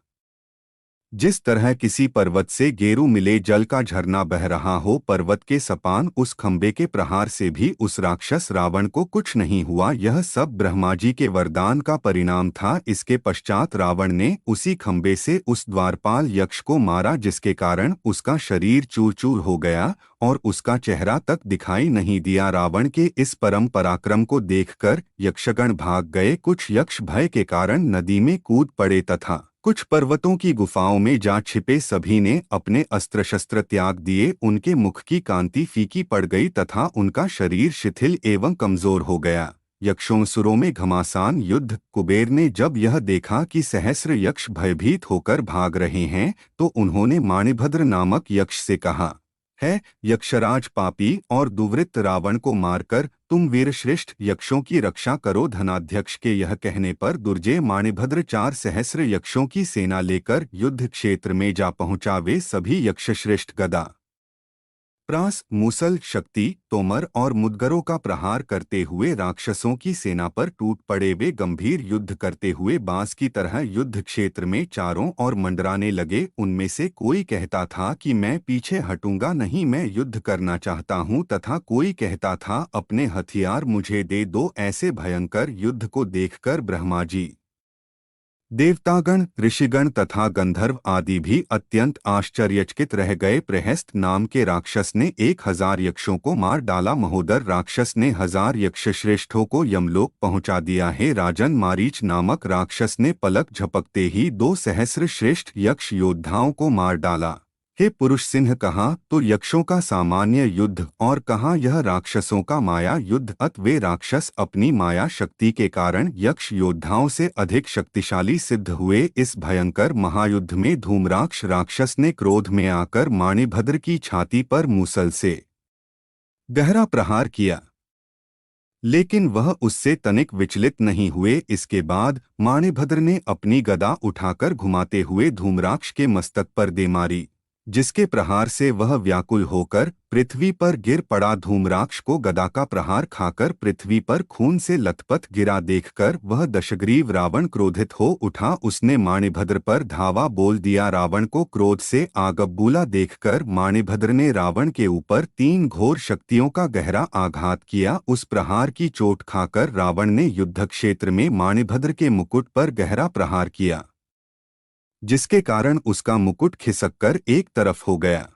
जिस तरह किसी पर्वत से गेरू मिले जल का झरना बह रहा हो। पर्वत के सपान उस खंबे के प्रहार से भी उस राक्षस रावण को कुछ नहीं हुआ। यह सब ब्रह्मा जी के वरदान का परिणाम था। इसके पश्चात रावण ने उसी खंबे से उस द्वारपाल यक्ष को मारा, जिसके कारण उसका शरीर चूर चूर हो गया और उसका चेहरा तक दिखाई नहीं दिया। रावण के इस परम पराक्रम को देखकर यक्षगण भाग गए। कुछ यक्ष भय के कारण नदी में कूद पड़े तथा कुछ पर्वतों की गुफाओं में जा छिपे। सभी ने अपने अस्त्र शस्त्र त्याग दिए। उनके मुख की कांति फीकी पड़ गई तथा उनका शरीर शिथिल एवं कमजोर हो गया। यक्षों में घमासान युद्ध। कुबेर ने जब यह देखा कि सहस्र यक्ष भयभीत होकर भाग रहे हैं तो उन्होंने माणिभद्र नामक यक्ष से कहा, है यक्षराज, पापी और दुर्वृत्त रावण को मारकर तुम वीरश्रेष्ठ यक्षों की रक्षा करो। धनाध्यक्ष के यह कहने पर दुर्जय माणिभद्र 4 सहस्र यक्षों की सेना लेकर युद्ध क्षेत्र में जा पहुंचा। वे सभी यक्षश्रेष्ठ गदा, प्रास, मूसल, शक्ति, तोमर और मुदगरों का प्रहार करते हुए राक्षसों की सेना पर टूट पड़े। वे गंभीर युद्ध करते हुए बांस की तरह युद्ध क्षेत्र में चारों ओर मंडराने लगे। उनमें से कोई कहता था कि मैं पीछे हटूंगा नहीं, मैं युद्ध करना चाहता हूं, तथा कोई कहता था अपने हथियार मुझे दे दो। ऐसे भयंकर युद्ध को देखकर ब्रह्मा जी, देवतागण, ऋषिगण तथा गंधर्व आदि भी अत्यंत आश्चर्यचकित रह गए। प्रहस्त नाम के राक्षस ने 1000 यक्षों को मार डाला। महोदर राक्षस ने 1000 यक्षश्रेष्ठों को यमलोक पहुंचा दिया है। राजन, मारीच नामक राक्षस ने पलक झपकते ही 2 सहस्र श्रेष्ठ यक्ष योद्धाओं को मार डाला। हे पुरुष सिंह, कहाँ तो यक्षों का सामान्य युद्ध और कहाँ यह राक्षसों का माया युद्ध। अत वे राक्षस अपनी माया शक्ति के कारण यक्ष योद्धाओं से अधिक शक्तिशाली सिद्ध हुए। इस भयंकर महायुद्ध में धूम्राक्ष राक्षस ने क्रोध में आकर माणिभद्र की छाती पर मूसल से गहरा प्रहार किया, लेकिन वह उससे तनिक विचलित नहीं हुए। इसके बाद माणिभद्र ने अपनी गदा उठाकर घुमाते हुए धूम्राक्ष के मस्तक पर दे मारी, जिसके प्रहार से वह व्याकुल होकर पृथ्वी पर गिर पड़ा। धूम्राक्ष को गदा का प्रहार खाकर पृथ्वी पर खून से लथपथ गिरा देखकर वह दशग्रीव रावण क्रोधित हो उठा। उसने माणिभद्र पर धावा बोल दिया। रावण को क्रोध से आग बबूला देखकर माणिभद्र ने रावण के ऊपर 3 घोर शक्तियों का गहरा आघात किया। उस प्रहार की चोट खाकर रावण ने युद्ध क्षेत्र में माणिभद्र के मुकुट पर गहरा प्रहार किया, जिसके कारण उसका मुकुट खिसककर एक तरफ हो गया।